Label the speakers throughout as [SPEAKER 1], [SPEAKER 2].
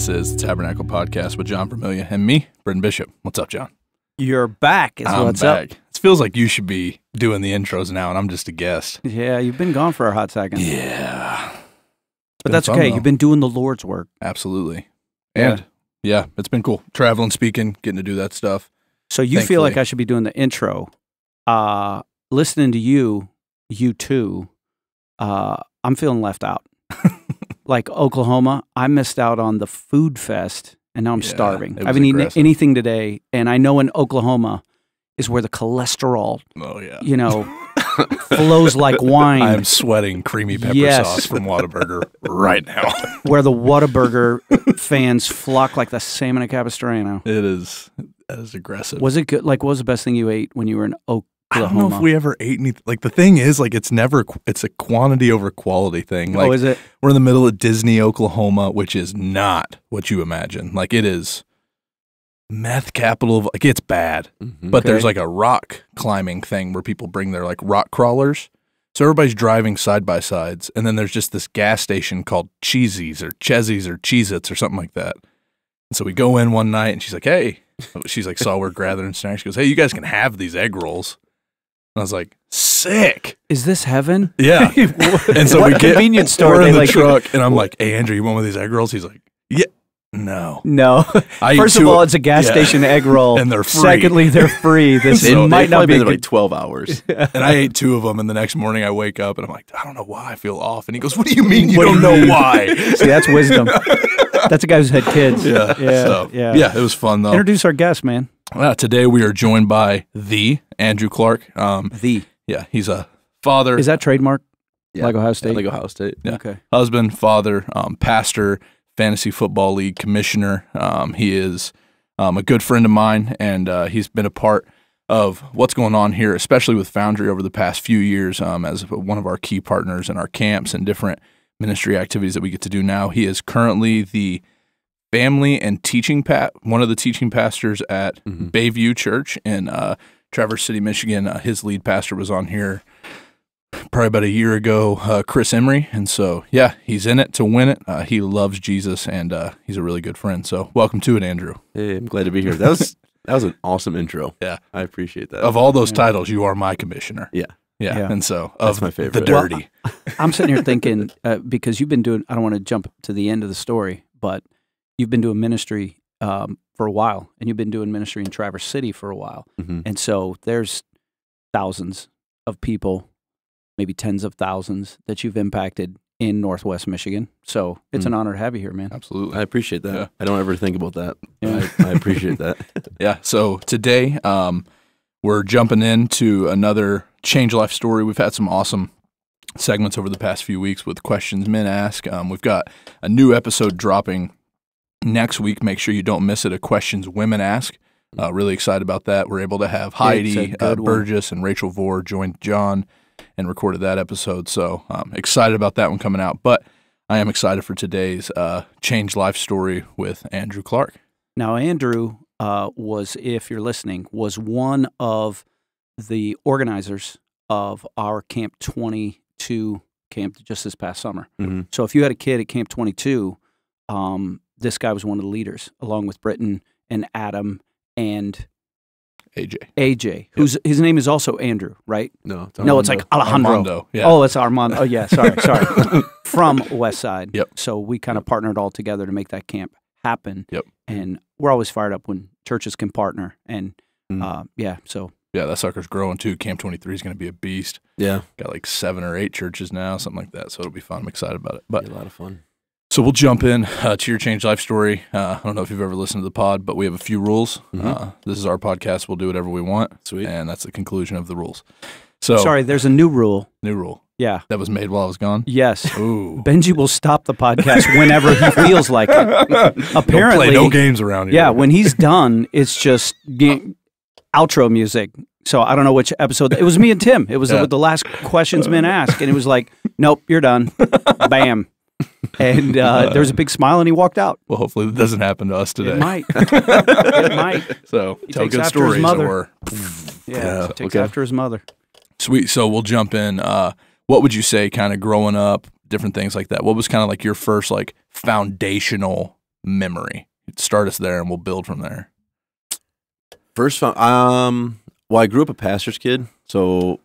[SPEAKER 1] This is the Tabernacle Podcast with John Vermillion and me, Britton Bishop. What's up, John?
[SPEAKER 2] You're back is
[SPEAKER 1] I'm
[SPEAKER 2] what's
[SPEAKER 1] back.
[SPEAKER 2] up.
[SPEAKER 1] It feels like you should be doing the intros now, and I'm just a guest.
[SPEAKER 2] Yeah, you've been gone for a hot second.
[SPEAKER 1] Yeah.
[SPEAKER 2] But that's okay.
[SPEAKER 1] Though.
[SPEAKER 2] You've been doing the Lord's work.
[SPEAKER 1] Absolutely. And, yeah, it's been cool. Traveling, speaking, getting to do that stuff.
[SPEAKER 2] So you feel like I should be doing the intro. Listening to you two, I'm feeling left out. Like Oklahoma, I missed out on the food fest, and now I'm starving. I haven't eaten anything today, and I know in Oklahoma is where the cholesterol, flows like wine.
[SPEAKER 1] I'm sweating creamy pepper sauce from Whataburger right now.
[SPEAKER 2] Where the Whataburger fans flock like the salmon at Capistrano.
[SPEAKER 1] That is aggressive.
[SPEAKER 2] Was it good? Like, what was the best thing you ate when you were in Oklahoma?
[SPEAKER 1] I don't know if we ever ate anything. Like, the thing is, like, it's a quantity over quality thing. Like,
[SPEAKER 2] is it?
[SPEAKER 1] We're in the middle of Disney, Oklahoma, which is not what you imagine. Like, it is meth capital of, like, it's bad. Mm-hmm. But there's like a rock climbing thing where people bring their like rock crawlers. So everybody's driving side by sides, and then there's just this gas station called Cheezy's or Chezzy's or Cheez-Its or something like that. And so we go in one night, and she's like, "Hey," she's like, saw we're gathering snacks. She goes, "Hey, you guys can have these egg rolls." And I was like, "Sick!
[SPEAKER 2] Is this heaven?"
[SPEAKER 1] Yeah. And so we get
[SPEAKER 2] convenience store
[SPEAKER 1] in the truck, and I'm like, "Hey, Andrew, you want one of these egg rolls?" He's like, "Yeah." No.
[SPEAKER 2] First of all, it's a gas station egg roll.
[SPEAKER 1] And they're free.
[SPEAKER 2] Secondly, they're free. This might not be
[SPEAKER 3] like 12 hours.
[SPEAKER 1] And I ate 2 of them, and the next morning I wake up, and I'm like, I don't know why I feel off. And he goes, "What do you mean you don't know why?"
[SPEAKER 2] See, that's wisdom. That's a guy who's had kids.
[SPEAKER 1] Yeah, it was fun, though.
[SPEAKER 2] Introduce our guest, man.
[SPEAKER 1] Today we are joined by the Andrew Clark. Yeah, he's a father.
[SPEAKER 2] Is that trademark?
[SPEAKER 3] Yeah.
[SPEAKER 2] Like Ohio State?
[SPEAKER 3] Yeah, like Ohio State.
[SPEAKER 1] Yeah.
[SPEAKER 2] Okay.
[SPEAKER 1] Husband, father, pastor, Fantasy Football League commissioner. He is a good friend of mine, and he's been a part of what's going on here, especially with Foundry over the past few years as one of our key partners in our camps and different ministry activities that we get to do now. He is currently the family and one of the teaching pastors at Bayview Church in Traverse City, Michigan. His lead pastor was on here probably about a year ago, Chris Emery. And so, yeah, he's in it to win it. He loves Jesus, and he's a really good friend. So welcome to it, Andrew.
[SPEAKER 3] Hey, I'm glad to be here. That was an awesome intro.
[SPEAKER 1] Yeah.
[SPEAKER 3] I appreciate that.
[SPEAKER 1] Of all those titles, you are my commissioner.
[SPEAKER 3] Yeah.
[SPEAKER 1] And so,
[SPEAKER 3] that's my favorite.
[SPEAKER 1] The dirty.
[SPEAKER 2] Well, I'm sitting here thinking, because you've been doing, I don't want to jump to the end of the story, but you've been doing ministry for a while, and you've been doing ministry in Traverse City for a while. Mm-hmm. And so there's thousands of people, maybe tens of thousands that you've impacted in Northwest Michigan. So it's an honor to have you here, man.
[SPEAKER 1] Absolutely.
[SPEAKER 3] I appreciate that.
[SPEAKER 1] Yeah.
[SPEAKER 3] I don't ever think about that.
[SPEAKER 2] Yeah.
[SPEAKER 3] I appreciate that.
[SPEAKER 1] Yeah. So today, we're jumping into another Change Life story. We've had some awesome segments over the past few weeks with questions men ask. We've got a new episode dropping next week. Make sure you don't miss it. A questions women ask. Really excited about that. We're able to have Heidi Burgess and Rachel Vore join John and recorded that episode. So excited about that one coming out. But I am excited for today's Change Life story with Andrew Clark.
[SPEAKER 2] Now, Andrew was, if you're listening, was one of the organizers of our Camp 22 camp just this past summer. Mm-hmm. So if you had a kid at Camp 22, this guy was one of the leaders, along with Britton and Adam and AJ, whose his name is also Andrew, right?
[SPEAKER 3] No,
[SPEAKER 2] it's like Alejandro.
[SPEAKER 1] Armando, yeah.
[SPEAKER 2] Oh, it's Armando. Oh, yeah, sorry. From West Side.
[SPEAKER 1] Yep.
[SPEAKER 2] So we kind of partnered all together to make that camp happen.
[SPEAKER 1] Yep.
[SPEAKER 2] And we're always fired up when churches can partner. And
[SPEAKER 1] Yeah, that sucker's growing too. Camp 23 is going to be a beast.
[SPEAKER 3] Yeah.
[SPEAKER 1] Got like 7 or 8 churches now, something like that. So it'll be fun. I'm excited about it. But
[SPEAKER 3] it'll be a lot of fun.
[SPEAKER 1] So we'll jump in to your Change Life story. I don't know if you've ever listened to the pod, but we have a few rules. Mm-hmm. This is our podcast. We'll do whatever we want.
[SPEAKER 3] Sweet.
[SPEAKER 1] And that's the conclusion of the rules. So
[SPEAKER 2] sorry, there's a new rule.
[SPEAKER 1] New rule.
[SPEAKER 2] Yeah.
[SPEAKER 1] That was made while I was gone?
[SPEAKER 2] Yes.
[SPEAKER 1] Ooh.
[SPEAKER 2] Benji will stop the podcast whenever he feels like it. Apparently.
[SPEAKER 1] Don't play no games around here.
[SPEAKER 2] Yeah, when he's done, it's just outro music. So I don't know which episode. It was me and Tim. It was with the last questions men ask. And it was like, nope, you're done. Bam. And there was a big smile, and he walked out.
[SPEAKER 1] Well, hopefully that doesn't happen to us today.
[SPEAKER 2] It might. It might.
[SPEAKER 1] So
[SPEAKER 2] he
[SPEAKER 1] tell
[SPEAKER 2] takes
[SPEAKER 1] good
[SPEAKER 2] after
[SPEAKER 1] stories.
[SPEAKER 2] his mother.
[SPEAKER 1] Or,
[SPEAKER 2] he takes after his mother.
[SPEAKER 1] Sweet. So we'll jump in. What would you say kind of growing up, different things like that? What was kind of like your first like foundational memory? Start us there, and we'll build from there.
[SPEAKER 3] First, well, I grew up a pastor's kid, so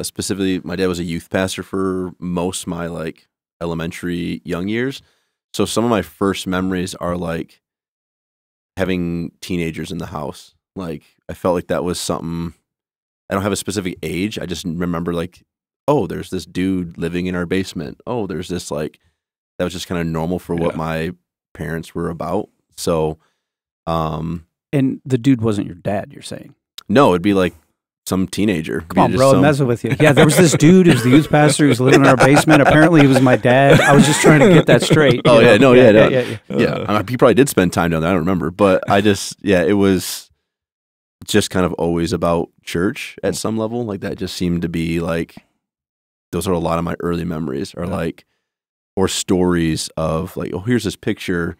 [SPEAKER 3] specifically, my dad was a youth pastor for most of my like elementary young years. So some of my first memories are like having teenagers in the house. Like I felt like that was something. I don't have a specific age. I just remember like, oh, there's this dude living in our basement. Oh, there's this like, that was just kind of normal for what my parents were about. So,
[SPEAKER 2] and the dude wasn't your dad, you're saying?
[SPEAKER 3] No, it'd be like some teenager.
[SPEAKER 2] Come on, bro, I'm messing with you. Yeah, there was this dude who's the youth pastor who's living in our basement. Apparently, he was my dad. I was just trying to get that straight.
[SPEAKER 3] Oh, yeah, no, yeah. He probably did spend time down there. I don't remember. But I just, it was just kind of always about church at some level. Like that just seemed to be like, those are a lot of my early memories are like, or stories of like, oh, here's this picture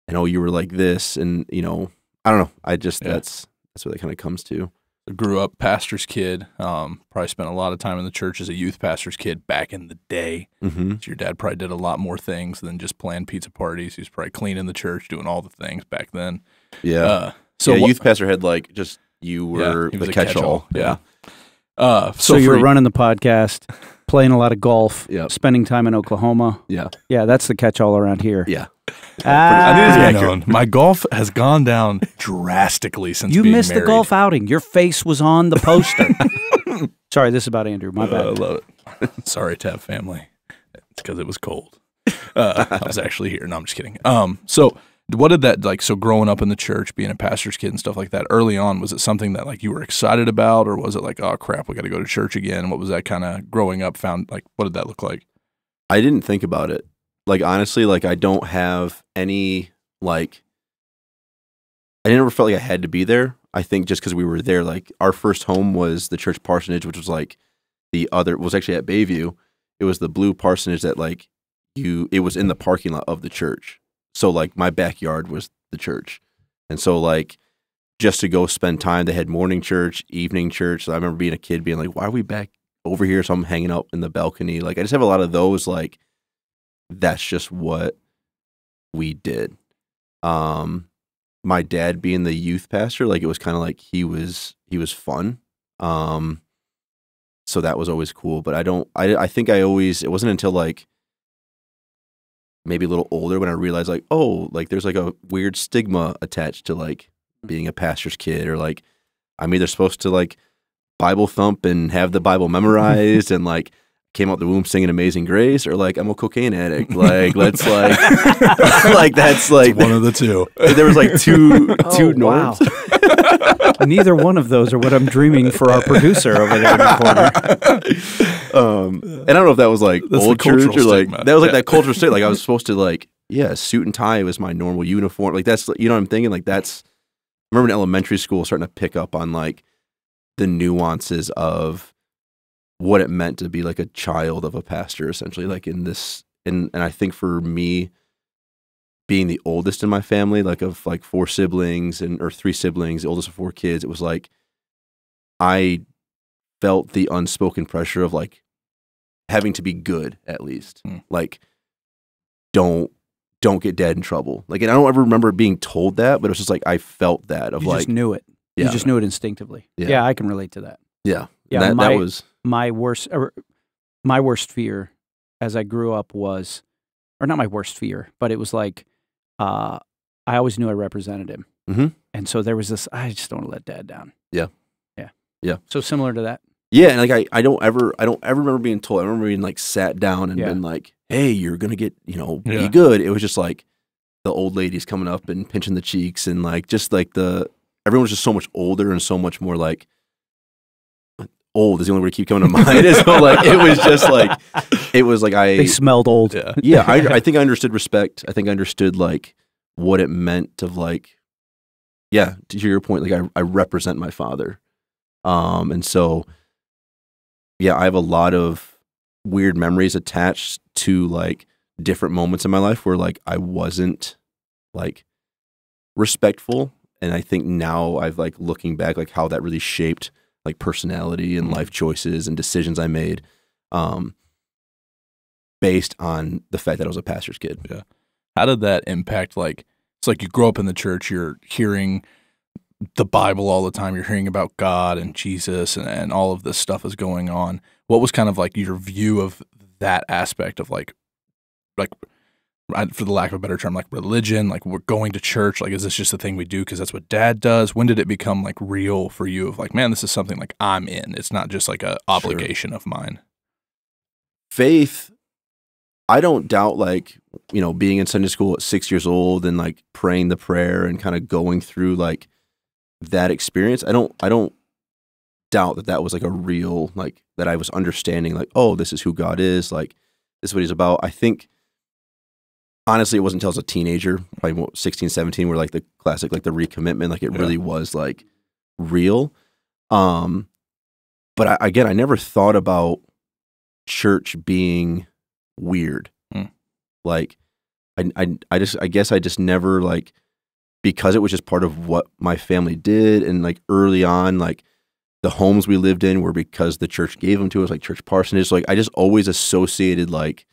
[SPEAKER 3] and oh, you were like this. And, you know, I don't know. I just, that's what it kind of comes to.
[SPEAKER 1] I grew up pastor's kid. Probably spent a lot of time in the church as a youth pastor's kid back in the day.
[SPEAKER 3] Mm-hmm.
[SPEAKER 1] So your dad probably did a lot more things than just plan pizza parties. He was probably cleaning the church, doing all the things back then.
[SPEAKER 3] Yeah. So youth pastor had like just you were the catch-all.
[SPEAKER 1] Yeah.
[SPEAKER 2] So you were running the podcast, playing a lot of golf, spending time in Oklahoma.
[SPEAKER 3] Yeah.
[SPEAKER 2] Yeah, that's the catch-all around here.
[SPEAKER 3] Yeah.
[SPEAKER 1] I need to be known. My golf has gone down drastically since
[SPEAKER 2] you
[SPEAKER 1] being
[SPEAKER 2] missed
[SPEAKER 1] married.
[SPEAKER 2] the golf outing. Your face was on the poster. Sorry, this is about Andrew. My bad.
[SPEAKER 1] I love it. Sorry, Tab family. It's because it was cold. I was actually here. No, I'm just kidding. So what did that like? So growing up in the church, being a pastor's kid and stuff like that, early on, was it something that like you were excited about, or was it like, oh crap, we got to go to church again? What was that kind of growing up? What did that look like?
[SPEAKER 3] I didn't think about it. Like, honestly, like, I don't have any, like, I never felt like I had to be there. I think just because we were there, like, our first home was the church parsonage, which was, like, was actually at Bayview. It was the blue parsonage that, like, it was in the parking lot of the church. So, like, my backyard was the church. And so, like, just to go spend time, they had morning church, evening church. So I remember being a kid being like, why are we back over here? So I'm hanging out in the balcony. Like, I just have a lot of those, like, that's just what we did. My dad being the youth pastor, like it was kind of like he was fun. So that was always cool. But I think it wasn't until like maybe a little older when I realized like, oh, like there's like a weird stigma attached to like being a pastor's kid, or like I'm either supposed to like Bible thump and have the Bible memorized and like came out the womb singing Amazing Grace, or like I'm a cocaine addict. Like let's like like that's like
[SPEAKER 1] it's one of the two.
[SPEAKER 3] There was like two norms.
[SPEAKER 2] Wow. Neither one of those are what I'm dreaming for our producer over there in the corner.
[SPEAKER 3] And I don't know if that was like
[SPEAKER 1] that's
[SPEAKER 3] old church or like
[SPEAKER 1] stigma.
[SPEAKER 3] that was like that cultural state. Like I was supposed to like suit and tie was my normal uniform. Like that's you know what I'm thinking. Like that's I remember in elementary school starting to pick up on like the nuances of what it meant to be like a child of a pastor, essentially, like in this, and I think for me, being the oldest in my family, like of like 4 siblings or 3 siblings, the oldest of 4 kids, it was like I felt the unspoken pressure of like having to be good at least, like don't get dad in trouble, like, and I don't ever remember being told that, but it was just like I felt that of
[SPEAKER 2] you
[SPEAKER 3] like
[SPEAKER 2] just knew it, you just knew it instinctively. Yeah, I can relate to that.
[SPEAKER 3] Yeah,
[SPEAKER 2] that
[SPEAKER 3] was.
[SPEAKER 2] My worst fear as I grew up was, or not my worst fear, but it was like, I always knew I represented him.
[SPEAKER 3] Mm-hmm.
[SPEAKER 2] And so there was this, I just don't want to let dad down.
[SPEAKER 3] Yeah.
[SPEAKER 2] So similar to that.
[SPEAKER 3] Yeah. And like, I don't ever remember being told. I remember being like sat down and been like, hey, you're going to get, be good. It was just like the old ladies coming up and pinching the cheeks and like, just like everyone was just so much older and so much more like, old is the only word to keep coming to mind. So like it was just like
[SPEAKER 2] they smelled old.
[SPEAKER 3] Yeah, I think I understood respect. I think I understood like what it meant to like, to your point, like I represent my father, and so I have a lot of weird memories attached to like different moments in my life where like I wasn't like respectful, and I think now I've like looking back like how that really shaped like personality and life choices and decisions I made based on the fact that I was a pastor's kid.
[SPEAKER 1] Yeah. How did that impact like it's like you grow up in the church, you're hearing the Bible all the time, you're hearing about God and Jesus and all of this stuff is going on. What was kind of like your view of that aspect of like for the lack of a better term, like religion, like we're going to church, like is this just a thing we do because that's what Dad does? When did it become like real for you of like, man, this is something like I'm in, it's not just like a obligation of mine?
[SPEAKER 3] Faith, I don't doubt, like, you know, being in Sunday school at 6 years old and like praying the prayer and kind of going through like that experience. I don't doubt that was like a real, like, that I was understanding, like, oh, this is who God is, like, this is what he's about. I think, honestly, it wasn't until I was a teenager, probably 16, 17, where like the classic, like the recommitment, like it really was like real. But again, I never thought about church being weird. Like I guess I just never, like, because it was just part of what my family did. And like early on, like the homes we lived in were because the church gave them to us, like church parsonage. So like I just always associated, like,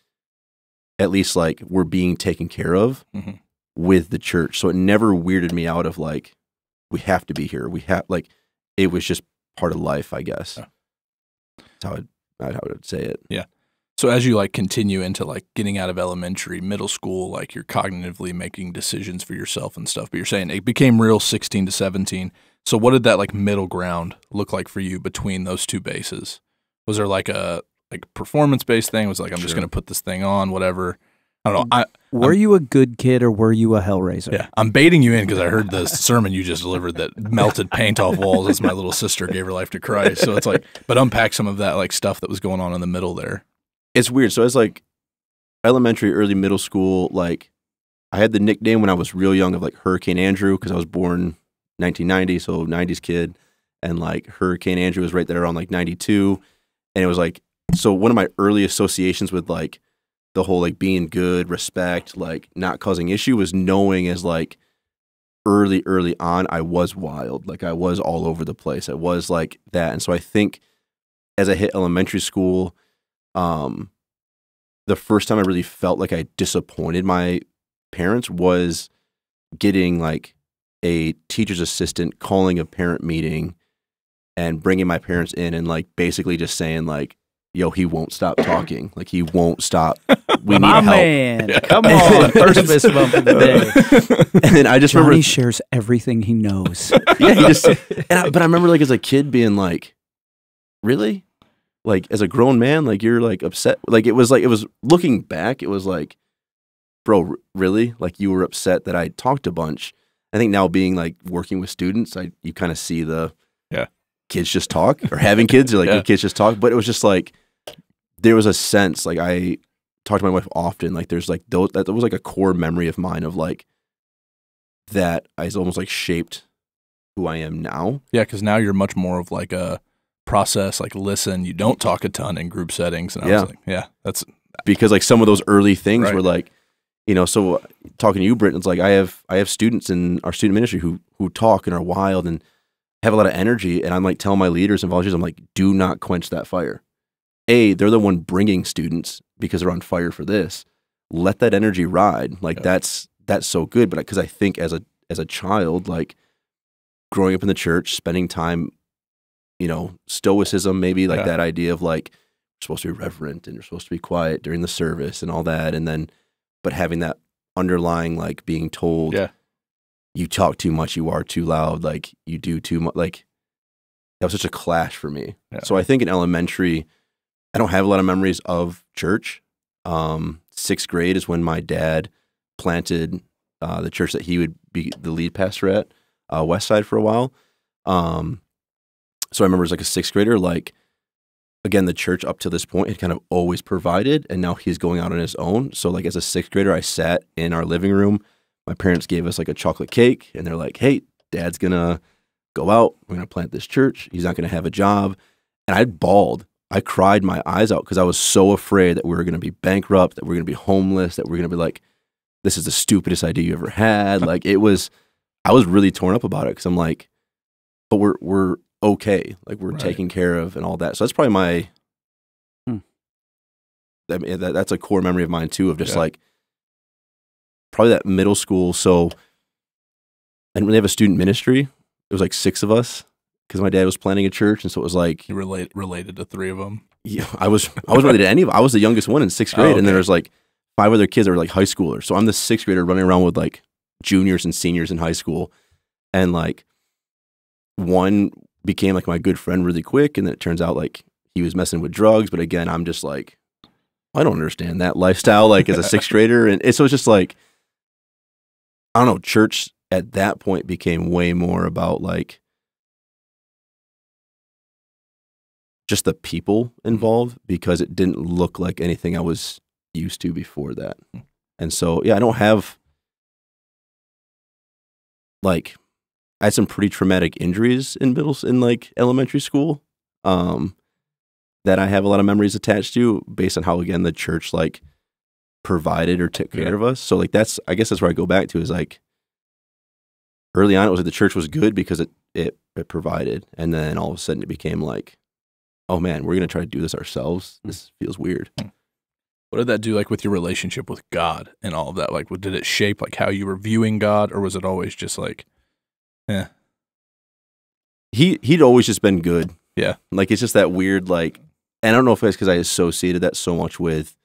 [SPEAKER 3] at least like we're being taken care of with the church. So it never weirded me out of like, we have to be here. We have, like, it was just part of life, I guess. That's how I would say it.
[SPEAKER 1] Yeah. So as you like continue into like getting out of elementary, middle school, like you're cognitively making decisions for yourself and stuff, but you're saying it became real 16 to 17. So what did that like middle ground look like for you between those two bases? Was there like a performance-based thing? Was it like, I'm just going to put this thing on, whatever? I don't know.
[SPEAKER 2] Were you a good kid or were you a hellraiser?
[SPEAKER 1] Yeah, I'm baiting you in because I heard the sermon you just delivered that melted paint off walls as my little sister gave her life to Christ. So it's like, but unpack some of that like stuff that was going on in the middle there.
[SPEAKER 3] It's weird. So as like elementary, early middle school, like I had the nickname when I was real young of like Hurricane Andrew because I was born 1990, so 90s kid. And like Hurricane Andrew was right there around like 92. And it was like, so one of my early associations with like the whole like being good, respect, like not causing issue was knowing as like early on, I was wild. Like I was all over the place. I was like that. And so I think as I hit elementary school, the first time I really felt like I disappointed my parents was getting like a teacher's assistant calling a parent meeting and bringing my parents in and like basically just saying like, yo, he won't stop talking. Like he won't stop. We need help.
[SPEAKER 2] Man, come on. First fist bump of the day.
[SPEAKER 3] And then I just
[SPEAKER 2] Johnny
[SPEAKER 3] remember
[SPEAKER 2] shares everything he knows.
[SPEAKER 3] Yeah, he just. But I remember like as a kid being like, really, like as a grown man, like you're like upset. Like it was looking back, it was like, bro, really? Like you were upset that I talked a bunch. I think now being like working with students, you kind of see the kids just talk, or having kids, or like your kids just talk. But it was just like there was a sense, like I talk to my wife often, like there's like those, that was like a core memory of mine of like that is almost like shaped who I am now.
[SPEAKER 1] Yeah, because now you're much more of like a process, like listen, you don't talk a ton in group settings. And I was like, yeah, that's
[SPEAKER 3] because like some of those early things were like, you know, so talking to you, Britton, it's like I have students in our student ministry who talk and are wild and have a lot of energy, and I'm like telling my leaders and volunteers, I'm like, do not quench that fire. They're the one bringing students because they're on fire for this. Let that energy ride. Like that's so good. But because I think as a child, like growing up in the church, spending time, you know, stoicism, maybe like that idea of like you're supposed to be reverent and you're supposed to be quiet during the service and all that, and then but having that underlying like being told, you talk too much, you are too loud, like you do too much, like that was such a clash for me. So I think in elementary, I don't have a lot of memories of church. 6th grade is when my dad planted the church that he would be the lead pastor at, West Side, for a while. So I remember as like a 6th grader, like, again, the church up to this point had kind of always provided, and now he's going out on his own. So like as a 6th grader, I sat in our living room. My parents gave us like a chocolate cake, and they're like, hey, Dad's going to go out. We're going to plant this church. He's not going to have a job. And I bawled. I cried my eyes out because I was so afraid that we were going to be bankrupt, that we were going to be homeless, that we were going to be like, this is the stupidest idea you ever had. Like I was really torn up about it because I'm like, but we're okay. Like we're taken care of and all that. So that's probably my, that's a core memory of mine too, of just like probably that middle school. So didn't really have a student ministry. It was like 6 of us because my dad was planning a church, and so it was like
[SPEAKER 1] You related to 3 of them.
[SPEAKER 3] yeah, I wasn't related to any of them. I was the youngest one in 6th grade,
[SPEAKER 1] okay.
[SPEAKER 3] and there was like 5 other kids that were like high schoolers. So I'm the 6th grader running around with like juniors and seniors in high school, and like one became like my good friend really quick, and then it turns out like he was messing with drugs. But again, I'm just like, I don't understand that lifestyle like as a 6th grader, and so it's just like I don't know. Church at that point became way more about like just the people involved because it didn't look like anything I was used to before that. And so, yeah, I don't have like, I had some pretty traumatic injuries in like elementary school that I have a lot of memories attached to based on how, again, the church like provided or took care of us. So like, I guess that's where I go back to is like, early on, it was like the church was good because it provided. And then all of a sudden it became like, oh man, we're going to try to do this ourselves. This feels weird.
[SPEAKER 1] What did that do like with your relationship with God and all of that? Like, did it shape like how you were viewing God, or was it always just like,
[SPEAKER 3] He'd always just been good.
[SPEAKER 1] Yeah.
[SPEAKER 3] Like, it's just that weird, like, and I don't know if it's because I associated that so much with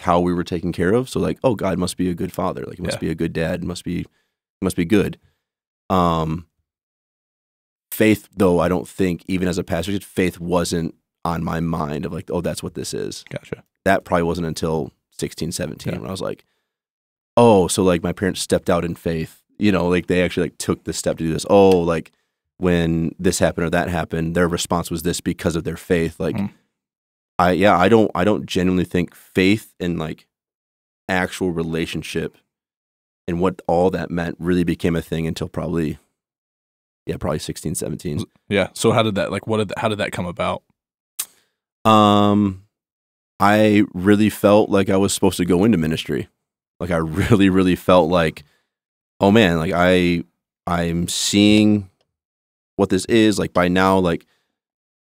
[SPEAKER 3] how we were taken care of. So like, oh, God must be a good father. Like, he must be a good dad. He must be good. Faith, though, I don't think, even as a pastor, faith wasn't on my mind of like, oh, that's what this is.
[SPEAKER 1] Gotcha.
[SPEAKER 3] That probably wasn't until 16, 17 when I was like, oh, so like my parents stepped out in faith. You know, like they actually like took the step to do this. Oh, like when this happened or that happened, their response was this because of their faith. Like, I don't genuinely think faith and like actual relationship and what all that meant really became a thing until probably 16, 17.
[SPEAKER 1] Yeah. So how did that, like, how did that come about?
[SPEAKER 3] I really felt like I was supposed to go into ministry. Like I really, really felt like, oh man, like I'm seeing what this is. Like by now, like,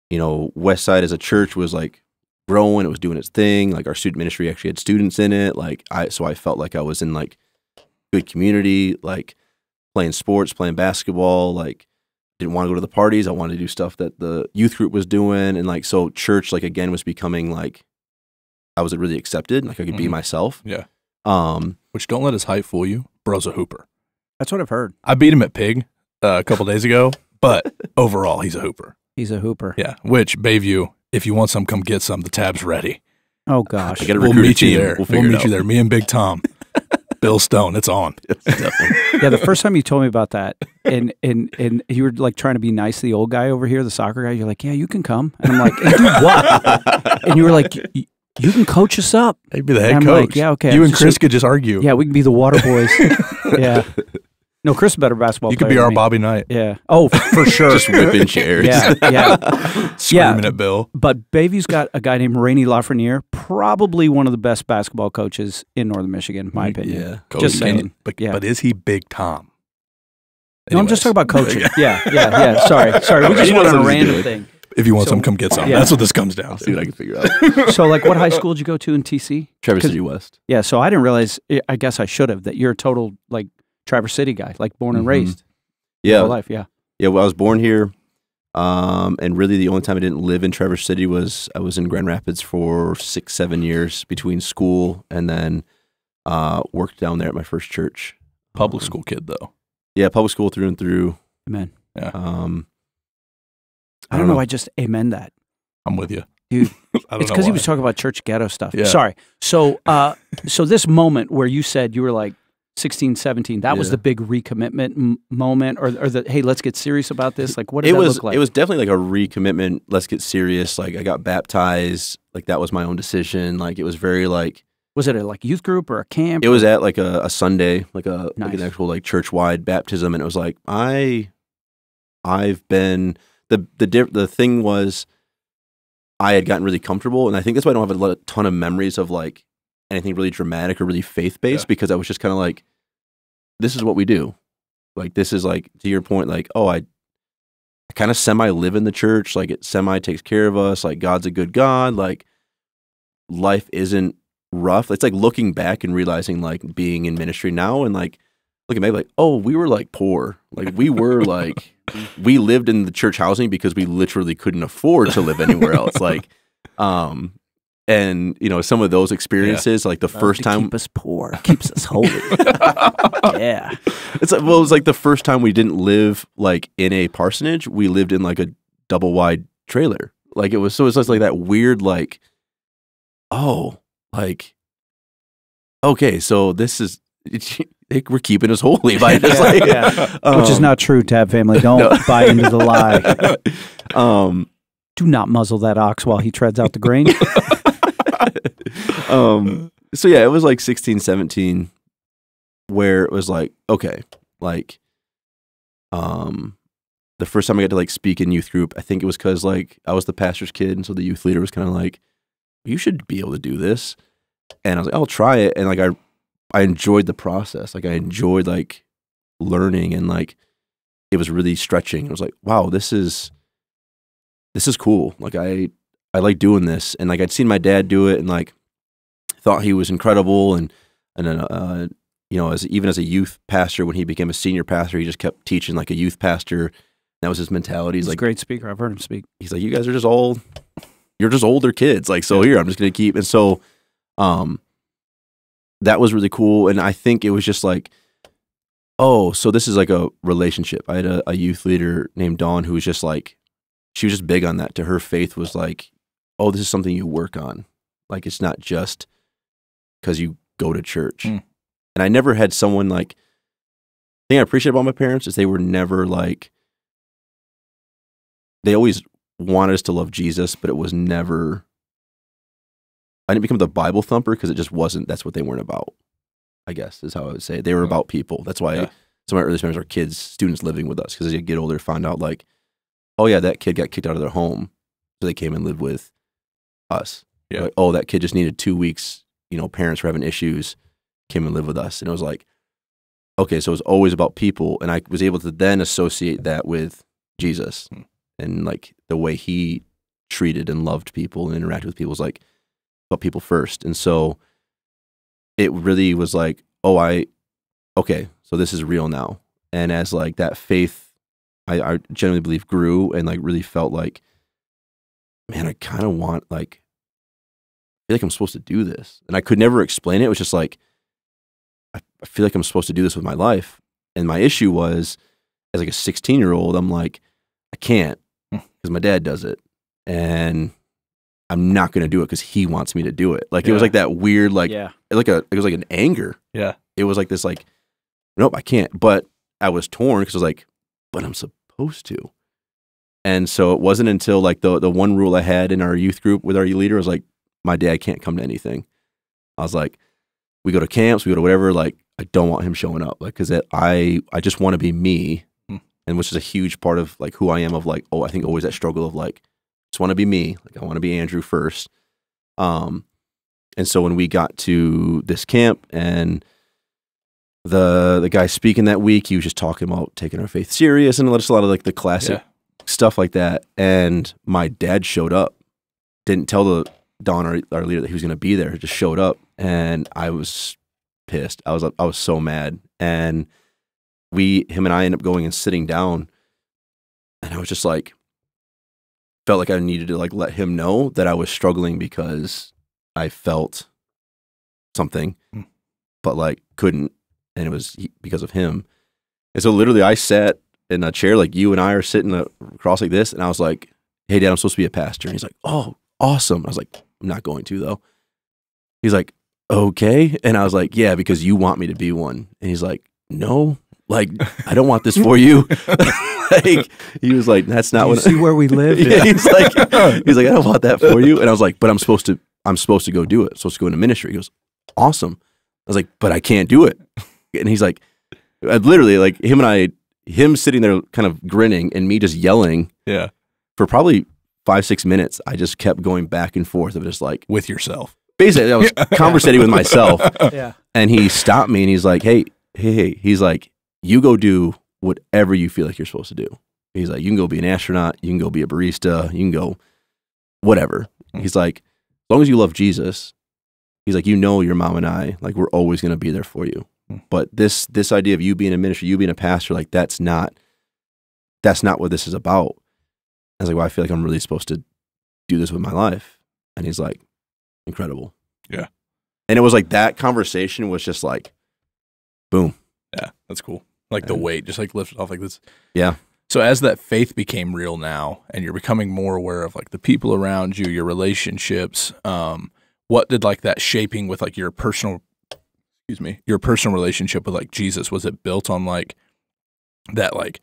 [SPEAKER 3] you know, Westside as a church was like growing, it was doing its thing. Like our student ministry actually had students in it. Like so I felt like I was in like good community, like playing sports, playing basketball, like didn't want to go to the parties. I wanted to do stuff that the youth group was doing. And like, so church, like again, was becoming like, I was really accepted. Like I could be myself.
[SPEAKER 1] Yeah. Which don't let his height fool you. Bro's a hooper.
[SPEAKER 2] That's what I've heard.
[SPEAKER 1] I beat him at Pig a couple days ago, but overall he's a hooper.
[SPEAKER 2] He's a hooper.
[SPEAKER 1] Yeah. Which Bayview, if you want some, come get some. The tab's ready.
[SPEAKER 2] Oh gosh.
[SPEAKER 1] We'll meet you there. We'll meet you there. Me and Big Tom. Bill Stone, it's on.
[SPEAKER 2] Yeah, the first time you told me about that, and you were like trying to be nice to the old guy over here, the soccer guy. You're like, yeah, you can come, and I'm like, hey, do what? And you were like, you can coach us up.
[SPEAKER 1] I'd be the head
[SPEAKER 2] coach.
[SPEAKER 1] Like,
[SPEAKER 2] yeah, okay.
[SPEAKER 1] You and Chris could just argue.
[SPEAKER 2] Yeah, we can be the water boys. Yeah. No, Chris is a better basketball player.
[SPEAKER 1] You could be our Bobby Knight.
[SPEAKER 2] Yeah. Oh, for sure.
[SPEAKER 3] Just whipping chairs.
[SPEAKER 2] Yeah.
[SPEAKER 1] Screaming at Bill.
[SPEAKER 2] But Bayview's got a guy named Rainey Lafreniere, probably one of the best basketball coaches in Northern Michigan, in my opinion.
[SPEAKER 3] Yeah.
[SPEAKER 2] Just saying.
[SPEAKER 1] But is he Big Tom?
[SPEAKER 2] Anyways. No, I'm just talking about coaching. Yeah. Sorry. We just went on a random thing.
[SPEAKER 1] If you want some, come get some. Yeah. That's what this comes down to.
[SPEAKER 3] See what I can figure out.
[SPEAKER 2] So, like, what high school did you go to in TC?
[SPEAKER 3] Traverse City West.
[SPEAKER 2] Yeah, so I didn't realize, I guess I should have, that you're a total, like, Traverse City guy, like born and raised.
[SPEAKER 3] Yeah.
[SPEAKER 2] Whole life, yeah.
[SPEAKER 3] Yeah, well, I was born here, and really the only time I didn't live in Traverse City was I was in Grand Rapids for 6-7 years between school and then worked down there at my first church.
[SPEAKER 1] Public school kid, though.
[SPEAKER 3] Yeah, public school through and through.
[SPEAKER 2] Amen.
[SPEAKER 1] Yeah.
[SPEAKER 2] I don't know. I just amen that.
[SPEAKER 1] I'm with you.
[SPEAKER 2] Dude, it's because he was talking about church ghetto stuff. Yeah. Sorry. So this moment where you said you were like 16, 17, that was the big recommitment moment or the, hey, let's get serious about this? Like, what did that look like?
[SPEAKER 3] It was definitely like a recommitment. Let's get serious. Like, I got baptized. Like, that was my own decision. Like, it was very like.
[SPEAKER 2] Was it a like youth group or a camp?
[SPEAKER 3] It was at like a Sunday, like like an actual like church-wide baptism. And it was like, I've been, the thing was, I had gotten really comfortable, and I think that's why I don't have a ton of memories of like anything really dramatic or really faith-based, because I was just kind of like, this is what we do. Like, this is like, to your point, like, oh, I kind of semi-live in the church, like it semi takes care of us, like God's a good God, like life isn't rough. It's like looking back and realizing like being in ministry now and like looking back like, oh, we were like poor. Like we were like, we lived in the church housing because we literally couldn't afford to live anywhere else. Like, and you know, some of those experiences, like the first time,
[SPEAKER 2] keep us poor, keeps us holy. Yeah,
[SPEAKER 3] it's like, well, it was like the first time we didn't live like in a parsonage. We lived in like a double wide trailer. Like it was, so it's just like that weird, like, oh, like, okay, so this is. We're keeping us holy by just like,
[SPEAKER 2] which is not true. Tab family, don't buy into the lie. Do not muzzle that ox while he treads out the grain.
[SPEAKER 3] So yeah, it was like 16, 17 where it was like, okay, like, the first time I got to like speak in youth group, I think it was because like I was the pastor's kid, and so the youth leader was kind of like, you should be able to do this, and I was like, I'll try it, and like I enjoyed the process. Like I enjoyed like learning, and like it was really stretching. It was like, wow, this is cool. Like I like doing this, and like I'd seen my dad do it, and like thought he was incredible, and then you know, even as a youth pastor, when he became a senior pastor, he just kept teaching like a youth pastor. That was his mentality. He's like
[SPEAKER 2] a great speaker. I've heard him speak.
[SPEAKER 3] He's like, you guys are just you're just older kids. Like, so here, I'm just gonna keep. And so, that was really cool. And I think it was just like, oh, so this is like a relationship. I had a youth leader named Dawn who was just like, she was just big on that. To her, faith was like, oh, this is something you work on. Like, it's not just because you go to church. And I never had someone like, the thing I appreciate about my parents is they were never like, they always wanted us to love Jesus, but it was never, I didn't become the Bible thumper because it just wasn't, that's what they weren't about, I guess is how I would say it. They were about people. That's why some of my earliest memories are kids, students living with us, because as you get older, find out like, oh yeah, that kid got kicked out of their home, so they came and lived with us. Yeah. Like, oh, that kid just needed 2 weeks, you know, parents were having issues, came and lived with us. And it was like, okay, so it was always about people. And I was able to then associate that with Jesus and like the way he treated and loved people and interacted with people was like about people first. And so it really was like, oh, okay, so this is real now. And as like that faith, I genuinely believe grew and like really felt like, man, I kind of want like, I feel like I'm supposed to do this. And I could never explain it. It was just like, I feel like I'm supposed to do this with my life. And my issue was, as like a 16-year-old, I'm like, I can't because my dad does it. And I'm not going to do it because he wants me to do it. Like, it was like that weird, like, it was like an anger. Yeah. It was like this, like, nope, I can't. But I was torn because I was like, but I'm supposed to. And so it wasn't until like the one rule I had in our youth group with our leader was like, my dad can't come to anything. I was like, we go to camps, we go to whatever, like, I don't want him showing up. Like, cause I just want to be me. And which is a huge part of like who I am of like, oh, I think always that struggle of like, just want to be me. Like, I want to be Andrew first. And so when we got to this camp and the guy speaking that week, he was just talking about taking our faith serious and just a lot of like the classic stuff like that. And my dad showed up, didn't tell Don, our leader, that he was going to be there. Just showed up, and I was pissed. I was so mad. And him and I ended up going and sitting down, and I was just like, felt like I needed to like let him know that I was struggling because I felt something, but like couldn't, and it was because of him. And so literally, I sat in a chair like you and I are sitting across like this, and I was like, "Hey, Dad, I'm supposed to be a pastor." And he's like, "Oh, awesome." I was like, I'm not going to though. He's like, okay. And I was like, yeah, because you want me to be one. And he's like, no, like, I don't want this for you. Like, he was like, that's not what.
[SPEAKER 2] See where we live.
[SPEAKER 3] Yeah, he's like, I don't want that for you. And I was like, but I'm supposed to go do it. I'm supposed to go into ministry. He goes, awesome. I was like, but I can't do it. And he's like, literally, like him sitting there kind of grinning and me just yelling. Yeah. For probably 5-6 minutes, I just kept going back and forth of just like
[SPEAKER 1] with yourself.
[SPEAKER 3] Basically, I was conversating with myself. Yeah. And he stopped me and he's like, hey. He's like, you go do whatever you feel like you're supposed to do. He's like, you can go be an astronaut. You can go be a barista. You can go whatever. He's like, as long as you love Jesus, he's like, you know, your mom and I, like, we're always going to be there for you. But this idea of you being a minister, you being a pastor, like that's not what this is about. I was like, well, I feel like I'm really supposed to do this with my life. And he's like, incredible.
[SPEAKER 1] Yeah.
[SPEAKER 3] And it was like that conversation was just like, boom.
[SPEAKER 1] Yeah, that's cool. Like the weight just like lifted off like this.
[SPEAKER 3] Yeah.
[SPEAKER 1] So as that faith became real now and you're becoming more aware of like the people around you, your relationships, what did like that shaping with like your personal relationship with like Jesus? Was it built on like that like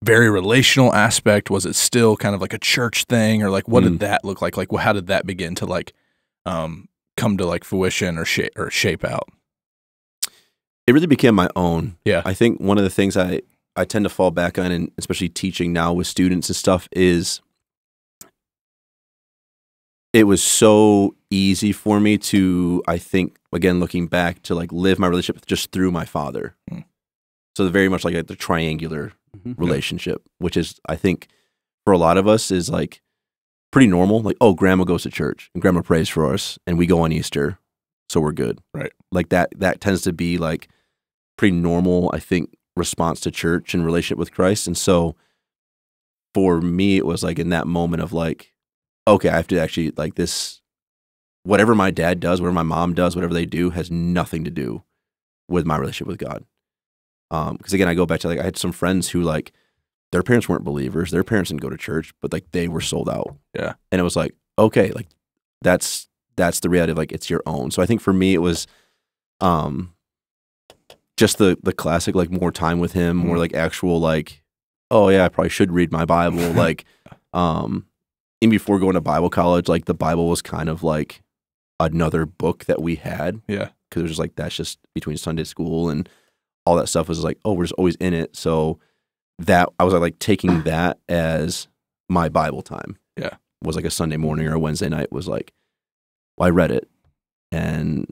[SPEAKER 1] very relational aspect? Was it still kind of like a church thing, or like what did that look like? Like how did that begin to like come to like fruition or shape out?
[SPEAKER 3] It really became my own.
[SPEAKER 1] Yeah.
[SPEAKER 3] I think one of the things I tend to fall back on, and especially teaching now with students and stuff, is it was so easy for me to, I think, again, looking back, to like live my relationship just through my father. So very much like the triangular relationship, which is, I think, for a lot of us is like pretty normal. Like, oh, grandma goes to church and grandma prays for us and we go on Easter, so we're good.
[SPEAKER 1] Right.
[SPEAKER 3] Like that tends to be like pretty normal, I think, response to church and relationship with Christ. And so for me, it was like in that moment of like, okay, I have to actually like this, whatever my dad does, whatever my mom does, whatever they do has nothing to do with my relationship with God. Because again, I go back to like, I had some friends who like, their parents weren't believers. Their parents didn't go to church, but like they were sold out.
[SPEAKER 1] Yeah.
[SPEAKER 3] And it was like, okay, like that's the reality of like, it's your own. So I think for me, it was, just the classic, like more time with him, more like actual, like, oh yeah, I probably should read my Bible. Like, even before going to Bible college, like the Bible was kind of like another book that we had.
[SPEAKER 1] Yeah.
[SPEAKER 3] Cause it was just like, that's just between Sunday school and all that stuff was like, oh, we're just always in it. So that I was like taking that as my Bible time.
[SPEAKER 1] Yeah.
[SPEAKER 3] Was like a Sunday morning or a Wednesday night was like, well, I read it. And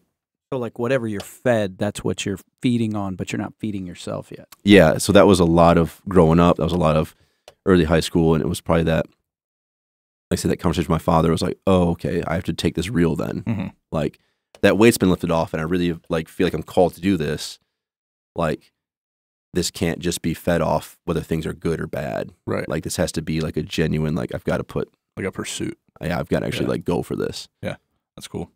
[SPEAKER 2] so like whatever you're fed, that's what you're feeding on, but you're not feeding yourself yet.
[SPEAKER 3] Yeah. So that was a lot of growing up. That was a lot of early high school. And it was probably that, like I said, that conversation with my father was like, oh, okay, I have to take this real then. Like that weight's been lifted off and I really like feel like I'm called to do this. Like this can't just be fed off whether things are good or bad.
[SPEAKER 1] Right.
[SPEAKER 3] Like this has to be like a genuine, like I've got to put
[SPEAKER 1] like a pursuit.
[SPEAKER 3] Yeah, I've got to actually like go for this.
[SPEAKER 1] Yeah. That's cool.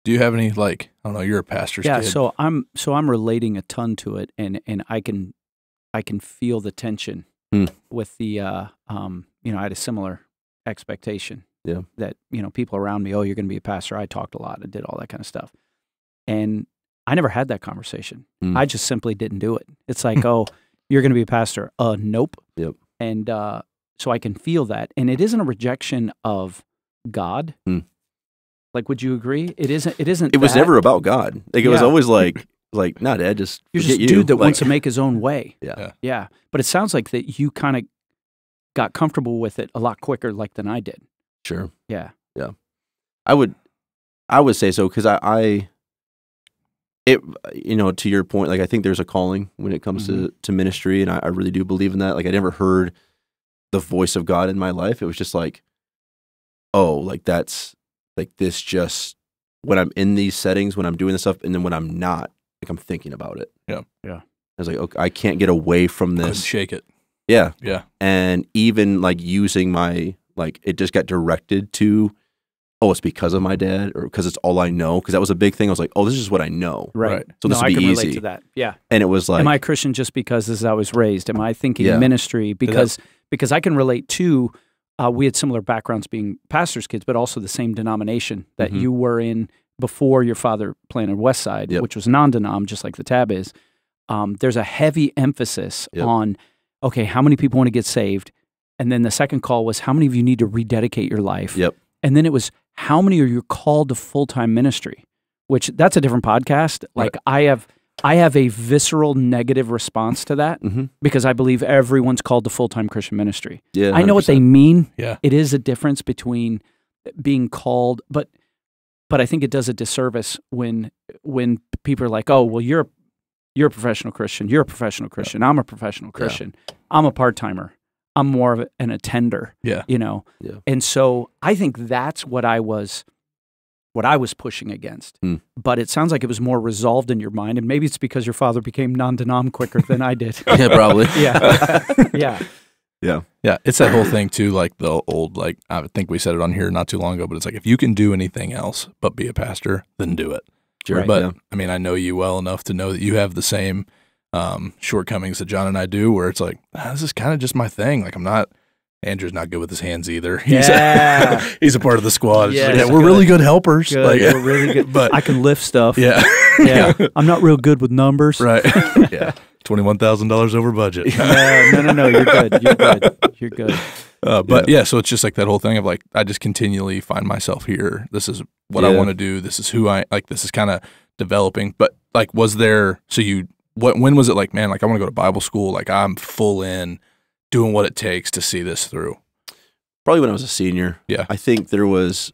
[SPEAKER 1] Do you have any like, I don't know, you're a pastor's kid.
[SPEAKER 2] So I'm relating a ton to it and I can feel the tension with the you know, I had a similar expectation.
[SPEAKER 3] Yeah.
[SPEAKER 2] That, you know, people around me, oh, you're going to be a pastor. I talked a lot. I did all that kind of stuff. And I never had that conversation. I just simply didn't do it. It's like, oh, you're going to be a pastor. Nope.
[SPEAKER 3] Yep.
[SPEAKER 2] And so I can feel that. And it isn't a rejection of God. Like, would you agree? It isn't. It
[SPEAKER 3] was never about God. Like it was always like, nah, Dad, just
[SPEAKER 2] you're just a dude that
[SPEAKER 3] like,
[SPEAKER 2] wants to make his own way.
[SPEAKER 3] Yeah.
[SPEAKER 2] But it sounds like that you kind of got comfortable with it a lot quicker, like than I did.
[SPEAKER 3] Sure.
[SPEAKER 2] Yeah.
[SPEAKER 3] I would say so because it, you know, to your point, like I think there's a calling when it comes to ministry, and I really do believe in that. Like I never heard the voice of God in my life. It was just like, oh, like that's like this just when I'm in these settings, when I'm doing this stuff, and then when I'm not, like I'm thinking about it.
[SPEAKER 1] Yeah.
[SPEAKER 3] I was like, okay, I can't get away from this.
[SPEAKER 1] Couldn't shake it.
[SPEAKER 3] Yeah.
[SPEAKER 1] And
[SPEAKER 3] even like using my, like it just got directed to, oh, it's because of my dad or because it's all I know. Because that was a big thing. I was like, oh, this is what I know.
[SPEAKER 2] Right.
[SPEAKER 3] So this
[SPEAKER 2] I
[SPEAKER 3] would be
[SPEAKER 2] can
[SPEAKER 3] easy.
[SPEAKER 2] relate to that. Yeah.
[SPEAKER 3] And it was like,
[SPEAKER 2] am I a Christian just because this is how I was raised? Am I thinking ministry because I can relate to, we had similar backgrounds being pastors' kids, but also the same denomination that you were in before your father planted Westside, which was non-denom, just like the Tab is. There's a heavy emphasis on, okay, how many people want to get saved? And then the second call was, how many of you need to rededicate your life? And then it was, how many are you called to full-time ministry? Which that's a different podcast. Like I have a visceral negative response to that because I believe everyone's called to full-time Christian ministry.
[SPEAKER 3] Yeah,
[SPEAKER 2] I know what they mean.
[SPEAKER 1] Yeah.
[SPEAKER 2] It is a difference between being called, but I think it does a disservice when people are like, oh, well, you're a professional Christian. You're a professional Christian. I'm a professional Christian. I'm a part-timer. I'm more of an attender. You know?
[SPEAKER 3] Yeah.
[SPEAKER 2] And so I think that's what I was what I was pushing against.
[SPEAKER 3] Mm.
[SPEAKER 2] But it sounds like it was more resolved in your mind, and maybe it's because your father became non-denom quicker than I did.
[SPEAKER 3] Yeah, probably.
[SPEAKER 2] Yeah. Yeah.
[SPEAKER 3] Yeah.
[SPEAKER 1] Yeah, it's that whole thing too, like the old, like I think we said it on here not too long ago, but it's like if you can do anything else but be a pastor, then do it.
[SPEAKER 3] Sure.
[SPEAKER 2] Right.
[SPEAKER 1] But
[SPEAKER 3] Yeah.
[SPEAKER 1] I mean, I know you well enough to know that you have the same shortcomings that John and I do, where it's like this is kind of just my thing. Like Andrew's not good with his hands either.
[SPEAKER 2] Yeah.
[SPEAKER 1] He's a part of the squad. It's
[SPEAKER 2] Yeah,
[SPEAKER 1] like,
[SPEAKER 2] he's
[SPEAKER 1] we're
[SPEAKER 2] good.
[SPEAKER 1] really good helpers.
[SPEAKER 2] Good.
[SPEAKER 1] Like,
[SPEAKER 2] We're really good.
[SPEAKER 1] But
[SPEAKER 2] I can lift stuff.
[SPEAKER 1] yeah,
[SPEAKER 2] Yeah. I'm not real good with numbers.
[SPEAKER 1] right. Yeah, $21,000 over budget.
[SPEAKER 2] No. You're good. You're good. You're good.
[SPEAKER 1] But yeah, so it's just like that whole thing of like I just continually find myself here. This is what I want to do. This is who I like. This is kind of developing. But like, was there? So when was it like, man? Like I want to go to Bible school. Like I'm full in, doing what it takes to see this through.
[SPEAKER 3] Probably when I was a senior.
[SPEAKER 1] Yeah.
[SPEAKER 3] I think there was,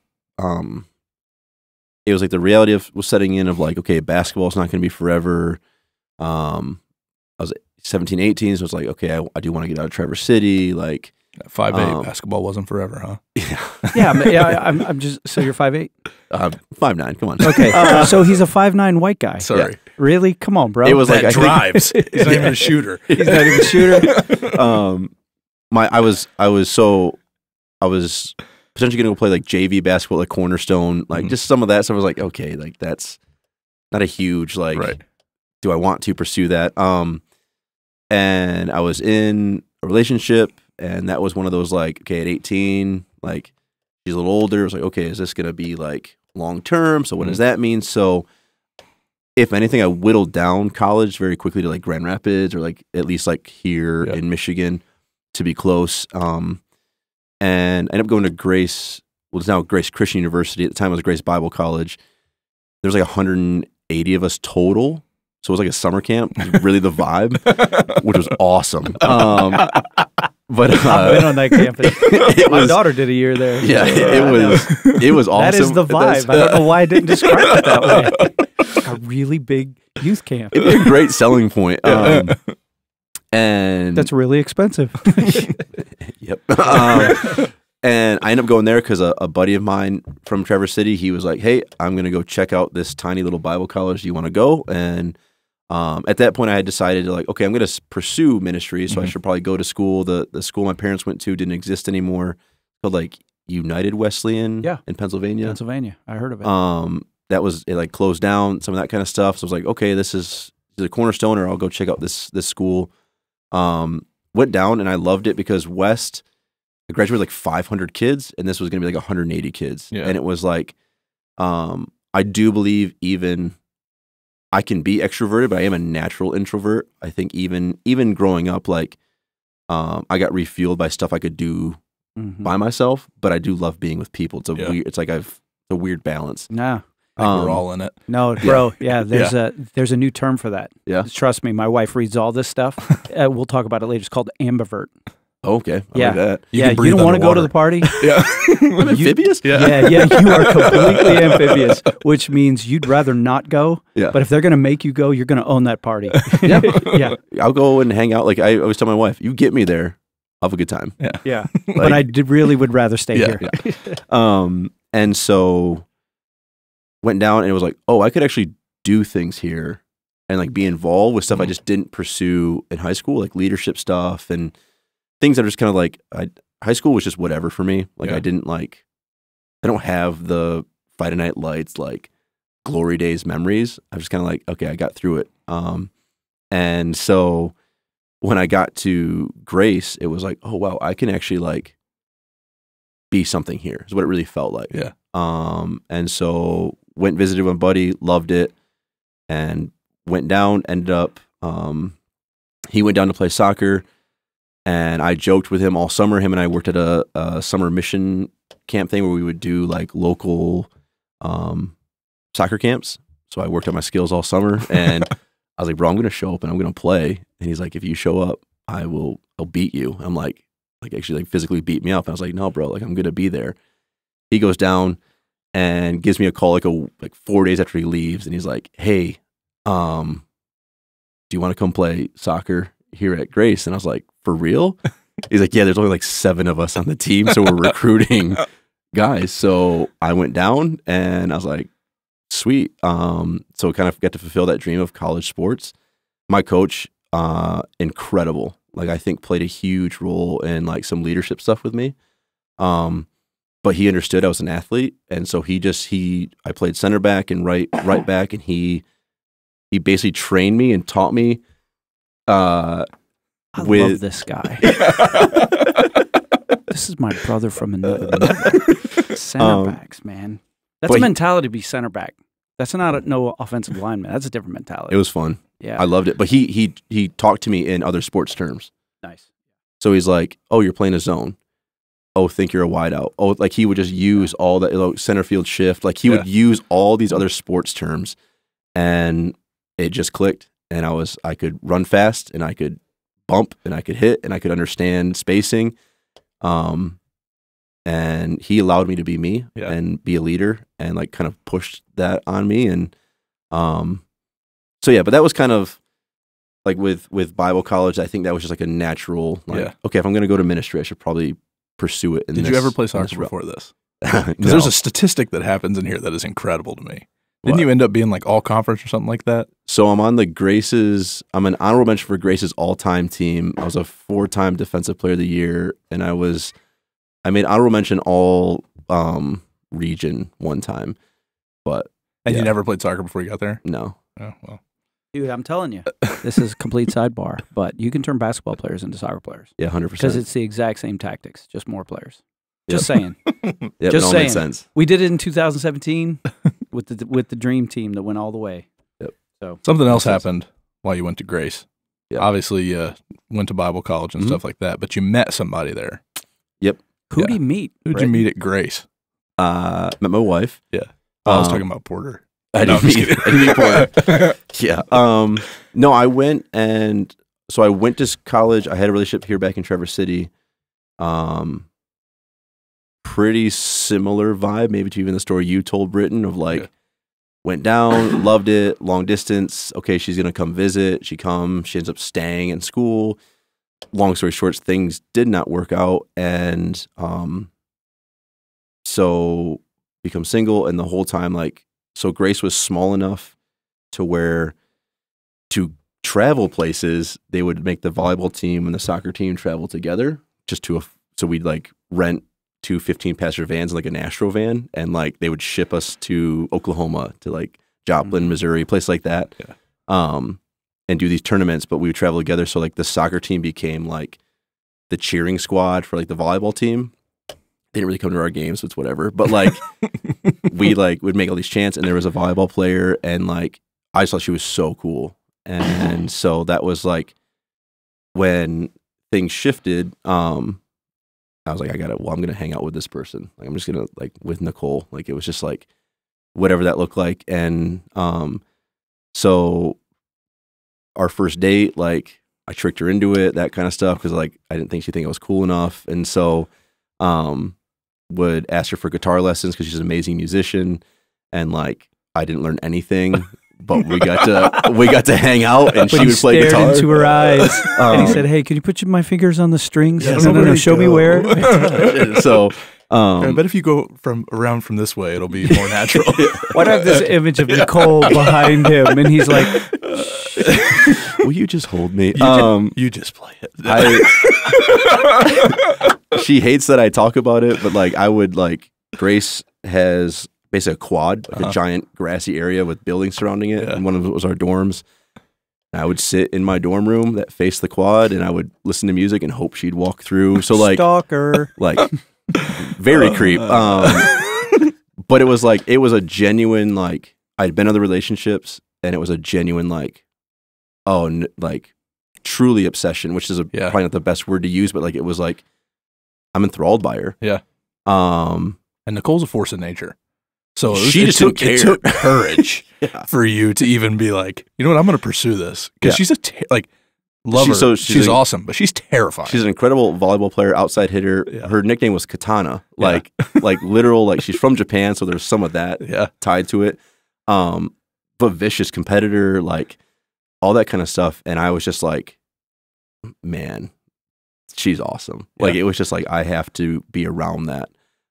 [SPEAKER 3] it was like the reality was setting in of like, okay, basketball is not going to be forever. I was 17, 18, so it's like, okay, I do want to get out of Traverse City. Like
[SPEAKER 1] 5'8" basketball wasn't forever, huh?
[SPEAKER 2] Yeah. I'm just. So you're 5'8"?
[SPEAKER 3] 5'9", come on.
[SPEAKER 2] Okay. So he's a 5'9" white guy.
[SPEAKER 1] Sorry,
[SPEAKER 2] Really? Come on, bro.
[SPEAKER 3] It was
[SPEAKER 1] that
[SPEAKER 3] like, I think-
[SPEAKER 1] drives. He's not even a shooter.
[SPEAKER 2] He's not even a shooter.
[SPEAKER 3] I was potentially going to go play like JV basketball at Cornerstone, like just some of that stuff. I was like, okay, like that's not a huge like.
[SPEAKER 1] Right.
[SPEAKER 3] Do I want to pursue that? And I was in a relationship, and that was one of those like, okay, at 18, like she's a little older. I was like, okay, is this going to be like long term? So what does that mean? So if anything, I whittled down college very quickly to like Grand Rapids or like at least like here in Michigan to be close. And I ended up going to Grace. Well, it's now Grace Christian University. At the time, it was Grace Bible College. There was like 180 of us total. So it was like a summer camp. It was really the vibe, which was awesome. But
[SPEAKER 2] I've been on that campus. My daughter did a year there.
[SPEAKER 3] Yeah, it was awesome.
[SPEAKER 2] That is the vibe. I don't know why I didn't describe it that way. Like a really big youth camp.
[SPEAKER 3] It'd be a great selling point. And
[SPEAKER 2] That's really expensive.
[SPEAKER 3] Yep. And I ended up going there because a buddy of mine from Traverse City, he was like, hey, I'm going to go check out this tiny little Bible college. Do you want to go? And at that point, I had decided to like, okay, I'm going to pursue ministry, so I should probably go to school. The school my parents went to didn't exist anymore. It's called like United Wesleyan in Pennsylvania.
[SPEAKER 2] I heard of it.
[SPEAKER 3] That was, it like closed down, some of that kind of stuff. So I was like, okay, this is a cornerstone, or I'll go check out this school. Went down and I loved it because West, I graduated like 500 kids, and this was going to be like 180 kids.
[SPEAKER 1] Yeah.
[SPEAKER 3] And it was like, I do believe even I can be extroverted, but I am a natural introvert. I think even growing up, like, I got refueled by stuff I could do by myself, but I do love being with people. It's a weird, it's like a weird balance.
[SPEAKER 2] No.
[SPEAKER 1] I think we're all in it.
[SPEAKER 2] No, bro. Yeah, there's a new term for that.
[SPEAKER 3] Yeah.
[SPEAKER 2] Trust me, my wife reads all this stuff. We'll talk about it later. It's called ambivert.
[SPEAKER 3] Oh, okay. I
[SPEAKER 2] Yeah.
[SPEAKER 3] like that.
[SPEAKER 1] You
[SPEAKER 2] You
[SPEAKER 1] breathe
[SPEAKER 2] don't want to go to
[SPEAKER 1] underwater.
[SPEAKER 2] the party?
[SPEAKER 1] Yeah.
[SPEAKER 3] I'm amphibious?
[SPEAKER 2] Yeah, you are completely amphibious, which means you'd rather not go.
[SPEAKER 3] Yeah.
[SPEAKER 2] But if they're going to make you go, you're going to own that party. Yeah.
[SPEAKER 3] I'll go and hang out. Like I always tell my wife, you get me there, I'll have a good time.
[SPEAKER 2] Yeah. But I really would rather stay here.
[SPEAKER 3] And so went down and it was like, oh, I could actually do things here and like be involved with stuff I just didn't pursue in high school, like leadership stuff and things that are just kind of like, high school was just whatever for me. Like I don't have the Friday Night Lights, like glory days memories. I was just kind of like, okay, I got through it. And so when I got to Grace, it was like, oh, wow, I can actually like be something here is what it really felt like.
[SPEAKER 1] Yeah.
[SPEAKER 3] And so went visited my buddy, loved it, and went down, ended up, he went down to play soccer, and I joked with him all summer. Him and I worked at a summer mission camp thing where we would do like local soccer camps. So I worked on my skills all summer, and I was like, bro, I'm going to show up and I'm going to play. And he's like, if you show up, I'll beat you. I'm like actually like physically beat me up. And I was like, no, bro, like I'm going to be there. He goes down and gives me a call like 4 days after he leaves. And he's like, hey, do you want to come play soccer here at Grace? And I was like, for real? He's like, yeah, there's only like 7 of us on the team. So we're recruiting guys. So I went down and I was like, sweet. So kind of got to fulfill that dream of college sports. My coach, incredible. Like I think played a huge role in like some leadership stuff with me. But he understood I was an athlete, and so I played center back and right back, and he basically trained me and taught me.
[SPEAKER 2] I love this guy. This is my brother from another mother. Center backs, man. That's a mentality to be center back. That's not no offensive lineman. That's a different mentality.
[SPEAKER 3] It was fun.
[SPEAKER 2] Yeah,
[SPEAKER 3] I loved it. But he talked to me in other sports terms.
[SPEAKER 2] Nice.
[SPEAKER 3] So he's like, "Oh, you're playing a zone. Oh, think you're a wideout." Oh, like he would just use all that center field shift. Like he would use all these other sports terms, and it just clicked. And I could run fast, and I could bump, and I could hit, and I could understand spacing. And he allowed me to be me and be a leader, and like kind of pushed that on me. And so yeah, but that was kind of like with Bible college. I think that was just like a natural okay, if I'm going to go to ministry, I should probably pursue it.
[SPEAKER 1] Did you ever play soccer before this? Because there's a statistic that happens in here that is incredible to me. Didn't you end up being like all conference or something like that?
[SPEAKER 3] So I'm on the Grace's. I'm an honorable mention for Grace's all-time team. I was a 4-time Defensive Player of the Year, and I made honorable mention all region one time. But
[SPEAKER 1] you never played soccer before you got there?
[SPEAKER 3] No.
[SPEAKER 1] Oh well.
[SPEAKER 2] Dude, I'm telling you, this is a complete sidebar, but you can turn basketball players into soccer players.
[SPEAKER 3] Yeah, 100%.
[SPEAKER 2] Because it's the exact same tactics, just more players. Just saying.
[SPEAKER 3] Yep, just saying. Makes sense.
[SPEAKER 2] We did it in 2017 with the dream team that went all the way.
[SPEAKER 3] Yep.
[SPEAKER 2] So
[SPEAKER 1] something else happened while you went to Grace.
[SPEAKER 3] Yep.
[SPEAKER 1] Obviously, you went to Bible college and stuff like that, but you met somebody there.
[SPEAKER 3] Yep.
[SPEAKER 2] Who'd you meet?
[SPEAKER 1] Who'd you meet at Grace?
[SPEAKER 3] Met my wife.
[SPEAKER 1] Yeah. I was talking about Porter.
[SPEAKER 3] I didn't meet Porter. Yeah. No, I went to college. I had a relationship here back in Traverse City. Pretty similar vibe, maybe to even the story you told, Britton, of like, went down, loved it, long distance. Okay, she's going to come visit. She ends up staying in school. Long story short, things did not work out. And so become single. And the whole time, so Grace was small enough to where to travel places, they would make the volleyball team and the soccer team travel together so we'd rent 2 15-passenger vans and an Astro van, and they would ship us to Oklahoma, to Joplin, Missouri, place like that. Yeah. And do these tournaments, but we would travel together. So the soccer team became the cheering squad for the volleyball team. They didn't really come to our games, so it's whatever. But we would make all these chants, and there was a volleyball player, and I just thought she was so cool. And so that was when things shifted. I was I'm gonna hang out with this person. I'm just gonna with Nicole. It was just whatever that looked like. And so our first date, I tricked her into it, that kind of stuff, because I didn't think she'd think I was cool enough. And so would ask her for guitar lessons because she's an amazing musician, and I didn't learn anything. But we got to hang out, and she would play guitar.
[SPEAKER 2] Stared into her eyes, and he said, "Hey, can you put my fingers on the strings? Yes, no, show me where."
[SPEAKER 3] So,
[SPEAKER 1] I bet if you go around from this way, it'll be more natural.
[SPEAKER 2] Why do I have this image of Nicole behind him, and he's like,
[SPEAKER 3] "Will you just hold me?"
[SPEAKER 1] You just play it.
[SPEAKER 3] She hates that I talk about it, but I would Grace has basically a quad, a giant grassy area with buildings surrounding it, and one of it was our dorms. And I would sit in my dorm room that faced the quad, and I would listen to music and hope she'd walk through. So
[SPEAKER 2] stalker,
[SPEAKER 3] very creep. But it was a genuine I'd been in other relationships, and it was a genuine truly obsession, which is probably not the best word to use, but it was I'm enthralled by her.
[SPEAKER 1] Yeah. And Nicole's a force of nature. So
[SPEAKER 3] it took
[SPEAKER 1] courage for you to even be you know what, I'm going to pursue this. Because she's love her. She's awesome, but she's terrifying.
[SPEAKER 3] She's an incredible volleyball player, outside hitter. Yeah. Her nickname was Kitana. Literal, she's from Japan, so there's some of that tied to it. But vicious competitor, all that kind of stuff. And I was just man, she's awesome. It was just I have to be around that.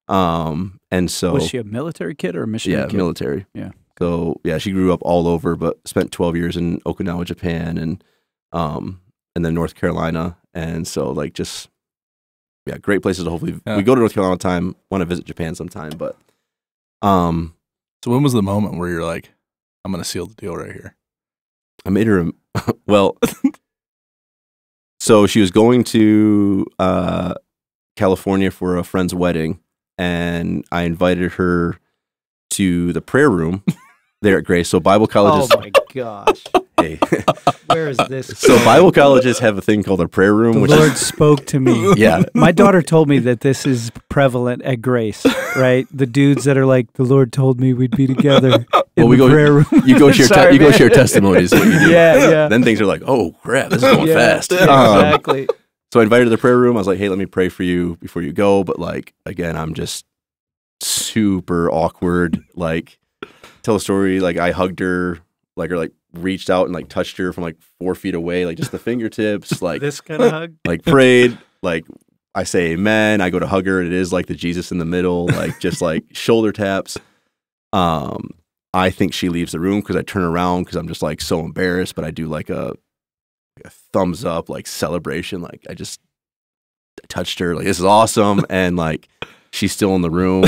[SPEAKER 3] And so
[SPEAKER 2] Was she a military kid or a missionary
[SPEAKER 3] yeah,
[SPEAKER 2] kid?
[SPEAKER 3] military.
[SPEAKER 2] Yeah.
[SPEAKER 3] So yeah, she grew up all over, but spent 12 years in Okinawa, Japan, and then North Carolina. And so like just yeah, great places to hopefully we go to North Carolina all the time, want to visit Japan sometime, but
[SPEAKER 1] So when was the moment where you're like, I'm gonna seal the deal right here?
[SPEAKER 3] I made her well so she was going to California for a friend's wedding, and I invited her to the prayer room there at Grace. So Bible colleges.
[SPEAKER 2] Oh my gosh.
[SPEAKER 3] Hey.
[SPEAKER 2] Where is this?
[SPEAKER 3] So Bible colleges have a thing called a prayer room,
[SPEAKER 2] The
[SPEAKER 3] which
[SPEAKER 2] Lord spoke to me.
[SPEAKER 3] yeah.
[SPEAKER 2] My daughter told me that this is prevalent at Grace, right? The dudes that are like, the Lord told me we'd be together in
[SPEAKER 3] we
[SPEAKER 2] the
[SPEAKER 3] go.
[SPEAKER 2] prayer room.
[SPEAKER 3] You go share.
[SPEAKER 2] Sorry,
[SPEAKER 3] You go
[SPEAKER 2] man.
[SPEAKER 3] share testimonies. Is what you do.
[SPEAKER 2] Yeah.
[SPEAKER 3] Then things are like, oh crap, this is going fast.
[SPEAKER 2] Exactly.
[SPEAKER 3] So I invited her to the prayer room. I was like, hey, let me pray for you before you go. But like again, I'm just super awkward. Like tell a story. Like I hugged her, like or like reached out and like touched her from like 4 feet away, like just the fingertips. Like
[SPEAKER 2] This kind of hug.
[SPEAKER 3] like prayed. Like I say amen. I go to hug her. And it is like the Jesus in the middle. Like just like shoulder taps. I think she leaves the room because I turn around because I'm just like so embarrassed. But I do like a thumbs up, like celebration. Like I just touched her. Like this is awesome. And like she's still in the room.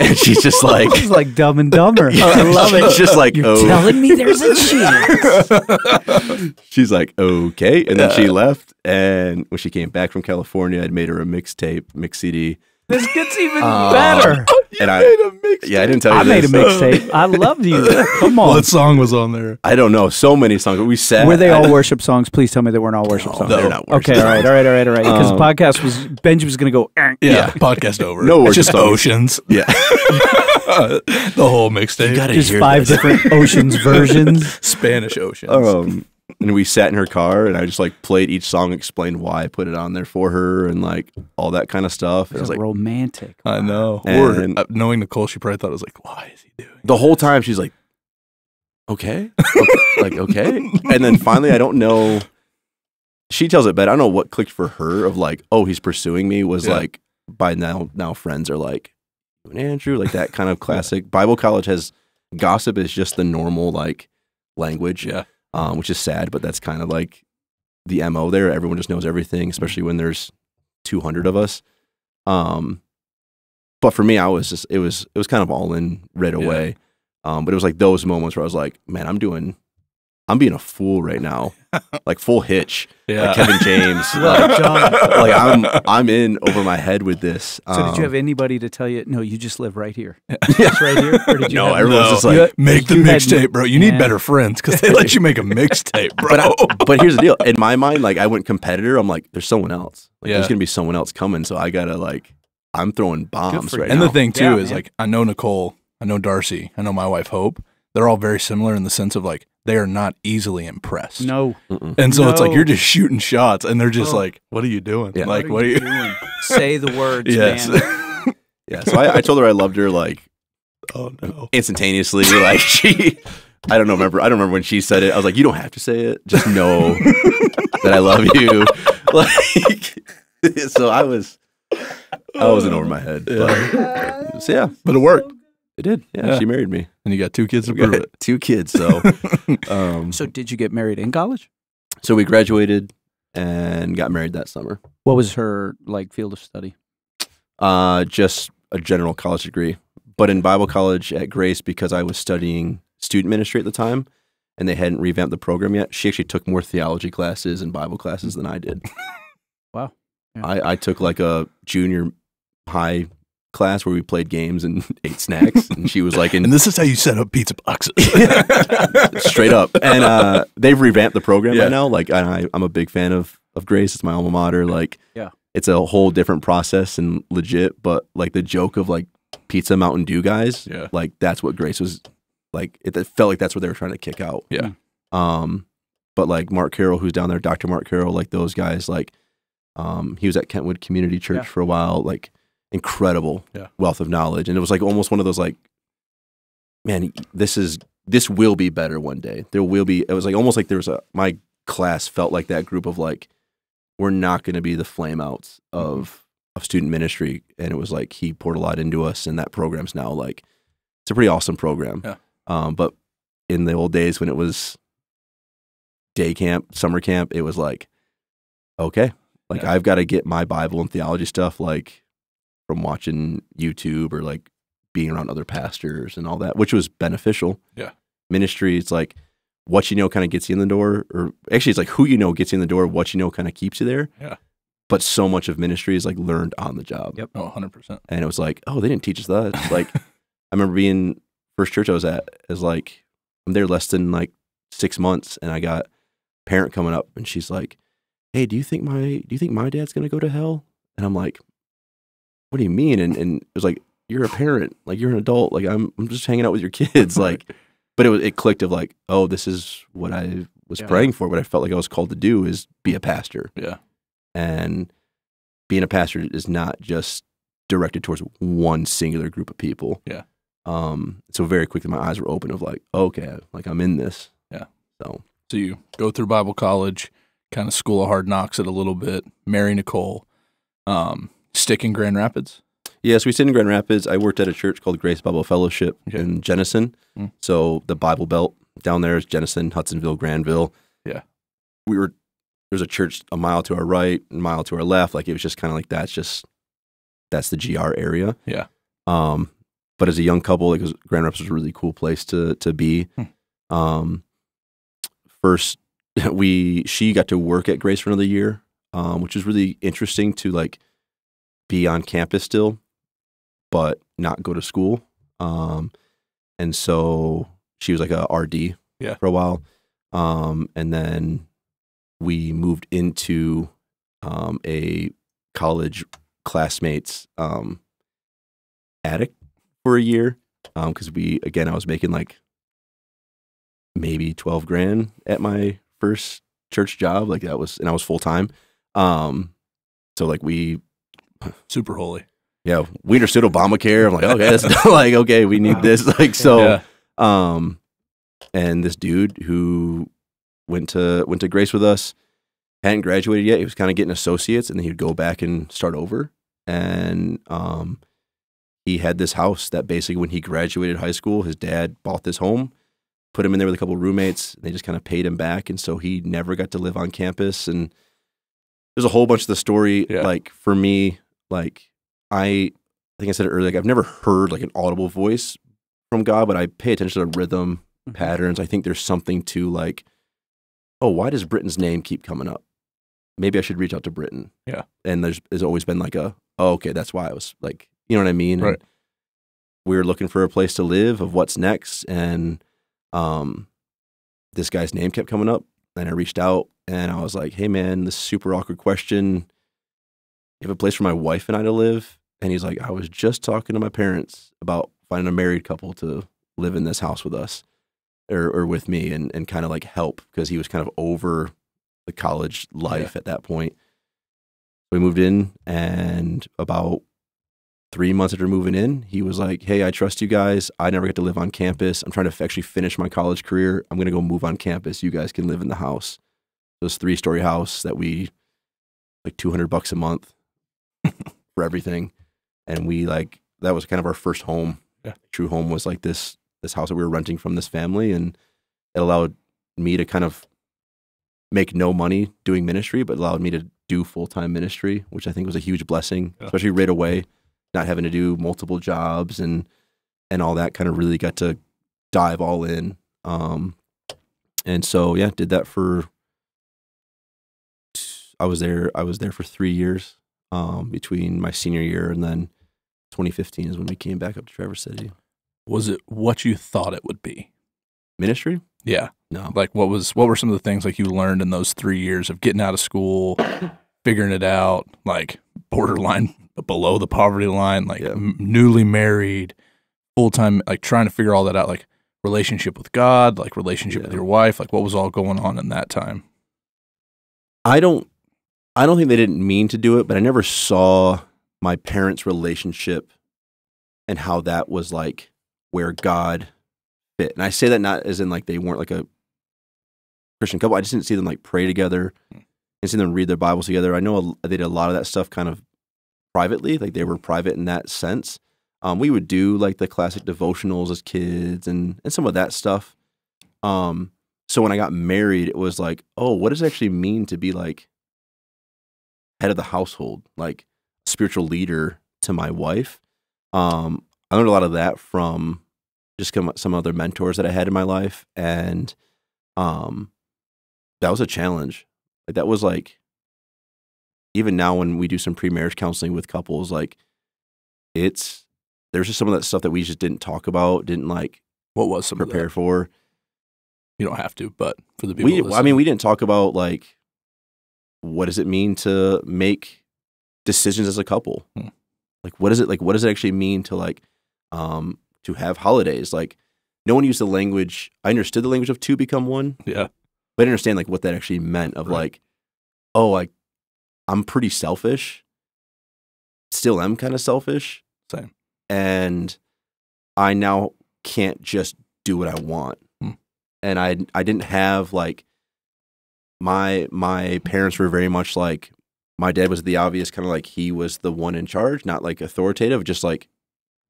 [SPEAKER 3] And she's just like,
[SPEAKER 2] This is like Dumb and Dumber. I love it.
[SPEAKER 3] She's just like,
[SPEAKER 2] You're
[SPEAKER 3] oh.
[SPEAKER 2] telling me there's a chance.
[SPEAKER 3] She's like, okay. And then she left. And when she came back from California, I'd made her a mixtape, mix CD.
[SPEAKER 2] This gets even better.
[SPEAKER 3] And I didn't tell you
[SPEAKER 2] I made a
[SPEAKER 3] this.
[SPEAKER 2] mixtape. I loved you. Come on.
[SPEAKER 1] What song was on there?
[SPEAKER 3] I don't know. So many songs. But we sat.
[SPEAKER 2] Were they all worship songs? Please tell me they weren't all worship songs.
[SPEAKER 3] They're not worship
[SPEAKER 2] Okay, all right. Because the podcast was, Benji was going to go,
[SPEAKER 1] Yeah, podcast over.
[SPEAKER 3] No
[SPEAKER 1] It's
[SPEAKER 3] worship
[SPEAKER 1] just
[SPEAKER 3] songs.
[SPEAKER 1] oceans.
[SPEAKER 3] Yeah.
[SPEAKER 1] The whole mixtape.
[SPEAKER 2] just 5 different Oceans versions.
[SPEAKER 1] Spanish oceans.
[SPEAKER 3] And we sat in her car, and I just like played each song, explained why I put it on there for her, and like all that kind of stuff. And I was like,
[SPEAKER 2] romantic.
[SPEAKER 1] I know.
[SPEAKER 3] And-
[SPEAKER 1] Or knowing Nicole, she probably thought it was like, why is he doing?
[SPEAKER 3] the whole time she's like, okay, like okay. And then finally, I don't know. She tells it better. I don't know what clicked for her of like, oh, he's pursuing me. Was
[SPEAKER 1] Yeah.
[SPEAKER 3] like by now friends are like, you and Andrew, like that kind of classic. Bible college has gossip is just the normal like language.
[SPEAKER 1] Yeah.
[SPEAKER 3] Which is sad, but that's kind of like the MO there. Everyone just knows everything, especially when there's 200 of us. But for me, I was just, it was kind of all in right away. But it was like those moments where I was like, man, I'm being a fool right now. Like full hitch.
[SPEAKER 1] Yeah.
[SPEAKER 3] Like Kevin James.
[SPEAKER 2] John.
[SPEAKER 3] like I'm in over my head with this.
[SPEAKER 2] So did you have anybody to tell you, no, you just live right here? Just right here? Or did you
[SPEAKER 3] No,
[SPEAKER 2] have,
[SPEAKER 3] everyone's just like,
[SPEAKER 2] You had-
[SPEAKER 1] Make the
[SPEAKER 2] you had-
[SPEAKER 1] mixtape, bro. You need
[SPEAKER 2] Yeah.
[SPEAKER 1] better friends because they let you make a mixtape, bro.
[SPEAKER 3] but here's the deal. In my mind, like I went competitor. I'm like, there's someone else. Like,
[SPEAKER 1] Yeah.
[SPEAKER 3] there's gonna be someone else coming. So I gotta like, I'm throwing bombs
[SPEAKER 2] for
[SPEAKER 3] right
[SPEAKER 2] you.
[SPEAKER 1] And
[SPEAKER 3] now.
[SPEAKER 1] the thing too
[SPEAKER 2] Yeah,
[SPEAKER 1] is
[SPEAKER 2] man.
[SPEAKER 1] like I know Nicole, I know Darcy, I know my wife Hope. They're all very similar in the sense of like they are not easily impressed.
[SPEAKER 2] No.
[SPEAKER 1] And so it's like
[SPEAKER 2] No.
[SPEAKER 1] you're just shooting shots and they're just
[SPEAKER 2] Oh.
[SPEAKER 1] like, what are you doing?
[SPEAKER 3] Yeah.
[SPEAKER 1] Like what are you
[SPEAKER 2] doing? Say the words,
[SPEAKER 1] Yes.
[SPEAKER 2] man.
[SPEAKER 3] Yeah. So I told her I loved her like
[SPEAKER 1] Oh no.
[SPEAKER 3] instantaneously. Like I don't remember when she said it. I was like, you don't have to say it. Just know that I love you. Like, so I wasn't over my head. But, so yeah,
[SPEAKER 1] But it worked.
[SPEAKER 3] it did. Yeah,
[SPEAKER 1] Yeah.
[SPEAKER 3] she married me.
[SPEAKER 1] And you got 2 kids to
[SPEAKER 3] We
[SPEAKER 1] prove
[SPEAKER 3] got
[SPEAKER 1] it.
[SPEAKER 3] 2 kids. So,
[SPEAKER 2] So did you get married in college?
[SPEAKER 3] so we graduated and got married that summer.
[SPEAKER 2] What was her like field of study?
[SPEAKER 3] Just a general college degree, but in Bible college at Grace, because I was studying student ministry at the time, and they hadn't revamped the program yet. She actually took more theology classes and Bible classes than I did.
[SPEAKER 2] Wow. Yeah.
[SPEAKER 3] I took like a junior high class where we played games and ate snacks, and she was like in
[SPEAKER 1] And this is how you set up pizza boxes.
[SPEAKER 3] straight up. And they've revamped the program
[SPEAKER 1] Yeah.
[SPEAKER 3] right now. Like I'm a big fan of Grace. It's my alma mater. Like
[SPEAKER 2] Yeah.
[SPEAKER 3] it's a whole different process and legit. But like the joke of like pizza Mountain Dew guys,
[SPEAKER 1] Yeah.
[SPEAKER 3] like that's what Grace was like. It felt like that's what they were trying to kick out.
[SPEAKER 1] Yeah.
[SPEAKER 3] But like Mark Carroll, who's down there, Dr. Mark Carroll, like those guys, like he was at Kentwood Community Church
[SPEAKER 2] Yeah.
[SPEAKER 3] for a while, like incredible
[SPEAKER 1] Yeah.
[SPEAKER 3] wealth of knowledge. And it was like almost one of those like, man, this will be better one day. There will be, it was like almost like there was my class felt like that group of like, we're not going to be the flame outs of student ministry, and it was like he poured a lot into us, and that program's now like it's a pretty awesome program.
[SPEAKER 1] Yeah.
[SPEAKER 3] But in the old days when it was day camp, summer camp, it was like, okay, like I've got to get my Bible and theology stuff like from watching YouTube or like being around other pastors and all that, which was beneficial.
[SPEAKER 1] Yeah.
[SPEAKER 3] Ministry, it's like what you know kind of gets you in the door, or actually it's like who you know gets you in the door, what you know kind of keeps you there.
[SPEAKER 1] Yeah.
[SPEAKER 3] But so much of ministry is like learned on the job.
[SPEAKER 2] Yep.
[SPEAKER 1] Oh, 100%.
[SPEAKER 3] And it was like, oh, they didn't teach us that. Like, I remember being first church I was at is like, I'm there less than like 6 months, and I got a parent coming up, and she's like, hey, do you think my dad's gonna go to hell? And I'm like, what do you mean? And it was like, you're a parent, like you're an adult, like I'm just hanging out with your kids, like. But it clicked of like, oh, this is what I was praying for. What I felt like I was called to do is be a pastor.
[SPEAKER 1] Yeah.
[SPEAKER 3] And being a pastor is not just directed towards one singular group of people.
[SPEAKER 1] Yeah.
[SPEAKER 3] So very quickly my eyes were open of like, okay, like I'm in this.
[SPEAKER 1] Yeah.
[SPEAKER 3] So
[SPEAKER 1] you go through Bible college, kind of school of hard knocks it a little bit, marry Nicole, stick in Grand Rapids.
[SPEAKER 3] yes, we stayed in Grand Rapids. I worked at a church called Grace Bible Fellowship in Jenison.
[SPEAKER 1] Mm.
[SPEAKER 3] So the Bible Belt down there is Jenison, Hudsonville, Granville.
[SPEAKER 1] Yeah.
[SPEAKER 3] There's a church a mile to our right, a mile to our left. Like it was just kind of like that's the GR area.
[SPEAKER 1] Yeah.
[SPEAKER 3] But as a young couple, like Grand Rapids was a really cool place to be. First, she got to work at Grace for another year, which was really interesting to like be on campus still, but not go to school. And so she was like a RD for a while. And then we moved into a college classmate's attic for a year because I was making like maybe 12 grand at my first church job. Like that was, and I was full time. So like we
[SPEAKER 1] super holy.
[SPEAKER 3] Yeah, we understood Obamacare. I'm like, okay, that's like okay, we need this. Like so, and this dude who went to Grace with us hadn't graduated yet. He was kind of getting associates, and then he'd go back and start over. And he had this house that basically, when he graduated high school, his dad bought this home, put him in there with a couple of roommates. They just kind of paid him back, and so he never got to live on campus. And there's a whole bunch of the story. Like for me, like I think I said it earlier, like I've never heard like an audible voice from God, but I pay attention to rhythm patterns. I think there's something to like, oh, why does Britton's name keep coming up? Maybe I should reach out to Britton. Yeah. And there's always been like oh, okay, that's why I was like, you know what I mean?
[SPEAKER 1] Right.
[SPEAKER 3] And we were looking for a place to live of what's next. And this guy's name kept coming up, and I reached out and I was like, hey man, this super awkward question. You have a place for my wife and I to live? And he's like, I was just talking to my parents about finding a married couple to live in this house with us or with me and kind of like help, because he was kind of over the college life at that point. We moved in, and about 3 months after moving in, he was like, hey, I trust you guys. I never get to live on campus. I'm trying to actually finish my college career. I'm going to go move on campus. You guys can live in the house. This 3-story house that we like $200 a month for everything. And we like, that was kind of our first home. Yeah. True home was like this house that we were renting from this family. And it allowed me to kind of make no money doing ministry, but allowed me to do full-time ministry, which I think was a huge blessing, especially right away, not having to do multiple jobs and all that. Kind of really got to dive all in. And so, yeah, did that for, I was there for 3 years, between my senior year and then 2015 is when we came back up to Traverse City.
[SPEAKER 1] Was it what you thought it would be?
[SPEAKER 3] Ministry?
[SPEAKER 1] Yeah.
[SPEAKER 3] No.
[SPEAKER 1] Like what were some of the things like you learned in those 3 years of getting out of school, figuring it out, like borderline below the poverty line, like newly married, full-time, like trying to figure all that out, like relationship with God, like relationship with your wife, like what was all going on in that time?
[SPEAKER 3] I don't think they didn't mean to do it, but I never saw my parents' relationship and how that was like where God fit. And I say that not as in like they weren't like a Christian couple. I just didn't see them like pray together. I didn't see them read their Bibles together. I know they did a lot of that stuff kind of privately, like they were private in that sense. We would do like the classic devotionals as kids and some of that stuff. So when I got married, it was like, oh, what does it actually mean to be like head of the household, like spiritual leader to my wife? I learned a lot of that from just some other mentors that I had in my life, and that was a challenge. Like that was like, even now when we do some pre-marriage counseling with couples, like there's just some of that stuff that we just didn't talk about, didn't like
[SPEAKER 1] What was some
[SPEAKER 3] prepare
[SPEAKER 1] of that?
[SPEAKER 3] for.
[SPEAKER 1] You don't have to, but for the people
[SPEAKER 3] We didn't talk about like, what does it mean to make decisions as a couple? Like, what does it actually mean to like, to have holidays? Like, no one used the language. I understood the language of two become one.
[SPEAKER 1] Yeah.
[SPEAKER 3] But I didn't understand like what that actually meant of like, oh, like I'm pretty selfish. Still am kind of selfish.
[SPEAKER 1] Same.
[SPEAKER 3] And I now can't just do what I want. And I didn't have like, my parents were very much like, my dad was the obvious kind of like, he was the one in charge, not like authoritative, just like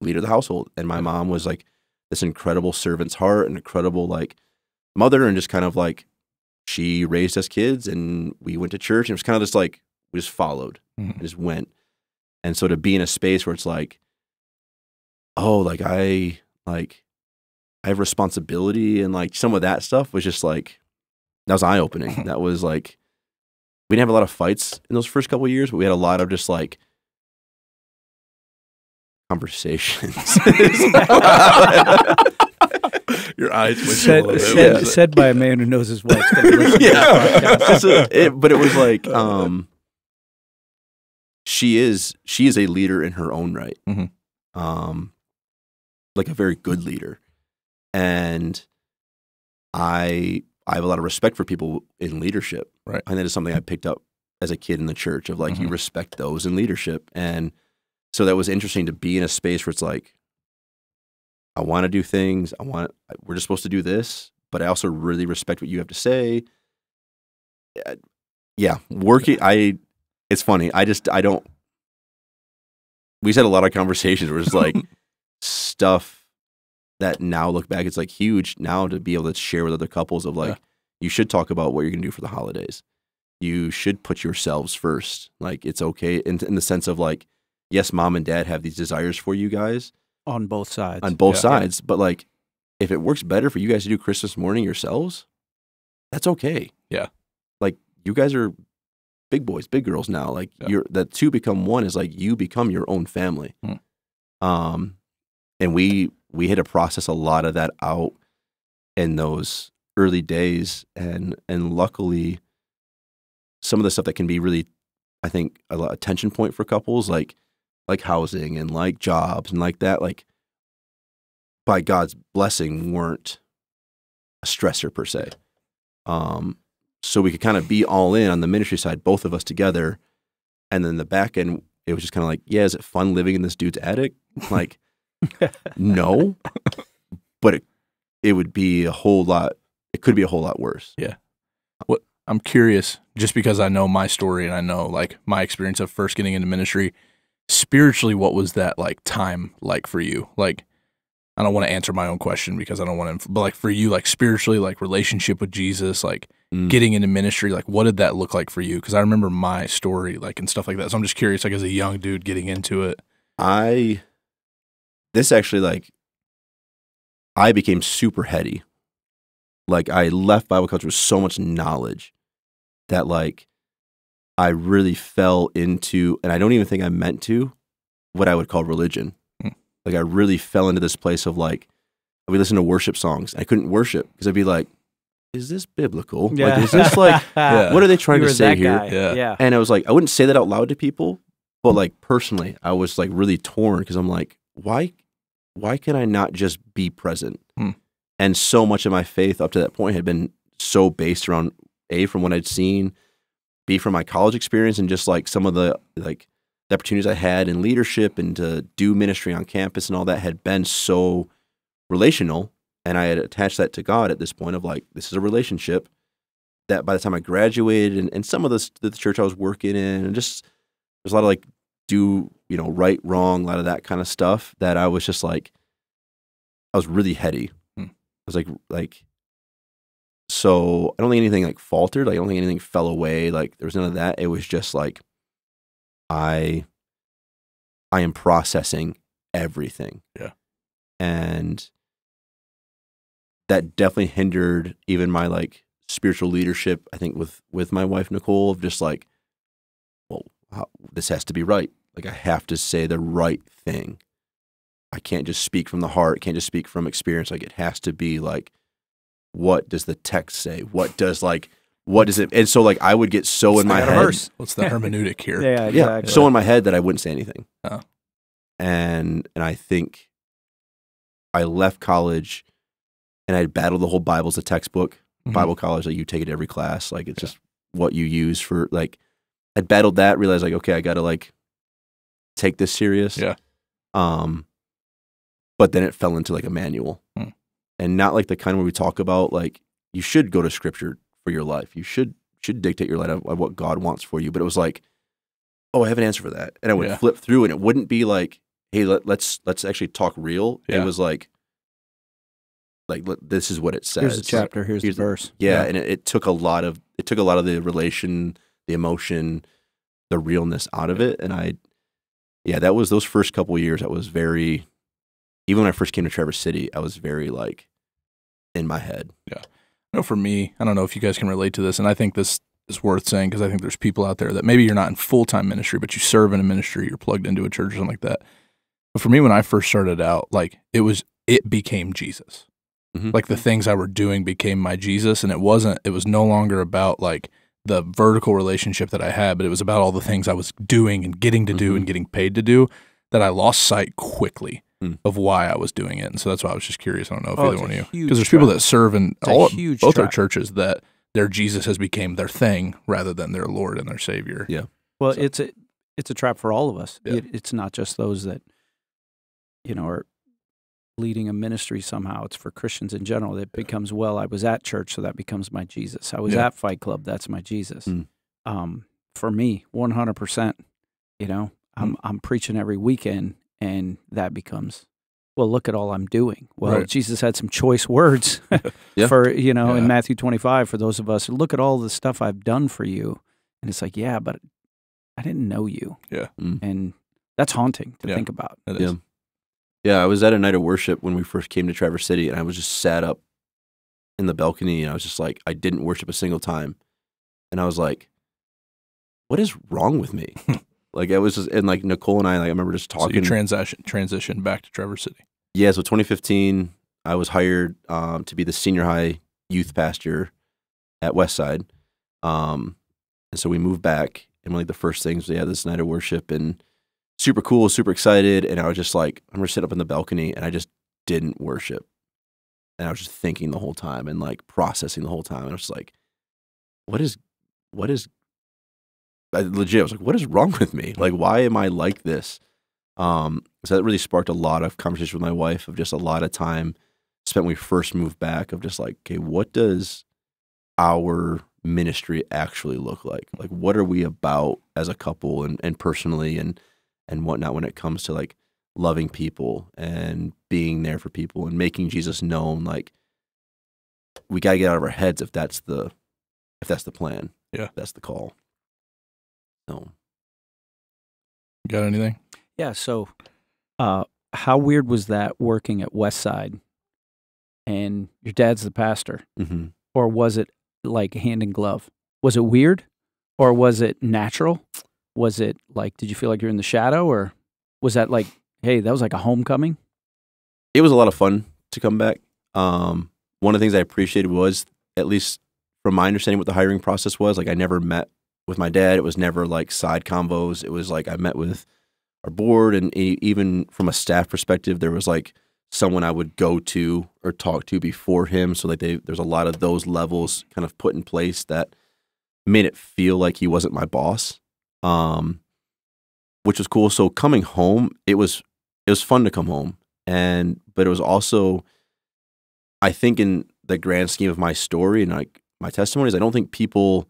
[SPEAKER 3] leader of the household. And my mom was like this incredible servant's heart, an incredible like mother, and just kind of like, she raised us kids and we went to church, and it was kind of just like, we just followed and just went. And so to be in a space where it's like, oh, like I have responsibility, and like some of that stuff was just like, that was eye-opening. That was like, we didn't have a lot of fights in those first couple of years, but we had a lot of just like conversations.
[SPEAKER 1] Your eyes went
[SPEAKER 2] said by a man who knows his wife's going to listen to this podcast.
[SPEAKER 3] But it was like, she is a leader in her own right. Like a very good leader. And I have a lot of respect for people in leadership.
[SPEAKER 1] Right.
[SPEAKER 3] And that is something I picked up as a kid in the church of like, you respect those in leadership. And so that was interesting to be in a space where it's like, I want to do things. We're just supposed to do this, but I also really respect what you have to say. Yeah. It's funny. We had a lot of conversations where it's like stuff that now look back, it's like huge now to be able to share with other couples of like, you should talk about what you're going to do for the holidays. You should put yourselves first. Like, it's okay in the sense of like, yes, mom and dad have these desires for you guys.
[SPEAKER 2] On both sides.
[SPEAKER 3] On both sides. But like, if it works better for you guys to do Christmas morning yourselves, that's okay.
[SPEAKER 1] Yeah.
[SPEAKER 3] Like, you guys are big boys, big girls now. Like, that two become one is like, you become your own family. And we had to process a lot of that out in those early days, and luckily some of the stuff that can be really, I think, a tension point for couples, like housing and like jobs and like that, like by God's blessing weren't a stressor per se. So we could kind of be all in on the ministry side, both of us together, and then the back end, it was just kind of like, yeah, is it fun living in this dude's attic? Like, no, but it would be a whole lot. It could be a whole lot worse.
[SPEAKER 1] Yeah. What I'm curious, just because I know my story and I know like my experience of first getting into ministry, spiritually, what was that like time like for you? Like, I don't want to answer my own question because I don't want to, but like for you, like spiritually, like relationship with Jesus, like getting into ministry, like what did that look like for you? Because I remember my story, like and stuff like that. So I'm just curious, like as a young dude getting into it.
[SPEAKER 3] This actually, like, I became super heady. Like, I left Bible college with so much knowledge that, like, I really fell into, and I don't even think I meant to, what I would call religion. Like, I really fell into this place of, like, we listen to worship songs. I couldn't worship because I'd be like, is this biblical?
[SPEAKER 2] Yeah.
[SPEAKER 3] Like, is this, like, what are they trying to say here?
[SPEAKER 2] Yeah.
[SPEAKER 3] And I was like, I wouldn't say that out loud to people, but, like, personally, I was, like, really torn because I'm like, why can I not just be present? And so much of my faith up to that point had been so based around A, from what I'd seen, B, from my college experience, and just like some of the like the opportunities I had in leadership and to do ministry on campus and all that had been so relational. And I had attached that to God at this point of like, this is a relationship that by the time I graduated and some of the church I was working in, and just there's a lot of like do, right, wrong, a lot of that kind of stuff, that I was just like, I was really heady. I was like, so I don't think anything like faltered. Like, I don't think anything fell away. Like, there was none of that. It was just like, I am processing everything.
[SPEAKER 1] Yeah.
[SPEAKER 3] And that definitely hindered even my like spiritual leadership, I think, with my wife, Nicole, of just like, well, this has to be right. Like, I have to say the right thing. I can't just speak from the heart. Can't just speak from experience. Like, it has to be like, what does the text say? What does it? And so like, I would get so in my head.
[SPEAKER 1] What's the hermeneutic here?
[SPEAKER 2] Yeah, exactly.
[SPEAKER 3] Yeah. So in my head that I wouldn't say anything.
[SPEAKER 1] Oh.
[SPEAKER 3] And I think I left college and I'd battled the whole Bible's a textbook. Bible college, like, you take it every class. Like, it's just what you use for, like, I'd battled that, realized like, okay, I got to like take this serious.
[SPEAKER 1] Yeah.
[SPEAKER 3] But then it fell into like a manual, and not like the kind where we talk about like, you should go to scripture for your life. You should dictate your life of what God wants for you. But it was like, oh, I have an answer for that. And I would flip through, and it wouldn't be like, hey, let's actually talk real. Yeah. It was like, this is what it says.
[SPEAKER 2] Here's the chapter. Here's the verse.
[SPEAKER 3] Yeah, and it took a lot of the relation, the emotion, the realness out of it. And that was those first couple of years. I was very, even when I first came to Traverse City, I was very like in my head.
[SPEAKER 1] Yeah, I know for me, I don't know if you guys can relate to this, and I think this is worth saying because I think there's people out there that maybe you're not in full-time ministry, but you serve in a ministry, you're plugged into a church or something like that. But for me, when I first started out, like it became Jesus. Like, the things I were doing became my Jesus, and it was no longer about like the vertical relationship that I had, but it was about all the things I was doing and getting to do and getting paid to do, that I lost sight quickly of why I was doing it. And so that's why I was just curious. I don't know if either one of you, because there's people that serve in both our churches that their Jesus has became their thing rather than their Lord and their Savior.
[SPEAKER 3] Yeah.
[SPEAKER 2] Well, so it's a trap for all of us. Yeah. It's not just those that, are leading a ministry somehow. It's for Christians in general. It becomes, well, I was at church, so that becomes my Jesus. I was at Fight Club, that's my Jesus. For me, 100%, I'm preaching every weekend, and that becomes, well, look at all I'm doing. Well, Jesus had some choice words for, in Matthew 25, for those of us, look at all the stuff I've done for you. And it's like, yeah, but I didn't know you. Yeah. And that's haunting to think about.
[SPEAKER 1] It is.
[SPEAKER 3] Yeah, I was at a night of worship when we first came to Traverse City, and I was just sat up in the balcony, and I was just like, I didn't worship a single time. And I was like, what is wrong with me? Like, I was just, and like Nicole and I remember just talking.
[SPEAKER 1] So you transition back to Traverse City.
[SPEAKER 3] Yeah, so 2015, I was hired to be the senior high youth pastor at Westside. And so we moved back, and one of the first things, we had this night of worship, and super cool, super excited, and I was just like, I'm gonna sit up in the balcony, and I just didn't worship, and I was just thinking the whole time and like processing the whole time, and I was like, what is? I was like, what is wrong with me? Like, why am I like this? So that really sparked a lot of conversation with my wife, of just a lot of time spent when we first moved back, of just like, okay, what does our ministry actually look like? Like, what are we about as a couple and personally and whatnot, when it comes to like loving people and being there for people and making Jesus known? Like, we got to get out of our heads if that's the plan.
[SPEAKER 1] Yeah.
[SPEAKER 3] If that's the call. So.
[SPEAKER 1] Got anything?
[SPEAKER 2] Yeah. So, how weird was that working at Westside and your dad's the pastor, or was it like hand in glove? Was it weird, or was it natural? Was it like, did you feel like you're in the shadow, or was that like, hey, that was like a homecoming?
[SPEAKER 3] It was a lot of fun to come back. One of the things I appreciated was, at least from my understanding what the hiring process was, like, I never met with my dad. It was never like side convos. It was like, I met with our board, and even from a staff perspective, there was like someone I would go to or talk to before him. So like, there's a lot of those levels kind of put in place that made it feel like he wasn't my boss. Which was cool. So coming home, it was fun to come home, but it was also, I think, in the grand scheme of my story and like my testimonies, I don't think people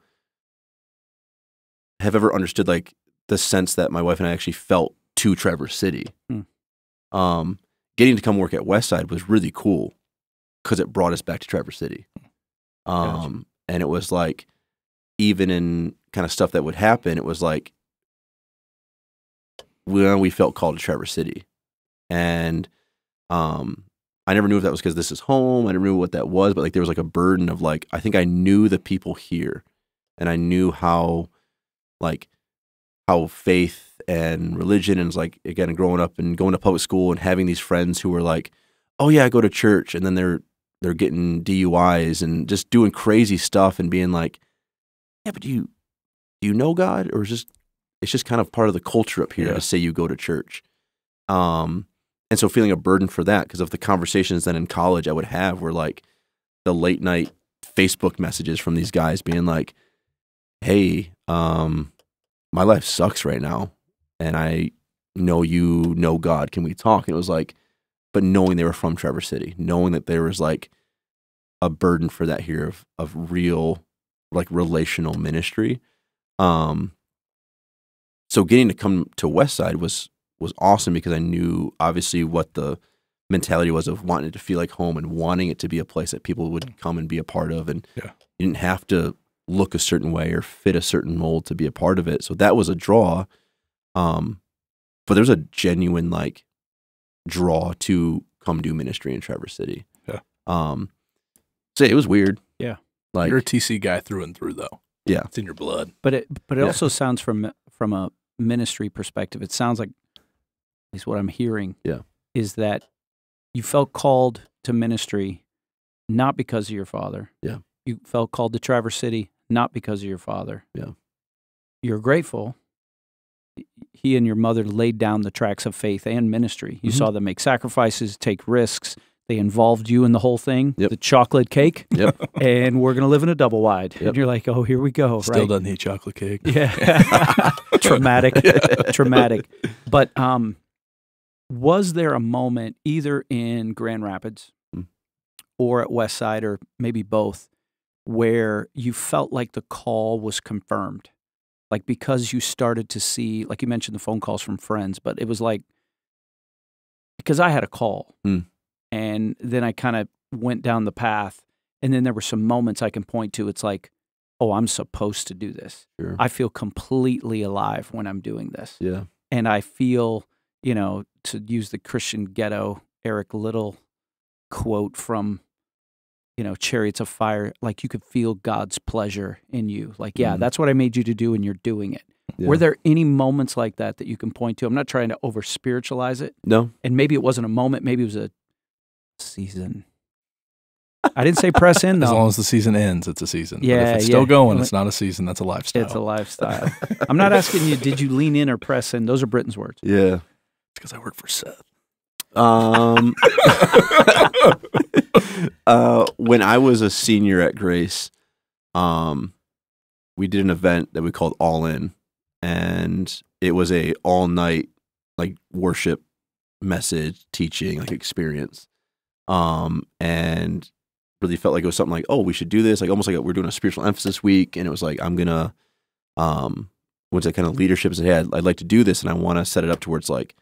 [SPEAKER 3] have ever understood like the sense that my wife and I actually felt to Traverse City.
[SPEAKER 2] Hmm.
[SPEAKER 3] Getting to come work at Westside was really cool because it brought us back to Traverse City.
[SPEAKER 2] Gotcha.
[SPEAKER 3] And it was like, even in kind of stuff that would happen, it was like, we felt called to Traverse City. And I never knew if that was because this is home. I never knew what that was, but like there was like a burden of like, I think I knew the people here, and I knew how faith and religion, and like, again, growing up and going to public school and having these friends who were like, oh yeah, I go to church, and then they're getting DUIs and just doing crazy stuff and being like, yeah, but do you know God? Or it's just kind of part of the culture up here to say you go to church. And so feeling a burden for that, because of the conversations then in college I would have were like the late night Facebook messages from these guys being like, hey, my life sucks right now, and I know you know God. Can we talk? And it was like, but knowing they were from Traverse City, knowing that there was like a burden for that here of real, like, relational ministry. So getting to come to Westside was awesome, because I knew obviously what the mentality was of wanting it to feel like home and wanting it to be a place that people would come and be a part of. And you didn't have to look a certain way or fit a certain mold to be a part of it. So that was a draw. But there's a genuine like draw to come do ministry in Traverse City.
[SPEAKER 1] Yeah.
[SPEAKER 3] So it was weird.
[SPEAKER 2] Yeah.
[SPEAKER 3] Like,
[SPEAKER 1] You're a TC guy through and through, though.
[SPEAKER 3] Yeah.
[SPEAKER 1] It's in your blood.
[SPEAKER 2] But it also sounds from a ministry perspective, it sounds like, at least what I'm hearing, is that you felt called to ministry not because of your father.
[SPEAKER 3] Yeah.
[SPEAKER 2] You felt called to Traverse City not because of your father.
[SPEAKER 3] Yeah.
[SPEAKER 2] You're grateful. He and your mother laid down the tracks of faith and ministry. You saw them make sacrifices, take risks. They involved you in the whole thing, the chocolate cake, and we're going to live in a double wide. And you're like, oh, here we go.
[SPEAKER 1] Still doesn't eat chocolate cake.
[SPEAKER 2] Yeah. Traumatic. But was there a moment either in Grand Rapids or at Westside, or maybe both, where you felt like the call was confirmed? Like, because you started to see, like you mentioned the phone calls from friends, but it was like, because I had a call. And then I kind of went down the path, and then there were some moments I can point to. It's like, oh, I'm supposed to do this.
[SPEAKER 3] Sure.
[SPEAKER 2] I feel completely alive when I'm doing this.
[SPEAKER 3] Yeah.
[SPEAKER 2] And I feel, to use the Christian Ghetto, Eric Liddell quote from, Chariots of Fire, like you could feel God's pleasure in you. Like, that's what I made you to do, and you're doing it. Yeah. Were there any moments like that you can point to? I'm not trying to over-spiritualize it.
[SPEAKER 3] No.
[SPEAKER 2] And maybe it wasn't a moment. Maybe it was a season. I didn't say press in, though.
[SPEAKER 1] As long as the season ends, it's a season.
[SPEAKER 2] Yeah,
[SPEAKER 1] but if it's still going, it's not a season. That's a lifestyle.
[SPEAKER 2] It's a lifestyle. I'm not asking you, did you lean in or press in? Those are Britton's words.
[SPEAKER 3] Yeah.
[SPEAKER 1] It's because I work for Seth.
[SPEAKER 3] When I was a senior at Grace, we did an event that we called All In, and it was a all-night like worship, message, teaching, like experience. And really felt like it was something like, oh, we should do this, like almost like we're doing a spiritual emphasis week. And it was like, I'm gonna once that kind of leadership said, hey, I'd like to do this, and I want to set it up towards like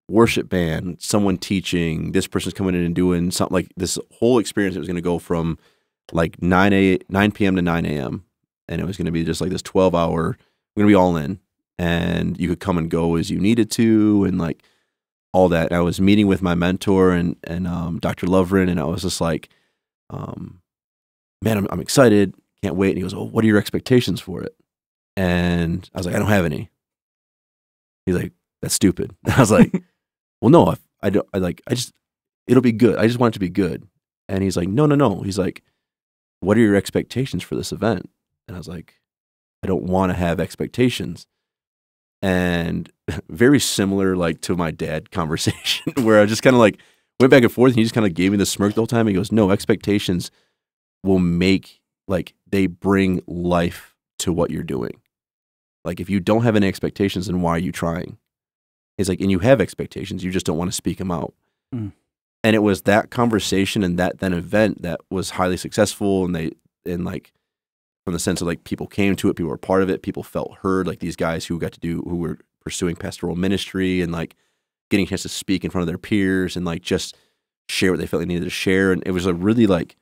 [SPEAKER 3] worship band, someone teaching, this person's coming in and doing something, like this whole experience. It was going to go from like 9 p.m. to 9 a.m. And it was going to be just like this 12-hour, we're going to be all in, and you could come and go as you needed to, and like all that. And I was meeting with my mentor and Dr. Lovren, and I was just like, man, I'm excited, can't wait. And he goes, oh, what are your expectations for it? And I was like, I don't have any. He's like, that's stupid. I was like, well, no, it'll be good. I just want it to be good. And he's like, no. He's like, what are your expectations for this event? And I was like, I don't want to have expectations. And very similar, like, to my dad conversation, where I just kind of like went back and forth, and he just kind of gave me the smirk the whole time. He goes, no, expectations will make, like, they bring life to what you're doing. Like, if you don't have any expectations, then why are you trying? He's like, and you have expectations, you just don't want to speak them out. And it was that conversation and that then event that was highly successful, and like from the sense of like people came to it, people were part of it, people felt heard, like these guys who were pursuing pastoral ministry and like getting a chance to speak in front of their peers and like just share what they felt they needed to share. And it was a really like,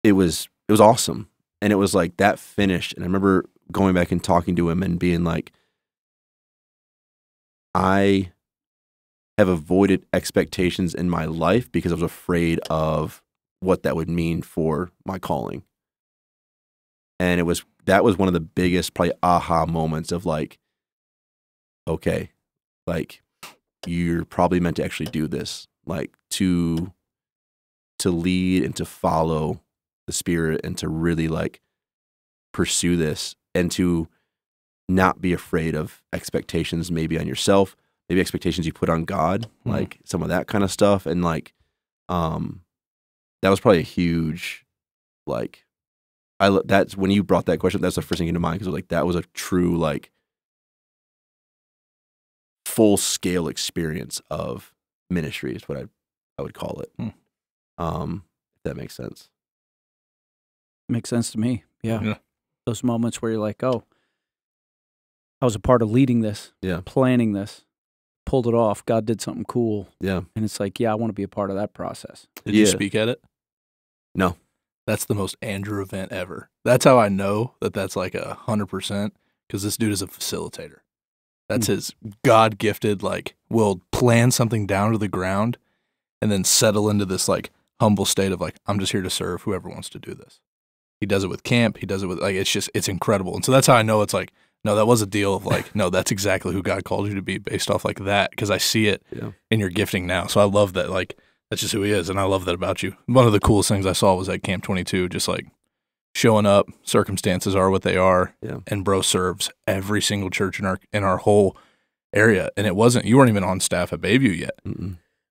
[SPEAKER 3] it was awesome. And it was like that finished. And I remember going back and talking to him and being like, I have avoided expectations in my life because I was afraid of what that would mean for my calling. And that was one of the biggest probably aha moments of like, okay, like you're probably meant to actually do this, like to lead and to follow the Spirit and to really like pursue this and to not be afraid of expectations maybe on yourself, maybe expectations you put on God, like some of that kind of stuff. And like, that was probably a huge, like, that's when you brought that question, that's the first thing into mind. Cause like, that was a true, like full scale experience of ministry is what I would call it. If that makes sense.
[SPEAKER 2] Makes sense to me. Yeah. Those moments where you're like, oh, I was a part of leading this, planning this, pulled it off. God did something cool. Yeah. And it's like, I want to be a part of that process.
[SPEAKER 1] Did you speak at it?
[SPEAKER 3] No.
[SPEAKER 1] That's the most Andrew event ever. That's how I know that that's like 100%, because this dude is a facilitator. That's his God-gifted, like, will plan something down to the ground and then settle into this, like, humble state of, like, I'm just here to serve whoever wants to do this. He does it with camp. He does it with, like, it's incredible. And so that's how I know it's like, no, that was a deal of, like, no, that's exactly who God called you to be based off, like, that, because I see it in your gifting now. So I love that, like, that's just who he is, and I love that about you. One of the coolest things I saw was at Camp 22, just, like, showing up, circumstances are what they are, and bro serves every single church in our whole area. And you weren't even on staff at Bayview yet.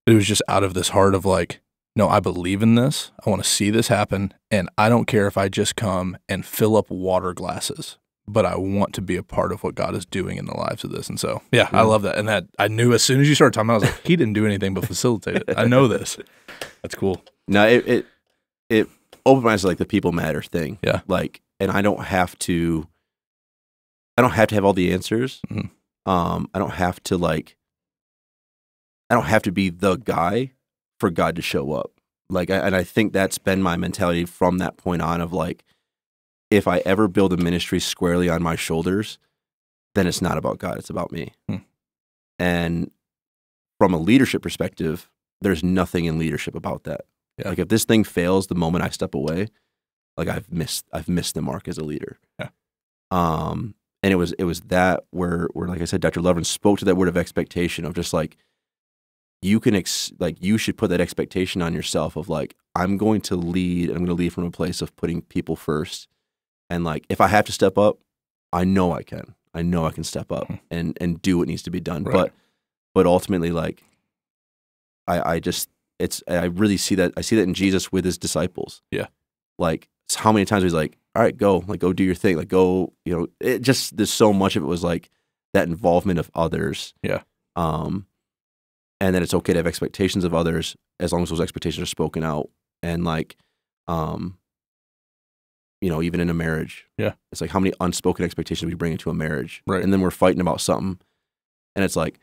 [SPEAKER 1] It was just out of this heart of like, no, I believe in this. I want to see this happen, and I don't care if I just come and fill up water glasses, but I want to be a part of what God is doing in the lives of this. And so, I love that. And that I knew as soon as you started talking about it, I was like, he didn't do anything but facilitate it. I know this. That's cool.
[SPEAKER 3] No, it opened my eyes to like the people matter thing.
[SPEAKER 1] Yeah.
[SPEAKER 3] Like, and I don't have to have all the answers. I don't have to be the guy for God to show up. Like, and I think that's been my mentality from that point on of like, if I ever build a ministry squarely on my shoulders, then it's not about God, it's about me. And from a leadership perspective, there's nothing in leadership about that. Like if this thing fails the moment I step away, like I've missed the mark as a leader. And it was that where like I said, Dr. Lovren spoke to that word of expectation of just like, you can you should put that expectation on yourself of like, I'm going to lead, and I'm going to lead from a place of putting people first. And like, if I have to step up, I know I can step up and do what needs to be done. Right. But ultimately, like, I really see that. I see that in Jesus with his disciples. Yeah. Like, how many times he's like, all right, go do your thing. Like, go, it just, there's so much of it was like that involvement of others. Yeah. And then it's okay to have expectations of others as long as those expectations are spoken out. And like, even in a marriage. Yeah. It's like how many unspoken expectations we bring into a marriage. Right. And then we're fighting about something. And it's like,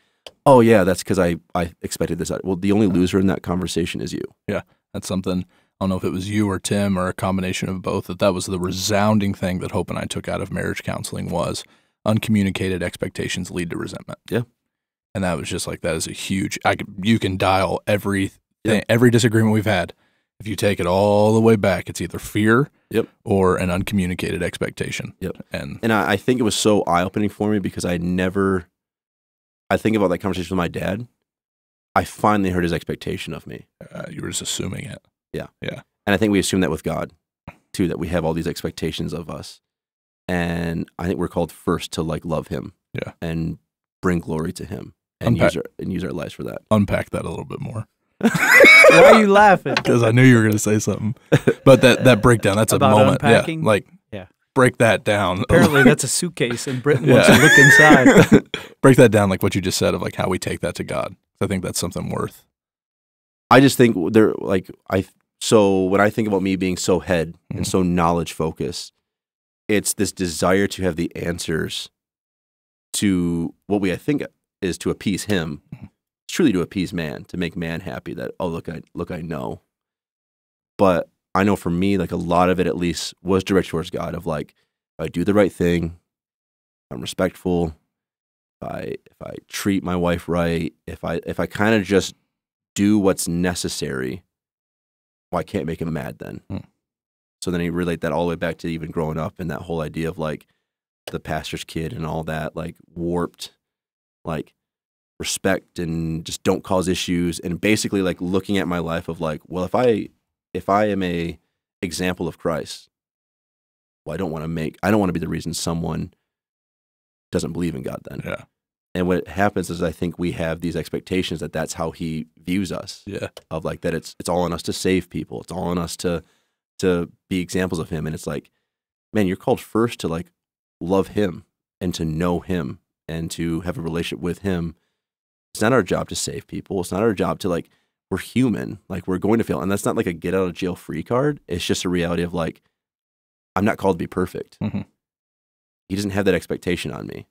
[SPEAKER 3] oh yeah, that's because I expected this. Well, the only loser in that conversation is you. Yeah. That's something, I don't know if it was you or Tim or a combination of both, that was the resounding thing that Hope and I took out of marriage counseling was uncommunicated expectations lead to resentment. Yeah. And that was just like, that is a huge, you can dial every disagreement we've had. If you take it all the way back, it's either fear or an uncommunicated expectation. Yep. And I think it was so eye-opening for me because I think about that conversation with my dad. I finally heard his expectation of me. You were just assuming it. Yeah. Yeah. And I think we assume that with God too, that we have all these expectations of us. And I think we're called first to like love him. Yeah. And bring glory to him and use our lives for that. Unpack that a little bit more.
[SPEAKER 2] Why are you laughing?
[SPEAKER 1] Because I knew you were going to say something. But that breakdown, that's a moment. Unpacking? Break that down.
[SPEAKER 2] Apparently that's a suitcase and Britton wants to look inside.
[SPEAKER 1] Break that down like what you just said of like how we take that to God. I think that's something worth.
[SPEAKER 3] I just think so when I think about me being so head and so knowledge focused, it's this desire to have the answers to what I think is to appease him, truly to appease man, to make man happy. That I know. But I know for me, like a lot of it at least was directed towards God. Of like, if I do the right thing, I'm respectful. If I treat my wife right, if I kind of just do what's necessary, well, I can't make him mad then. So then you relate that all the way back to even growing up and that whole idea of like the pastor's kid and all that, like warped, like respect and just don't cause issues. And basically like looking at my life of like, well, if I am a example of Christ, well, I don't want to be the reason someone doesn't believe in God then.
[SPEAKER 1] Yeah.
[SPEAKER 3] And what happens is I think we have these expectations that that's how he views us.
[SPEAKER 1] Yeah.
[SPEAKER 3] Of like that it's all on us to save people. It's all on us to be examples of him. And it's like, man, you're called first to like love him and to know him and to have a relationship with him. It's not our job to save people. It's not our job to like, we're human. Like we're going to fail. And that's not like a get out of jail free card. It's just a reality of like, I'm not called to be perfect. He doesn't have that expectation on me.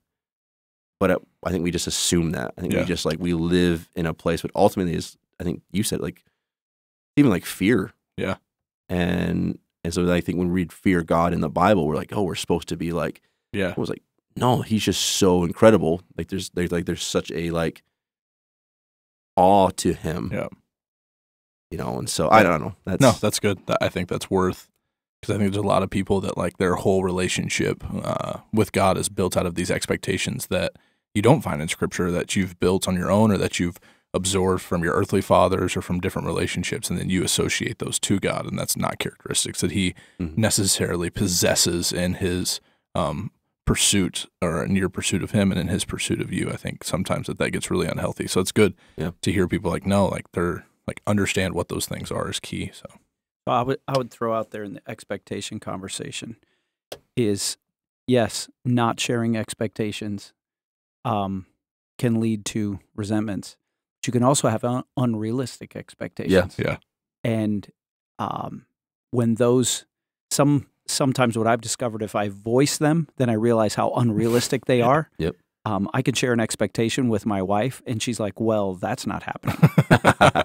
[SPEAKER 3] But I think we just assume that. I think we just like, we live in a place, but ultimately is, I think you said like, even like fear.
[SPEAKER 1] Yeah.
[SPEAKER 3] And so I think when we read fear God in the Bible, we're like, oh, we're supposed to be like,
[SPEAKER 1] yeah.
[SPEAKER 3] I was like, no, he's just so incredible. Like there's such a like awe to him.
[SPEAKER 1] Yeah.
[SPEAKER 3] You know, and so I don't know.
[SPEAKER 1] That's good. I think that's worth, because I think there's a lot of people that like their whole relationship with God is built out of these expectations that you don't find in Scripture, that you've built on your own or that you've absorbed from your earthly fathers or from different relationships, and then you associate those to God, and that's not characteristics that he necessarily possesses in his pursuit or in your pursuit of him and in his pursuit of you. I think sometimes that gets really unhealthy. So it's good to hear people like, no, like they're like understand what those things are is key. So
[SPEAKER 2] I would throw out there in the expectation conversation is, yes, not sharing expectations can lead to resentments. But you can also have unrealistic expectations.
[SPEAKER 3] Yeah.
[SPEAKER 2] And when those, sometimes what I've discovered, if I voice them, then I realize how unrealistic they are.
[SPEAKER 3] Yep.
[SPEAKER 2] I could share an expectation with my wife, and she's like, well, that's not happening.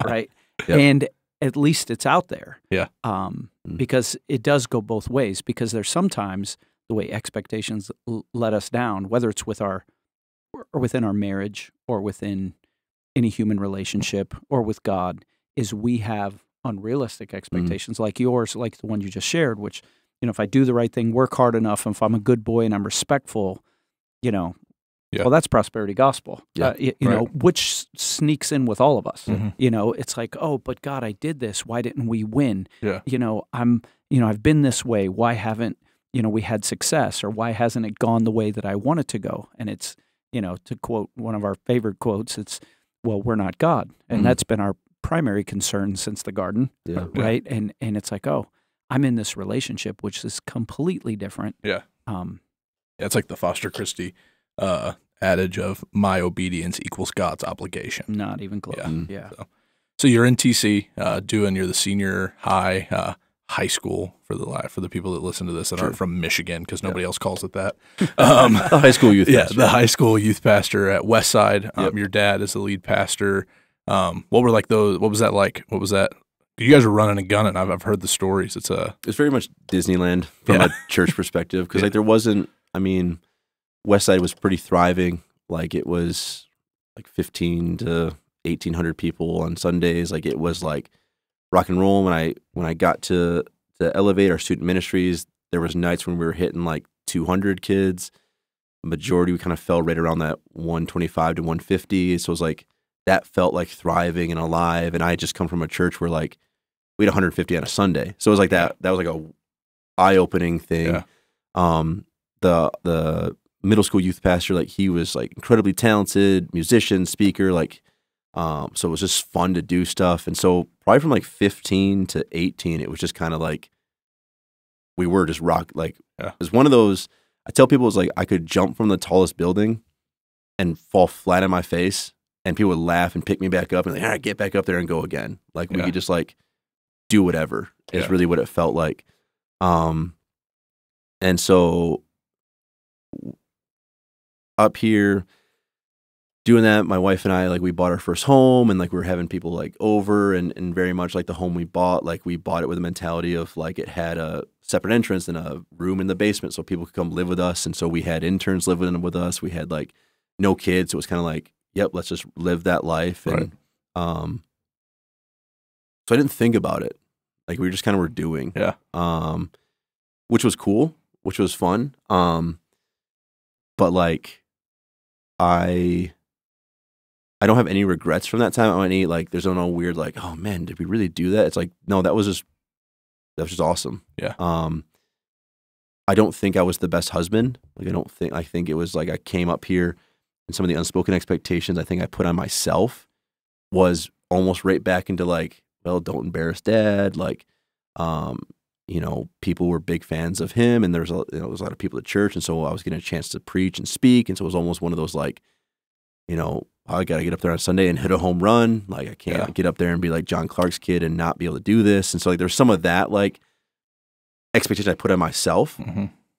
[SPEAKER 2] Right?
[SPEAKER 3] Yep.
[SPEAKER 2] And at least it's out there.
[SPEAKER 1] Yeah.
[SPEAKER 2] Because it does go both ways, because there's sometimes the way expectations let us down, whether it's within our marriage or within any human relationship or with God, is we have unrealistic expectations like yours, like the one you just shared, which, you know, if I do the right thing, work hard enough, and if I'm a good boy and I'm respectful, you know, well, that's prosperity gospel, you know, which sneaks in with all of us. You know, it's like, oh, but God, I did this. Why didn't we win? You know, I've been this way. Why haven't, you know, we had success, or why hasn't it gone the way that I want it to go? And it's, you know, to quote one of our favorite quotes, it's, well, we're not God. And that's been our primary concern since the garden, right? And it's like, oh, I'm in this relationship, which is completely different.
[SPEAKER 1] It's like the Foster Christie adage of my obedience equals God's obligation.
[SPEAKER 2] Not even close.
[SPEAKER 1] So you're in TC, you're the senior high school for the people that listen to this that aren't from Michigan, because nobody else calls it that.
[SPEAKER 3] The high school youth pastor.
[SPEAKER 1] The high school youth pastor at Westside. Your dad is the lead pastor. What were like those? What was that like? What was that? You guys were running and gunning. I've heard the stories. It's
[SPEAKER 3] very much Disneyland from a church perspective, because like there wasn't. I mean, Westside was pretty thriving. Like it was like 15 to 1,800 people on Sundays. Like it was like rock and roll. When I got to elevate our student ministries, there was nights when we were hitting like 200 kids. The majority, we kind of fell right around that 125 to 150. So it was like, that felt like thriving and alive. And I had just come from a church where like we had 150 on a Sunday. So it was like that was like a eye-opening thing. The middle school youth pastor, like he was like incredibly talented, musician, speaker, like so it was just fun to do stuff. And so probably from like 15 to 18, it was just kind of like we were just rock. Like it was one of those, I tell people, it was like I could jump from the tallest building and fall flat on my face, and people would laugh and pick me back up and like, all right, get back up there and go again. Like we could just like do whatever is really what it felt like. And so up here doing that, my wife and I, like, we bought our first home, and like we were having people like over, and very much like the home we bought, like we bought it with a mentality of like it had a separate entrance and a room in the basement so people could come live with us. And so we had interns living with us. We had like no kids. So it was kind of like, yep, let's just live that life. And so I didn't think about it. Like we just kind of were doing.
[SPEAKER 1] Yeah.
[SPEAKER 3] Which was cool, which was fun. But like I don't have any regrets from that time. I don't any like there's no weird like, oh man, did we really do that? It's like, no, that was just awesome.
[SPEAKER 1] Yeah.
[SPEAKER 3] I don't think I was the best husband. Like I think it was like I came up here and some of the unspoken expectations I think I put on myself was almost right back into like, well, don't embarrass dad. Like, you know, people were big fans of him, and there's a lot of people at church, and so I was getting a chance to preach and speak, and so it was almost one of those like, you know, I got to get up there on Sunday and hit a home run. Like I can't get up there and be like John Clark's kid and not be able to do this. And so like there's some of that like expectation I put on myself.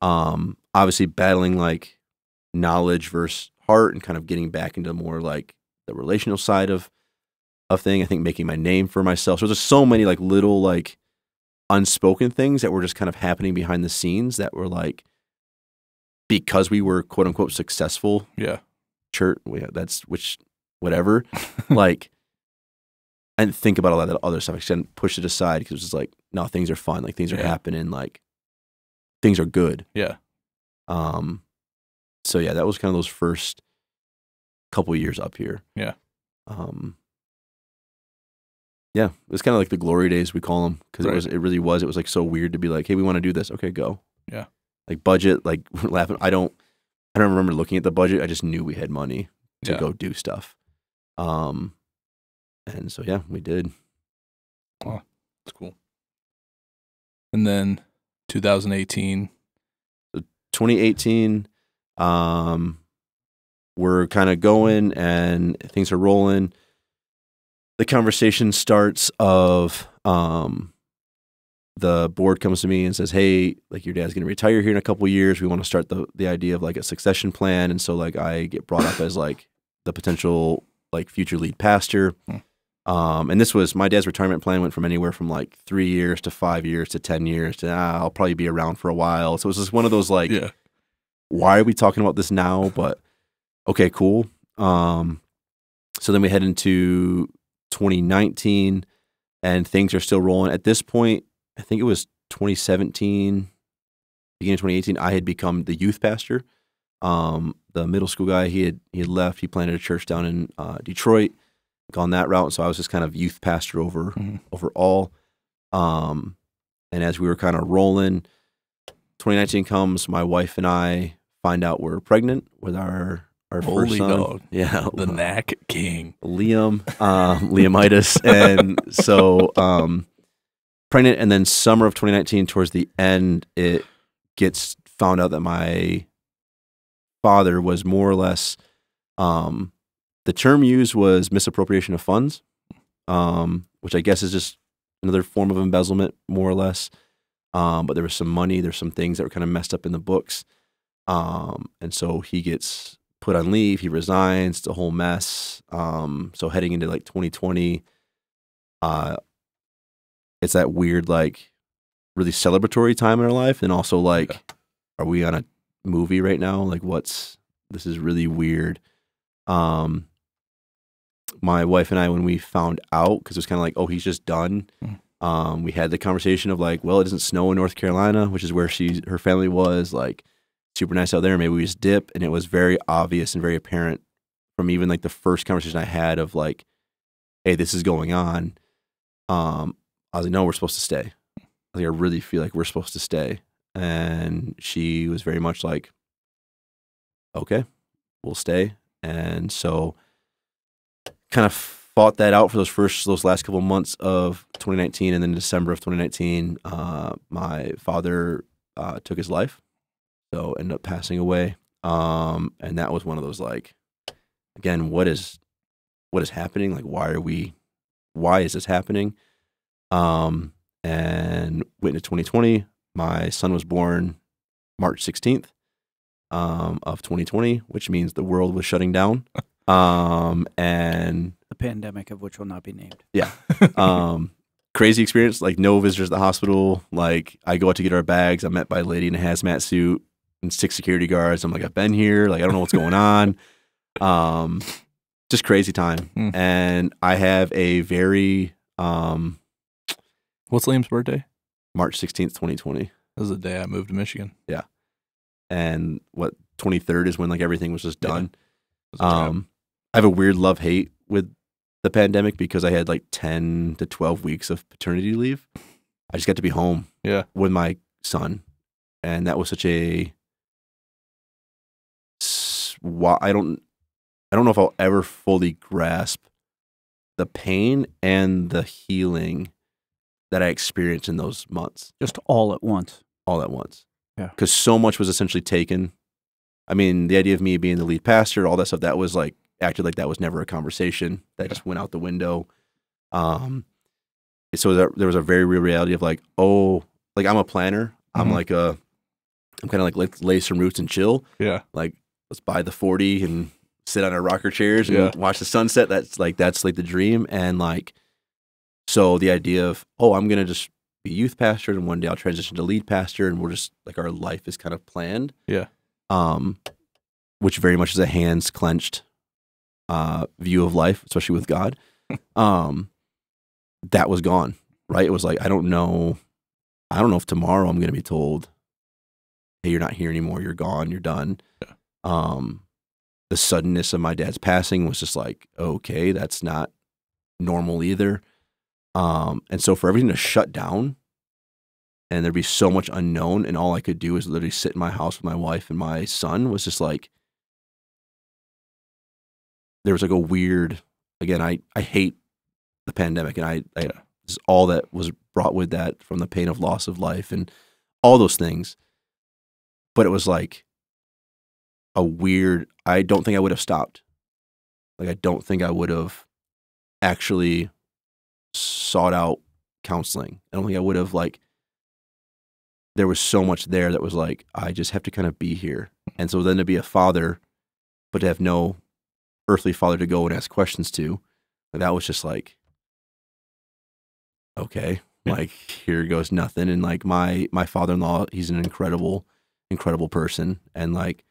[SPEAKER 3] Obviously battling like knowledge versus heart and kind of getting back into more like the relational side of thing. I think making my name for myself. So there's so many like little like unspoken things that were just kind of happening behind the scenes that were like, because we were quote unquote successful.
[SPEAKER 1] Yeah.
[SPEAKER 3] Church, whatever. Like, I didn't think about all that other stuff. I just pushed it aside because it was just like, no, things are fun. Like things are happening. Like things are good.
[SPEAKER 1] Yeah.
[SPEAKER 3] So yeah, that was kind of those first couple of years up here.
[SPEAKER 1] Yeah.
[SPEAKER 3] Yeah, it was kind of like the glory days we call them because it really was. It was like so weird to be like, hey, we want to do this. Okay, go.
[SPEAKER 1] Yeah.
[SPEAKER 3] Like budget, like we're laughing. I don't remember looking at the budget. I just knew we had money to go do stuff. And so, yeah, we did.
[SPEAKER 1] Oh, that's cool. And then 2018.
[SPEAKER 3] So 2018, we're kind of going and things are rolling. The conversation starts of the board comes to me and says, hey, like your dad's going to retire here in a couple of years. We want to start the idea of like a succession plan. And so like I get brought up as like the potential like future lead pastor. And this was my dad's retirement plan went from anywhere from like 3 years to 5 years to 10 years to I'll probably be around for a while. So it was just one of those like, why are we talking about this now? But okay, cool. So then we head into 2019 and things are still rolling. At this point, I think it was 2017, beginning of 2018, I had become the youth pastor. The middle school guy, he had left. He planted a church down in Detroit, gone that route. So I was just kind of youth pastor over all. And as we were kind of rolling, 2019 comes, my wife and I find out we're pregnant with our
[SPEAKER 1] Holy
[SPEAKER 3] first son.
[SPEAKER 1] Dog.
[SPEAKER 3] Yeah.
[SPEAKER 1] The Knack King.
[SPEAKER 3] Liam, Liamitis. And so pregnant, and then summer of 2019, towards the end, it gets found out that my father was more or less, the term used was misappropriation of funds, which I guess is just another form of embezzlement, more or less. But there was some money, there's some things that were kind of messed up in the books. And so he gets put on leave, he resigns, it's a whole mess. So heading into like 2020, it's that weird, like really celebratory time in our life. And also like, are we on a movie right now? Like this is really weird. My wife and I, when we found out, because it was kind of like, oh, he's just done. We had the conversation of like, well, it doesn't snow in North Carolina, which is where her family was, like super nice out there. Maybe we just dip. And it was very obvious and very apparent from even like the first conversation I had of like, hey, this is going on. I was like, no, we're supposed to stay. I really feel like we're supposed to stay. And she was very much like, okay, we'll stay. And so kind of fought that out for those last couple of months of 2019. And then in December of 2019, my father took his life. So ended up passing away. And that was one of those like, again, what is happening? Like, why is this happening? And went into 2020. My son was born March 16th of 2020, which means the world was shutting down. And
[SPEAKER 2] The pandemic of which will not be named.
[SPEAKER 3] yeah. Crazy experience, like no visitors at the hospital. Like I go out to get our bags. I'm met by a lady in a hazmat suit and 6 security guards. I'm like, I've been here. Like, I don't know what's going on. Just crazy time. And I have a very,
[SPEAKER 1] What's Liam's birthday?
[SPEAKER 3] March 16th, 2020.
[SPEAKER 1] That was the day I moved to Michigan.
[SPEAKER 3] Yeah. And 23rd is when like everything was just done.
[SPEAKER 1] Yeah.
[SPEAKER 3] I have a weird love-hate with the pandemic because I had like 10 to 12 weeks of paternity leave. I just got to be home with my son. And that was such a, I don't know if I'll ever fully grasp the pain and the healing that I experienced in those months.
[SPEAKER 2] Just all at once.
[SPEAKER 3] All at once.
[SPEAKER 2] Yeah.
[SPEAKER 3] Because so much was essentially taken. I mean, the idea of me being the lead pastor, all that stuff, that was like, acted like that was never a conversation. That just went out the window. So there was a very real reality of like, oh, like I'm a planner. I'm like I'm kind of like, let's lay some roots and chill.
[SPEAKER 1] Yeah.
[SPEAKER 3] Like, let's buy the 40 and sit on our rocker chairs and watch the sunset. That's like the dream. And like, so the idea of, oh, I'm going to just be youth pastor and one day I'll transition to lead pastor and we're just like, our life is kind of planned.
[SPEAKER 1] Yeah.
[SPEAKER 3] Which very much is a hands clenched view of life, especially with God. That was gone, right? It was like, I don't know if tomorrow I'm going to be told, hey, you're not here anymore. You're gone. You're done. Yeah. The suddenness of my dad's passing was just like, okay, that's not normal either. And so for everything to shut down and there'd be so much unknown and all I could do is literally sit in my house with my wife and my son was just like, there was like a weird, again, I hate the pandemic and I just all that was brought with that from the pain of loss of life and all those things. But it was like a weird, I don't think I would have stopped. Like, I don't think I would have actually sought out counseling. I don't think I would have like, there was so much there that was like, I just have to kind of be here. And so then to be a father, but to have no earthly father to go and ask questions to, that was just like, okay, like here goes nothing. And like my father-in-law, he's an incredible person and like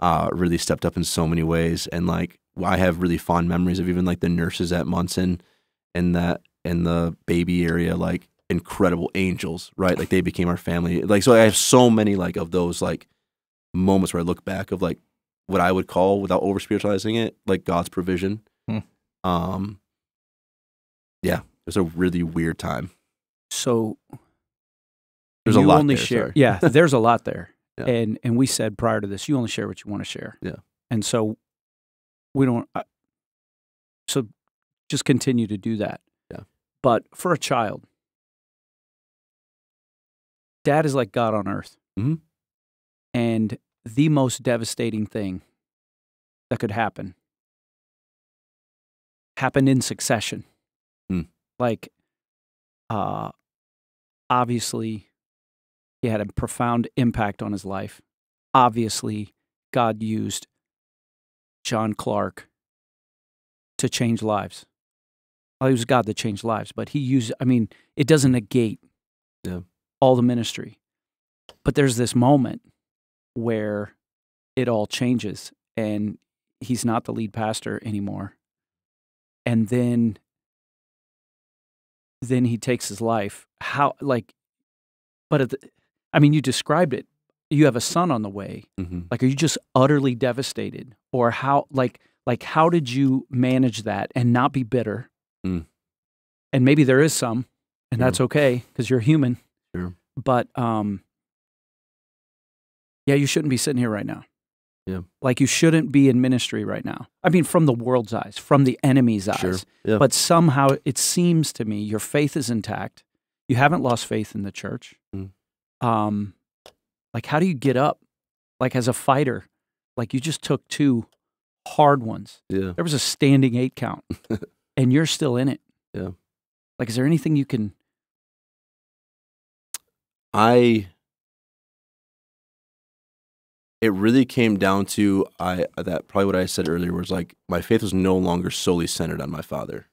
[SPEAKER 3] really stepped up in so many ways. And like I have really fond memories of even like the nurses at Munson and that in the baby area, like incredible angels, right? Like they became our family. Like, so I have so many like of those like moments where I look back of like what I would call, without over spiritualizing it, like God's provision. Yeah, it was a really weird time.
[SPEAKER 2] So
[SPEAKER 3] there's a
[SPEAKER 2] you
[SPEAKER 3] lot
[SPEAKER 2] only
[SPEAKER 3] there,
[SPEAKER 2] share.
[SPEAKER 3] sorry.
[SPEAKER 2] Yeah, there's a lot there.
[SPEAKER 3] Yeah.
[SPEAKER 2] And we said prior to this, you only share what you want to share.
[SPEAKER 3] Yeah.
[SPEAKER 2] And so we don't. So just continue to do that.
[SPEAKER 3] Yeah.
[SPEAKER 2] But for a child, dad is like God on earth.
[SPEAKER 3] Mm-hmm.
[SPEAKER 2] And the most devastating thing that could happen happened in succession. Like, obviously, he had a profound impact on his life. Obviously, God used John Clark to change lives. Well, it was God that changed lives, but he used, I mean, it doesn't negate all the ministry. But there's this moment where it all changes and he's not the lead pastor anymore. And then he takes his life. How, like, but I mean, you described it. You have a son on the way.
[SPEAKER 3] Mm-hmm.
[SPEAKER 2] Like, are you just utterly devastated? Or how, like how did you manage that and not be bitter? And maybe there is some, and that's okay because you're human.
[SPEAKER 3] Sure.
[SPEAKER 2] But, yeah, you shouldn't be sitting here right now.
[SPEAKER 3] Yeah.
[SPEAKER 2] Like, you shouldn't be in ministry right now. I mean, from the world's eyes, from the enemy's eyes.
[SPEAKER 3] Sure. Yeah.
[SPEAKER 2] But somehow it seems to me your faith is intact. You haven't lost faith in the church. Like, how do you get up? Like, as a fighter, like you just took 2 hard ones.
[SPEAKER 3] Yeah.
[SPEAKER 2] There was a standing 8 count, and you're still in it.
[SPEAKER 3] Yeah.
[SPEAKER 2] Like, is there anything you can?
[SPEAKER 3] it really came down to that probably what I said earlier was like my faith was no longer solely centered on my father.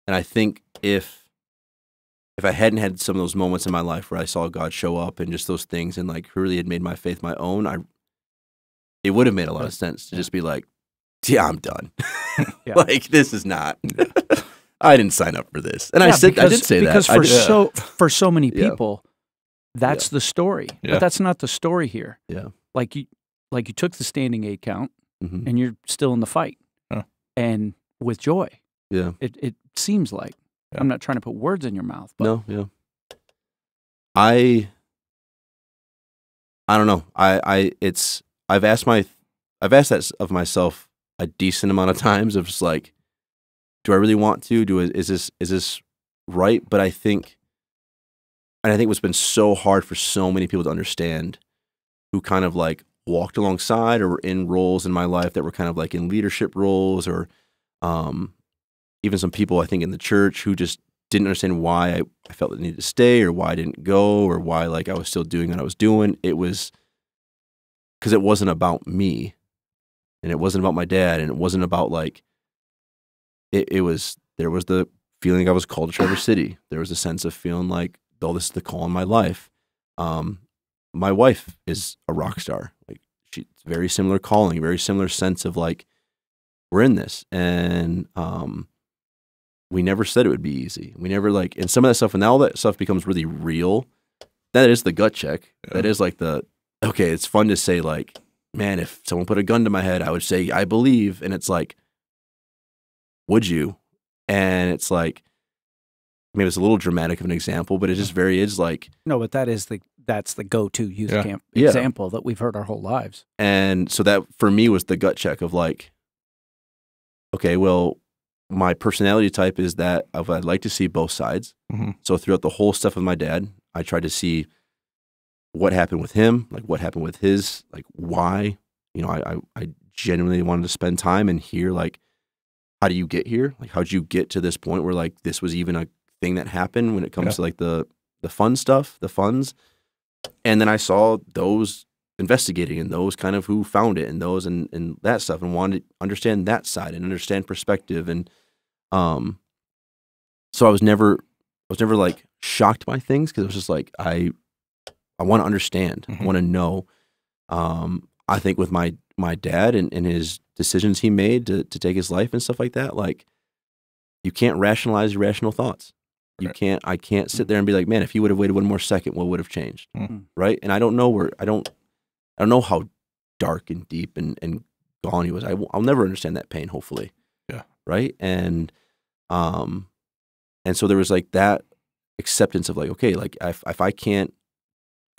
[SPEAKER 3] And I think if I hadn't had some of those moments in my life where I saw God show up and just those things and like really had made my faith my own, it would have made a lot of sense to just be like, yeah, I'm done. Like this is not. I didn't sign up for this, and I did say that
[SPEAKER 2] because for so many people, that's the story, but that's not the story here.
[SPEAKER 3] Yeah,
[SPEAKER 2] like you took the standing 8 count, and you're still in the fight, and with joy.
[SPEAKER 3] Yeah,
[SPEAKER 2] it seems like I'm not trying to put words in your mouth. But.
[SPEAKER 3] No, I don't know. I've asked that of myself a decent amount of times of just like, do I really want to? Is this right? But I think what's been so hard for so many people to understand who kind of like walked alongside or were in roles in my life that were kind of like in leadership roles or even some people I think in the church who just didn't understand why I felt the need to stay or why I didn't go or why like I was still doing what I was doing. It was because it wasn't about me and it wasn't about my dad and it wasn't about like, there was the feeling I was called to Traverse City. There was a sense of feeling like, oh, this is the call in my life. My wife is a rock star. Like she's very similar calling, very similar sense of like, we're in this. And we never said it would be easy. We never like, and some of that stuff, and all that stuff becomes really real. That is the gut check. Yeah. That is like okay, it's fun to say like, man, if someone put a gun to my head, I would say, I believe. And it's like, would you? And it's like, maybe it's a little dramatic of an example, but it just is like.
[SPEAKER 2] No, but that's the go-to youth camp example that we've heard our whole lives.
[SPEAKER 3] And so that for me was the gut check of like, okay, well, my personality type is that I'd like to see both sides. Mm-hmm. So throughout the whole stuff with my dad, I tried to see what happened with him, like what happened with his, like why, I genuinely wanted to spend time and hear like, how do you get here? Like, how'd you get to this point where like this was even a thing that happened when it comes to like the fun stuff, the funds. And then I saw those investigating and those kind of who found it and those and that stuff and wanted to understand that side and understand perspective. And so I was never like shocked by things because it was just like, I want to understand. Mm-hmm. I want to know. I think with my dad and his decisions he made to take his life and stuff like that, like you can't rationalize irrational thoughts. I can't sit there and be like, man, if he would have waited one more second, what would have changed? Mm-hmm. Right. And I don't know I don't know how dark and deep and gone he was. I'll never understand that pain, hopefully. Yeah. Right. And so there was like that acceptance of like, okay, like if I can't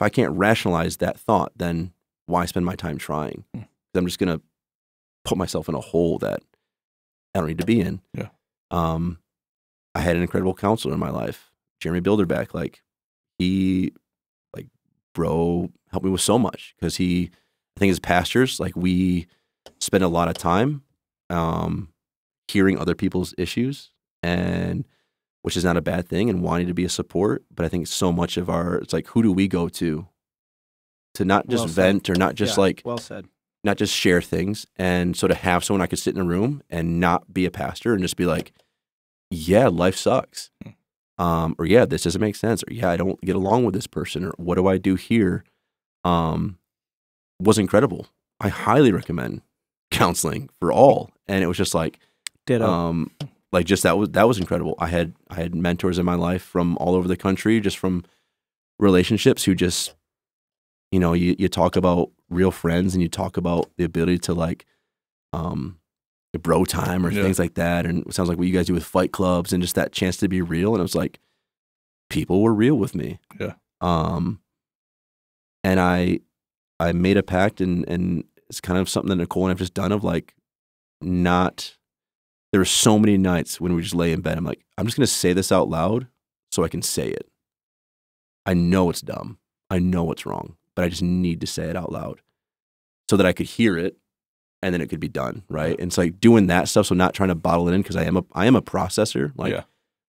[SPEAKER 3] rationalize that thought, then why spend my time trying? I'm just going to put myself in a hole that I don't need to be in. Yeah. I had an incredible counselor in my life, Jeremy Bilderback. Like bro helped me with so much because I think as pastors, like we spend a lot of time, hearing other people's issues and which is not a bad thing and wanting to be a support. But I think so much of it's like, who do we go to not just vent or not just
[SPEAKER 2] well said.
[SPEAKER 3] Not just share things. And so to have someone I could sit in a room and not be a pastor and just be like, yeah, life sucks. Or yeah, this doesn't make sense. Or yeah, I don't get along with this person. Or what do I do here? Was incredible. I highly recommend counseling for all. And it was just like,
[SPEAKER 2] ditto.
[SPEAKER 3] Like just that was incredible. I had mentors in my life from all over the country, just from relationships who just, you talk about real friends and you talk about the ability to like, the bro time or things like that. And it sounds like what you guys do with fight clubs and just that chance to be real. And it was like, people were real with me. Yeah. And I made a pact and it's kind of something that Nicole and I've just done of like, there were so many nights when we just lay in bed. I'm like, I'm just going to say this out loud so I can say it. I know it's dumb. I know it's wrong, but I just need to say it out loud so that I could hear it and then it could be done. Right. And it's like doing that stuff. So not trying to bottle it in because I am a processor. Like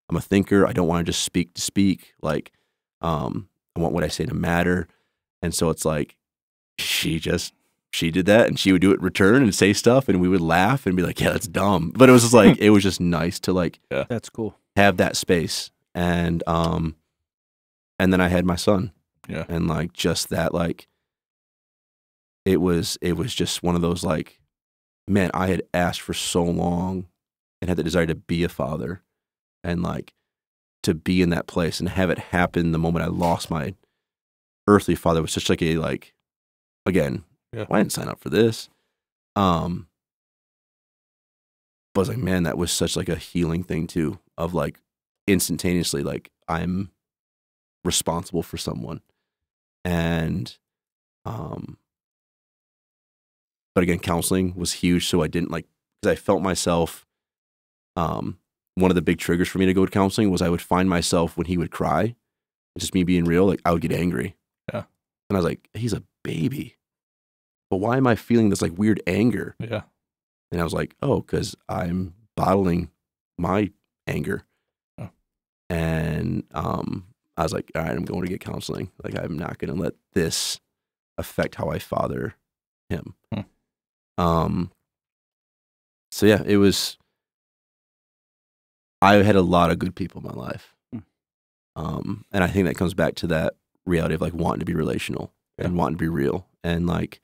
[SPEAKER 3] I'm a thinker. I don't want to just speak to speak. Like, I want what I say to matter. And so it's like, she did that, and she would do it in return and say stuff, and we would laugh and be like, yeah, that's dumb. But it was just like, it was just nice to like,
[SPEAKER 2] That's cool.
[SPEAKER 3] have that space. And then I had my son.
[SPEAKER 1] Yeah.
[SPEAKER 3] And like, just that, like, it was just one of those, like, man, I had asked for so long and had the desire to be a father, and like to be in that place and have it happen the moment I lost my earthly father was such like a, like, again, well, I didn't sign up for this. But I was like, man, that was such like a healing thing too, of like instantaneously, like, I'm responsible for someone. And but again, counseling was huge. So I didn't like, because I felt myself, one of the big triggers for me to go to counseling was I would find myself when he would cry, just me being real, like I would get angry.
[SPEAKER 1] Yeah.
[SPEAKER 3] And I was like, he's a baby, but why am I feeling this like weird anger?
[SPEAKER 1] Yeah.
[SPEAKER 3] And I was like, oh, because I'm bottling my anger.
[SPEAKER 1] Oh.
[SPEAKER 3] And I was like, all right, I'm going to get counseling. Like, I'm not going to let this affect how I father him. So yeah, it was, I had a lot of good people in my life. And I think that comes back to that reality of like wanting to be relational and wanting to be real, and like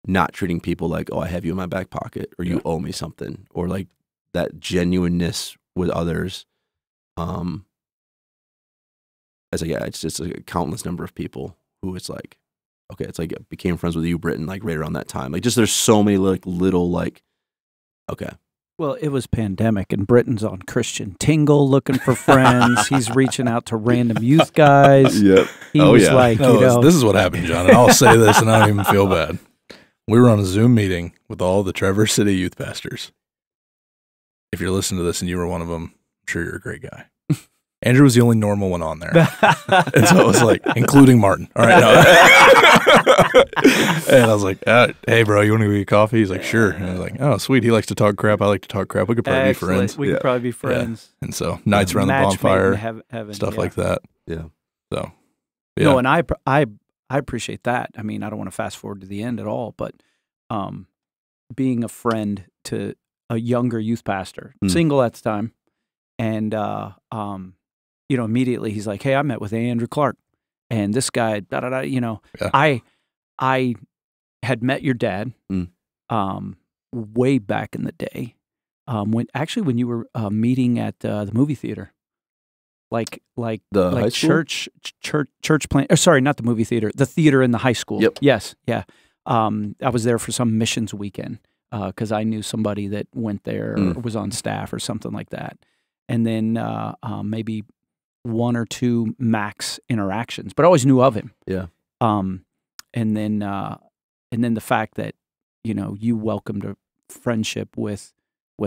[SPEAKER 3] not treating people like, oh, I have you in my back pocket, or you owe me something, or like that genuineness with others. As like, yeah, it's just like a countless number of people who it's like, okay, it's like I became friends with you, Britton, like right around that time. Like, just there's so many like little like, okay.
[SPEAKER 2] Well, it was pandemic, and Britton's on Christian Tingle looking for friends. He's reaching out to random youth guys.
[SPEAKER 3] Yep.
[SPEAKER 2] He was like,
[SPEAKER 1] No,
[SPEAKER 2] you know,
[SPEAKER 1] this is what happened, John. And I'll say this, and I don't even feel bad. We were on a Zoom meeting with all the Traverse City youth pastors. If you're listening to this and you were one of them, I'm sure you're a great guy. Andrew was the only normal one on there. And so it was like, including Martin. All right. No. And I was like, hey, bro, you want to go get coffee? He's like, sure. And I was like, oh, sweet. He likes to talk crap. I like to talk crap. We could probably be friends.
[SPEAKER 2] We could probably be friends.
[SPEAKER 1] Yeah. And so nights around the bonfire, stuff like that.
[SPEAKER 3] Yeah.
[SPEAKER 1] So, yeah.
[SPEAKER 2] No, and I appreciate that. I mean, I don't want to fast forward to the end at all, but being a friend to a younger youth pastor, single at the time, and you know, immediately he's like, hey, I met with Andrew Clark, and this guy, you know, I had met your dad way back in the day, when you were meeting at the movie theater, like church plan. Or sorry, not the movie theater, the theater in the high school.
[SPEAKER 3] Yep.
[SPEAKER 2] Yes, yeah. I was there for some missions weekend because I knew somebody that went there or was on staff or something like that, and then maybe one or two max interactions, but I always knew of him.
[SPEAKER 3] Yeah.
[SPEAKER 2] And then the fact that, you know, you welcomed a friendship with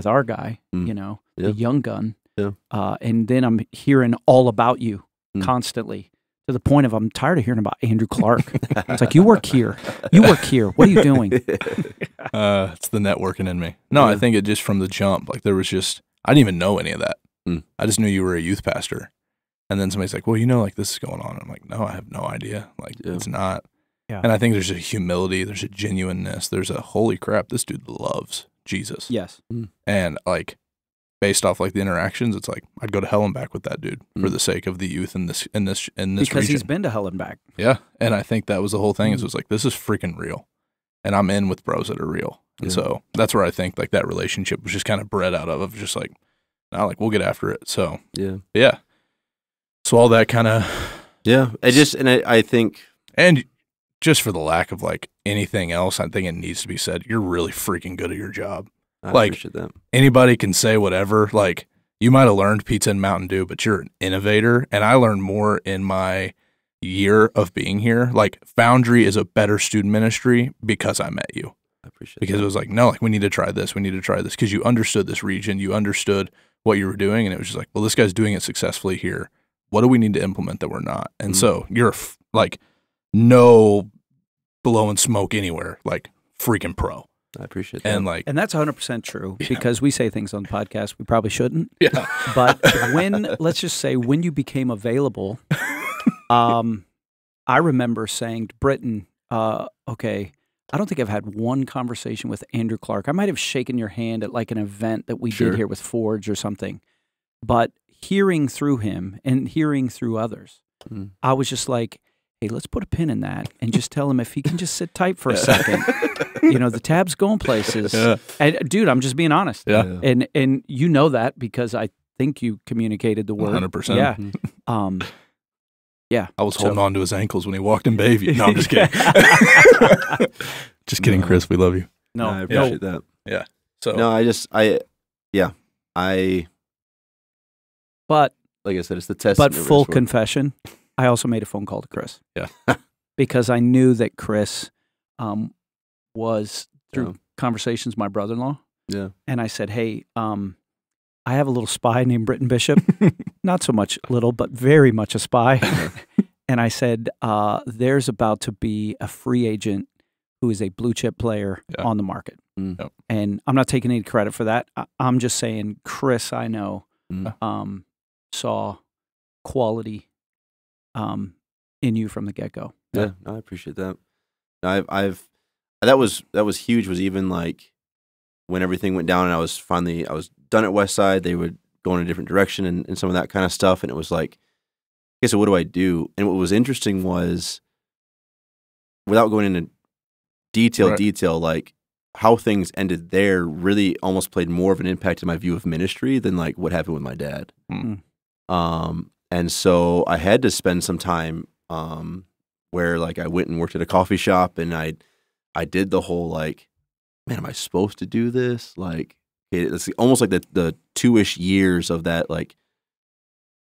[SPEAKER 2] our guy, you know, the young gun.
[SPEAKER 3] Yeah.
[SPEAKER 2] And then I'm hearing all about you constantly, to the point of I'm tired of hearing about Andrew Clark. It's like, you work here. What are you doing?
[SPEAKER 1] It's the networking in me. No, I think it just from the jump, like there was just, I didn't even know any of that. I just knew you were a youth pastor. And then somebody's like, well, you know, like this is going on. I'm like, no, I have no idea. Like it's not.
[SPEAKER 2] Yeah.
[SPEAKER 1] And I think there's a humility, there's a genuineness, there's a holy crap, this dude loves Jesus.
[SPEAKER 2] Yes.
[SPEAKER 1] And like based off like the interactions, it's like I'd go to hell and back with that dude for the sake of the youth in this
[SPEAKER 2] because
[SPEAKER 1] region.
[SPEAKER 2] he's been to hell and back.
[SPEAKER 1] Yeah. And I think that was the whole thing. Is it was like, this is freaking real. And I'm in with bros that are real. And so that's where I think like that relationship was just kind of bred out of just like, now like we'll get after it. So yeah. So all that kind of
[SPEAKER 3] I think,
[SPEAKER 1] and just for the lack of like anything else, I think it needs to be said, you're really freaking good at your job.
[SPEAKER 3] I
[SPEAKER 1] like
[SPEAKER 3] appreciate that.
[SPEAKER 1] Anybody can say whatever. Like you might have learned pizza and Mountain Dew, but you're an innovator. And I learned more in my year of being here. Like Foundry is a better student ministry because I met you.
[SPEAKER 3] I appreciate
[SPEAKER 1] because
[SPEAKER 3] that.
[SPEAKER 1] it was like, no, like we need to try this. We need to try this because you understood this region. You understood what you were doing. And it was just like, well, this guy's doing it successfully here. What do we need to implement that we're not? And so you're like no blowing smoke anywhere, like freaking pro.
[SPEAKER 3] I appreciate that.
[SPEAKER 2] And that's 100% true because we say things on the podcast we probably shouldn't.
[SPEAKER 1] Yeah.
[SPEAKER 2] But let's just say when you became available, I remember saying to Britton, okay, I don't think I've had one conversation with Andrew Clark. I might have shaken your hand at like an event that we
[SPEAKER 3] Sure.
[SPEAKER 2] did here with Forge or something. But hearing through him and hearing through others, I was just like, hey, let's put a pin in that and just tell him if he can just sit tight for a second. The tab's going places.
[SPEAKER 1] Yeah.
[SPEAKER 2] And, dude, I'm just being honest.
[SPEAKER 1] Yeah.
[SPEAKER 2] And you know that because I think you communicated the word.
[SPEAKER 1] 100%.
[SPEAKER 2] Yeah. Yeah.
[SPEAKER 1] I was holding on to his ankles when he walked in Bayview. No, I'm just kidding. Just kidding, Chris. We love you.
[SPEAKER 2] No,
[SPEAKER 3] I appreciate that.
[SPEAKER 1] Yeah. So
[SPEAKER 3] No,
[SPEAKER 2] But
[SPEAKER 3] like I said, it's the test.
[SPEAKER 2] But full confession, I also made a phone call to Chris.
[SPEAKER 1] Yeah.
[SPEAKER 2] Because I knew that Chris was, through conversations, my brother-in-law.
[SPEAKER 3] Yeah.
[SPEAKER 2] And I said, hey, I have a little spy named Britton Bishop. Not so much little, but very much a spy. And I said, there's about to be a free agent who is a blue chip player on the market.
[SPEAKER 1] Yep.
[SPEAKER 2] And I'm not taking any credit for that. I'm just saying Chris, I know, saw quality in you from the get-go.
[SPEAKER 3] Yeah, I appreciate that. That was huge. Was even like when everything went down and I was done at Westside. They would go in a different direction and some of that kind of stuff. And it was like, okay, so what do I do? And what was interesting was, without going into detail, like how things ended there really almost played more of an impact in my view of ministry than like what happened with my dad. And so I had to spend some time where like I went and worked at a coffee shop and I did the whole like, man, am I supposed to do this? Like, it's almost like the 2-ish years of that, like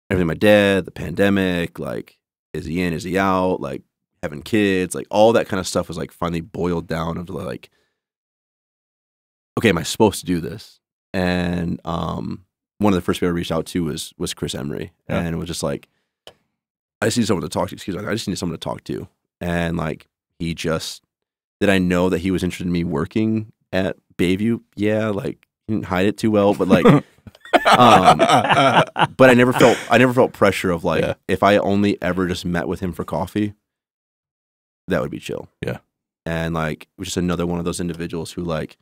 [SPEAKER 3] everything, my dad, the pandemic, like, is he in, is he out? Like having kids, like all that kind of stuff was like finally boiled down into like, okay, am I supposed to do this? And one of the first people I reached out to was Chris Emery, and it was just like, I just need someone to talk to. I just need someone to talk to. And like, did I know that he was interested in me working at Bayview? Yeah, like he didn't hide it too well, but like, but I never felt pressure of like, if I only ever just met with him for coffee, that would be chill.
[SPEAKER 1] Yeah.
[SPEAKER 3] And like, it was just another one of those individuals who like,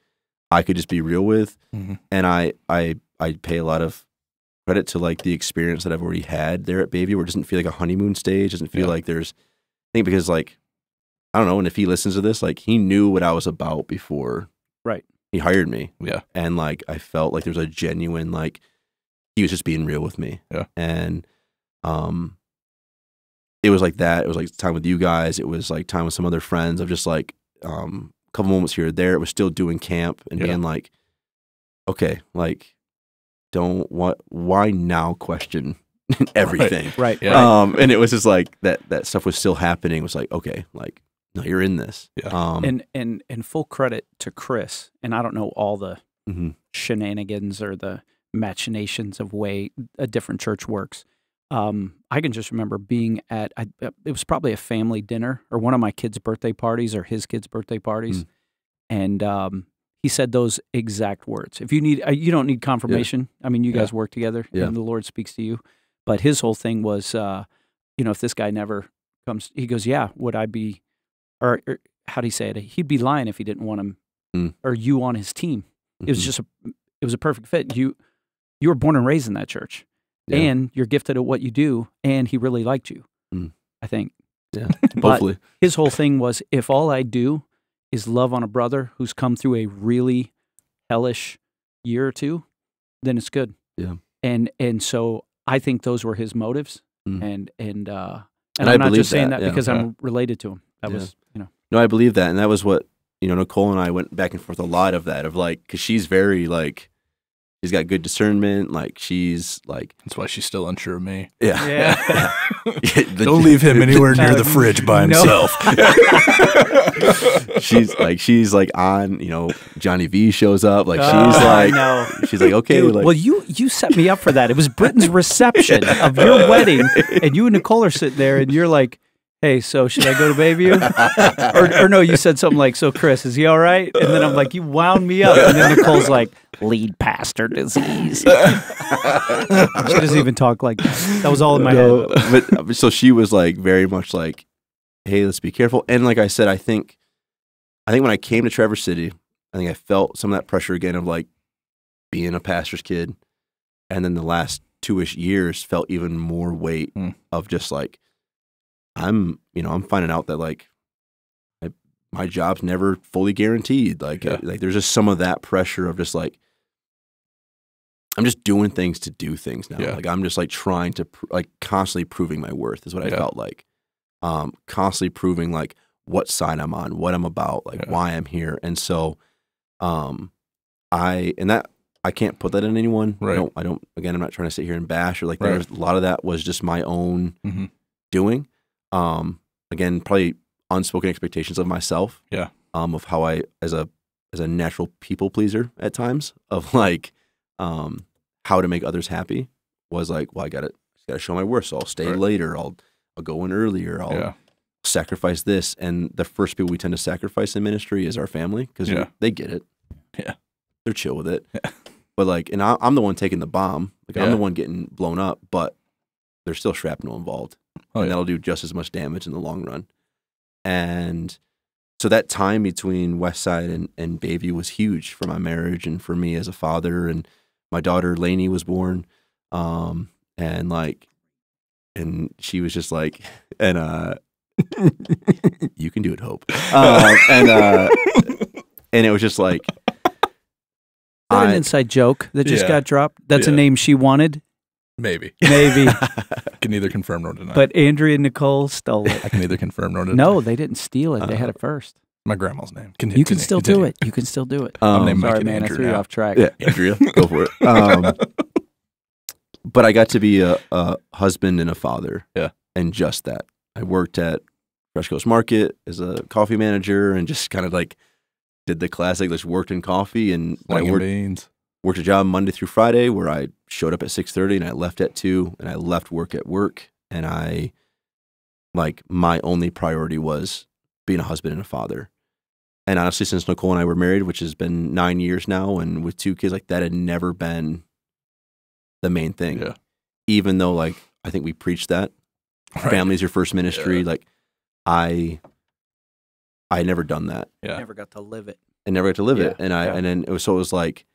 [SPEAKER 3] I could just be real with. And I pay a lot of credit to like the experience that I've already had there at Bayview, where it doesn't feel like a honeymoon stage, doesn't feel like there's, I think because like, I don't know, and if he listens to this, like he knew what I was about before he hired me. Yeah. And like, I felt like there was a genuine, like he was just being real with me. Yeah. And it was like that. It was like time with you guys. It was like time with some other friends of just like a couple moments here or there. It was still doing camp and being like, okay, like why now question everything? Right. And it was just like that stuff was still happening. It was like, okay, like, no, you're in this. Yeah.
[SPEAKER 2] And full credit to Chris. And I don't know all the shenanigans or the machinations of way a different church works. I can just remember being at, it was probably a family dinner or one of my kids' birthday parties or his kids' birthday parties. And he said those exact words. If you need, you don't need confirmation. I mean, you guys work together and the Lord speaks to you. But his whole thing was, if this guy never comes, he goes, would I be, or how do you say it? He'd be lying if he didn't want him or you on his team. It was just it was a perfect fit. You were born and raised in that church. And you're gifted at what you do, and he really liked you, I think.
[SPEAKER 3] Yeah, hopefully.
[SPEAKER 2] His whole thing was, if all I do is love on a brother who's come through a really hellish year or two, then it's good. Yeah. And so I think those were his motives, and I'm not just saying that because I'm related to him. That was,
[SPEAKER 3] No, I believe that, and that was what Nicole and I went back and forth a lot of that, of like, because she's very like, she's got good discernment. Like she's like,
[SPEAKER 1] that's why she's still unsure of me.
[SPEAKER 3] Yeah.
[SPEAKER 1] Don't leave him anywhere near the fridge by himself.
[SPEAKER 3] she's like on, Johnny V shows up. Like she's like, okay.
[SPEAKER 2] Dude,
[SPEAKER 3] like,
[SPEAKER 2] well, you set me up for that. It was Britton's reception of your wedding, and you and Nicole are sitting there, and you're like, hey, so should I go to Bayview? or no, you said something like, so Chris, is he all right? And then I'm like, you wound me up. And then Nicole's like, lead pastor disease. She doesn't even talk like that. That was all in my head.
[SPEAKER 3] But so she was like very much like, hey, let's be careful. And like I said, I think when I came to Traverse City, I think I felt some of that pressure again of like being a pastor's kid. And then the last 2-ish years felt even more weight of just like, I'm finding out that like my job's never fully guaranteed. Like, like there's just some of that pressure of just like, I'm just doing things to do things now. Like I'm just like trying to like constantly proving my worth is what I felt like. Constantly proving like what side I'm on, what I'm about, like why I'm here. And so, I can't put that in anyone.
[SPEAKER 1] Right.
[SPEAKER 3] I don't, again, I'm not trying to sit here and bash or like there's a lot of that was just my own doing. Again, probably unspoken expectations of myself. Yeah. Of how I, as a natural people pleaser at times of like, how to make others happy was like, well, I gotta show my worth. So I'll stay later. I'll go in earlier. I'll sacrifice this. And the first people we tend to sacrifice in ministry is our family because they get it. Yeah. They're chill with it. Yeah. But like, and I'm the one taking the bomb. Like I'm the one getting blown up, but there's still shrapnel involved. And that'll do just as much damage in the long run. And so that time between Westside and Bayview was huge for my marriage and for me as a father. And my daughter Lainey was born. And she was just like, and you can do it, Hope. And it was just like,
[SPEAKER 2] an inside joke that just got dropped. That's a name she wanted.
[SPEAKER 1] Maybe.
[SPEAKER 2] I
[SPEAKER 1] can neither confirm nor deny.
[SPEAKER 2] But Andrea and Nicole stole it.
[SPEAKER 1] I can neither confirm nor deny.
[SPEAKER 2] No, they didn't steal it. They had it first.
[SPEAKER 1] My grandma's name.
[SPEAKER 2] You can still do it. You can still do it.
[SPEAKER 1] I'm
[SPEAKER 2] sorry, man. I threw you off track.
[SPEAKER 3] Yeah, Andrea, go for it. But I got to be a husband and a father. Yeah. And just that. I worked at Fresh Coast Market as a coffee manager and just kind of like did the classic, just worked in coffee and worked a job Monday through Friday where I showed up at 6:30 and I left at 2 and I left work at work. And I, like, my only priority was being a husband and a father. And honestly, since Nicole and I were married, which has been 9 years now, and with 2 kids, like that had never been the main thing. Yeah. Even though, like, I think we preached that. Right. Family's your first ministry. Yeah. Like, I had never done that.
[SPEAKER 2] Yeah. Never got to live it.
[SPEAKER 3] I never got to live it. And and then it was like,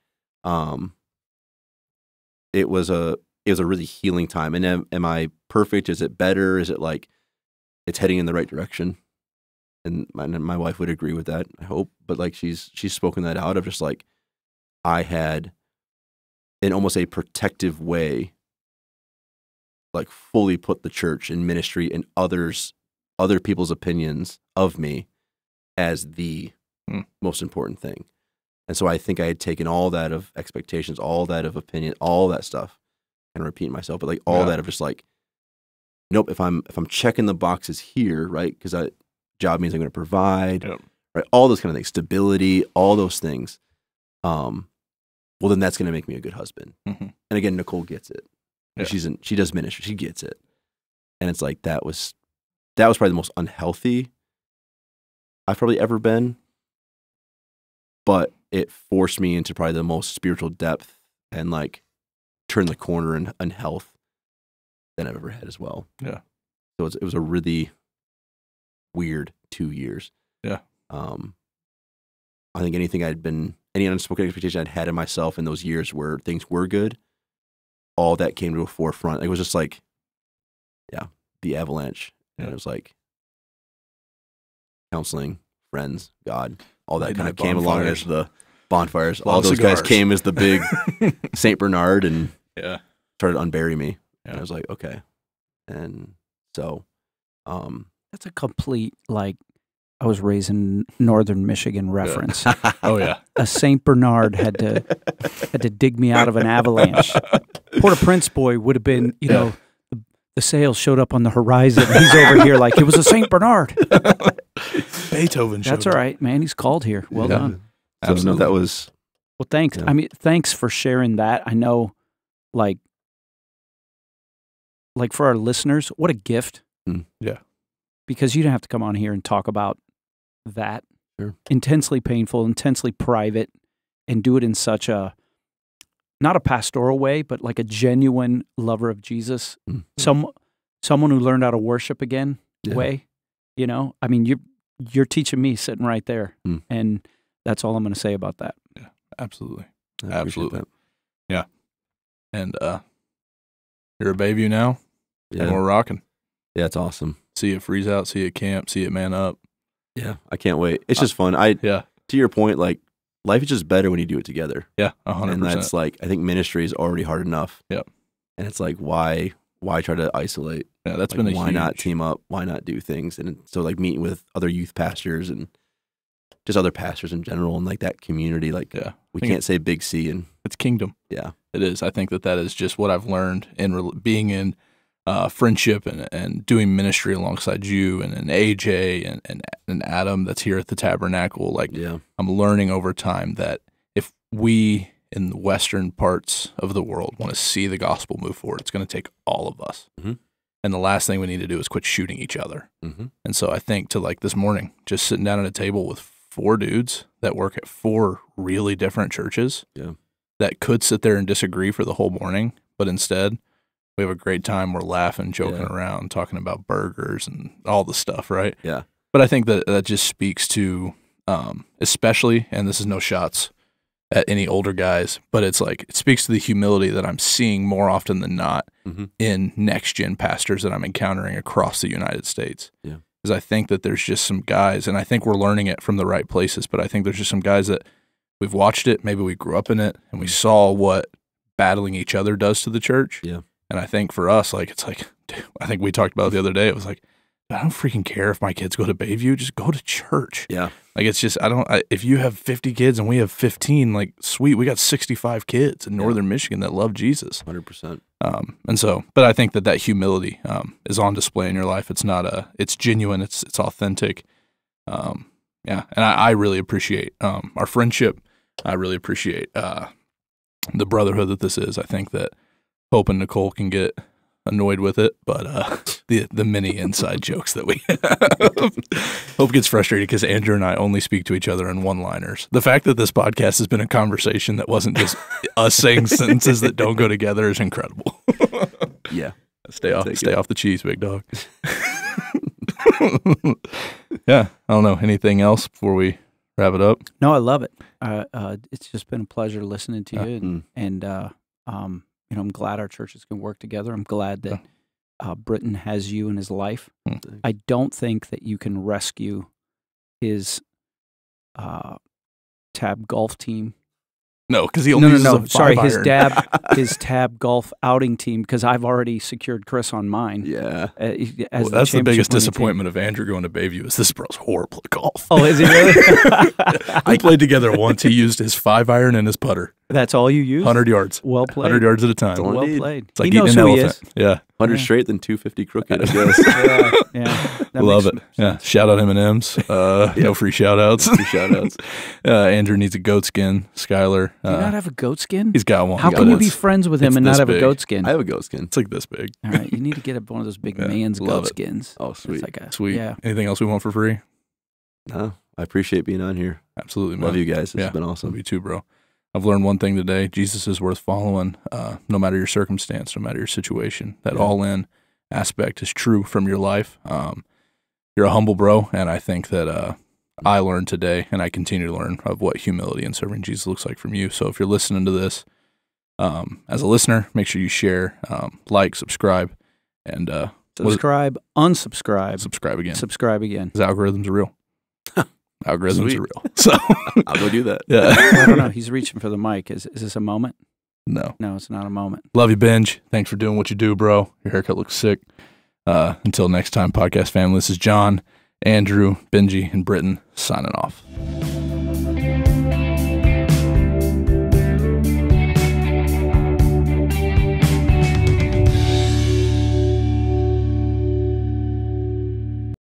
[SPEAKER 3] it was a really healing time. And am I perfect? Is it better? Is it like it's heading in the right direction? And my wife would agree with that, I hope. But like she's spoken that out of just like I had in almost a protective way, like fully put the church and ministry and other people's opinions of me as the most important thing. And so I think I had taken all that of expectations, all that of opinion, all that stuff, and repeating myself, but like all that of just like, nope, if I'm checking the boxes here, right? Because job means I'm going to provide, right? All those kind of things, stability, all those things. Well, then that's going to make me a good husband. Mm-hmm. And again, Nicole gets it. Yeah. She does ministry. She gets it. And it's like, that was probably the most unhealthy I've probably ever been. But it forced me into probably the most spiritual depth and like turn the corner in health than I've ever had as well. Yeah. So it was a really weird 2 years. Yeah. I think any unspoken expectation I'd had in myself in those years where things were good, all that came to a forefront. It was just like, the avalanche. And it was like counseling, friends, God, all that kind of came along as the bonfires. All those guys came as the big Saint Bernard and started to unbury me. And I was like, okay. And so,
[SPEAKER 2] that's a complete, like, I was raised in Northern Michigan reference.
[SPEAKER 1] Oh yeah.
[SPEAKER 2] A Saint Bernard had to dig me out of an avalanche. Port-au-Prince boy would have been, the sails showed up on the horizon. He's over here like, it was a Saint Bernard.
[SPEAKER 1] Beethoven showed
[SPEAKER 2] That's all right, man. He's called here. Well done.
[SPEAKER 3] Absolutely. So, that was...
[SPEAKER 2] Well, thanks. I mean, thanks for sharing that. I know, like for our listeners, what a gift.
[SPEAKER 1] Yeah.
[SPEAKER 2] Because you don't have to come on here and talk about that.
[SPEAKER 3] Sure.
[SPEAKER 2] Intensely painful, intensely private, and do it in such a, not a pastoral way, but like a genuine lover of Jesus. Mm-hmm. Someone who learned how to worship again way. You know, I mean, you're teaching me sitting right there, and that's all I'm going to say about that.
[SPEAKER 1] Yeah, absolutely,
[SPEAKER 3] I appreciate that.
[SPEAKER 1] Yeah, and you're a Bayview now,
[SPEAKER 3] Yeah,
[SPEAKER 1] and we're rocking.
[SPEAKER 3] yeah, it's awesome.
[SPEAKER 1] See it freeze out, see it camp, see it man up.
[SPEAKER 3] Yeah, I can't wait. It's just fun.
[SPEAKER 1] Yeah,
[SPEAKER 3] To your point, like life is just better when you do it together.
[SPEAKER 1] yeah, 100%.
[SPEAKER 3] And that's like, I think ministry is already hard enough.
[SPEAKER 1] Yep.
[SPEAKER 3] And it's like, why try to isolate?
[SPEAKER 1] Yeah, that's
[SPEAKER 3] Like,
[SPEAKER 1] been a
[SPEAKER 3] why
[SPEAKER 1] huge...
[SPEAKER 3] not team up? Why not do things? And so like meeting with other youth pastors and just other pastors in general and like that community. Like
[SPEAKER 1] Yeah,
[SPEAKER 3] we can't say big C and
[SPEAKER 1] it's kingdom.
[SPEAKER 3] yeah,
[SPEAKER 1] It is. I think that is just what I've learned in being in friendship and doing ministry alongside you and AJ and Adam that's here at the Tabernacle. Like,
[SPEAKER 3] yeah,
[SPEAKER 1] I'm learning over time that if we in the western parts of the world want to see the gospel move forward, it's going to take all of us.
[SPEAKER 3] Mhm.
[SPEAKER 1] And the last thing we need to do is quit shooting each other.
[SPEAKER 3] Mhm.
[SPEAKER 1] And so I think to like this morning, just sitting down at a table with 4 dudes that work at 4 really different churches
[SPEAKER 3] Yeah.
[SPEAKER 1] that could sit there and disagree for the whole morning, but instead we have a great time. We're laughing, joking
[SPEAKER 3] Yeah.
[SPEAKER 1] around, talking about burgers and all the stuff, right?
[SPEAKER 3] Yeah.
[SPEAKER 1] But I think that just speaks to, especially, and this is no shots at any older guys, but it's like, it speaks to the humility that I'm seeing more often than not
[SPEAKER 3] Mhm.
[SPEAKER 1] in next gen pastors that I'm encountering across the United States.
[SPEAKER 3] Yeah.
[SPEAKER 1] Because I think that there's just some guys, and I think we're learning it from the right places, but I think there's just some guys that we've watched it, maybe we grew up in it, and we saw what battling each other does to the church.
[SPEAKER 3] Yeah.
[SPEAKER 1] And I think for us, like, it's like, dude, I think we talked about it the other day. It was like, I don't freaking care if my kids go to Bayview, just go to church.
[SPEAKER 3] Yeah.
[SPEAKER 1] Like, it's just, if you have 50 kids and we have 15, like, sweet, we got 65 kids in northern Michigan that love Jesus.
[SPEAKER 3] 100%.
[SPEAKER 1] And so, but I think that humility is on display in your life. It's not it's genuine, it's authentic. Yeah. And I really appreciate our friendship. I really appreciate the brotherhood that this is. I think that Hope and Nicole can get annoyed with it, but the many inside jokes that we have. Hope gets frustrated because Andrew and I only speak to each other in one-liners. The fact that this podcast has been a conversation that wasn't just us saying sentences that don't go together is incredible.
[SPEAKER 3] Yeah.
[SPEAKER 1] Stay off the cheese, big dog. Yeah, I don't know. Anything else before we wrap it up?
[SPEAKER 2] No, I love it. It's just been a pleasure listening to you, and you know, I'm glad our churches can work together. I'm glad that Britton has you in his life. I don't think that you can rescue his tab golf team.
[SPEAKER 1] No, because he only uses a 5
[SPEAKER 2] Sorry,
[SPEAKER 1] iron.
[SPEAKER 2] his tab golf outing team, because I've already secured Chris on mine.
[SPEAKER 3] Yeah.
[SPEAKER 1] Well, that's the biggest disappointment of Andrew going to Bayview is this bro's horrible at golf.
[SPEAKER 2] Oh, is he really?
[SPEAKER 1] We played together once. He used his 5 iron and his putter.
[SPEAKER 2] That's all you use?
[SPEAKER 1] 100 yards.
[SPEAKER 2] Well played.
[SPEAKER 1] 100 yards at a time.
[SPEAKER 3] Well
[SPEAKER 2] Well played.
[SPEAKER 1] It's like
[SPEAKER 2] he knows
[SPEAKER 1] eating an
[SPEAKER 2] who
[SPEAKER 1] elephant.
[SPEAKER 2] he is.
[SPEAKER 1] Yeah.
[SPEAKER 3] 100 straight, then 250 crooked, I guess.
[SPEAKER 2] Yeah.
[SPEAKER 1] Love it. Yeah. Shout out M&M's. No free shout outs.
[SPEAKER 3] Free shout outs.
[SPEAKER 1] Andrew needs a goat skin. Skylar.
[SPEAKER 2] Do you not have a goat skin?
[SPEAKER 1] He's got one.
[SPEAKER 2] How
[SPEAKER 1] but
[SPEAKER 2] can you be
[SPEAKER 1] it's-
[SPEAKER 2] friends with him
[SPEAKER 1] it's
[SPEAKER 2] and not
[SPEAKER 1] this
[SPEAKER 2] have a
[SPEAKER 1] big.
[SPEAKER 2] goat skin?
[SPEAKER 3] I have a goat skin.
[SPEAKER 1] It's like this big.
[SPEAKER 2] All right, you need to get one of those big
[SPEAKER 1] Yeah,
[SPEAKER 2] man's
[SPEAKER 1] love
[SPEAKER 2] goat
[SPEAKER 1] it.
[SPEAKER 2] skins.
[SPEAKER 3] Oh,
[SPEAKER 2] It's
[SPEAKER 3] sweet.
[SPEAKER 2] like a,
[SPEAKER 1] Sweet.
[SPEAKER 2] Yeah.
[SPEAKER 1] Anything else we want for free?
[SPEAKER 3] No, I appreciate being on here.
[SPEAKER 1] Absolutely, man.
[SPEAKER 3] Love you guys. This
[SPEAKER 1] Yeah.
[SPEAKER 3] has been
[SPEAKER 1] Love
[SPEAKER 3] awesome.
[SPEAKER 1] you too, bro. I've learned one thing today. Jesus is worth following, no matter your circumstance, no matter your situation. That all-in aspect is true from your life. You're a humble bro, and I think that I learned today, and I continue to learn, of what humility and serving Jesus looks like from you. So if you're listening to this, as a listener, make sure you share, like, subscribe, and
[SPEAKER 2] Subscribe, unsubscribe,
[SPEAKER 1] subscribe again.
[SPEAKER 2] subscribe again.
[SPEAKER 1] Because algorithms are real. Algorithms
[SPEAKER 3] Sweet.
[SPEAKER 1] are real. So
[SPEAKER 3] I'll go do that.
[SPEAKER 1] yeah.
[SPEAKER 2] I don't know. He's reaching for the mic. Is this a moment?
[SPEAKER 1] No.
[SPEAKER 2] No, it's not a moment.
[SPEAKER 1] Love you, Benj. Thanks for doing what you do, bro. Your haircut looks sick. Until next time, podcast family, this is John, Andrew, Benji, and Britton signing off.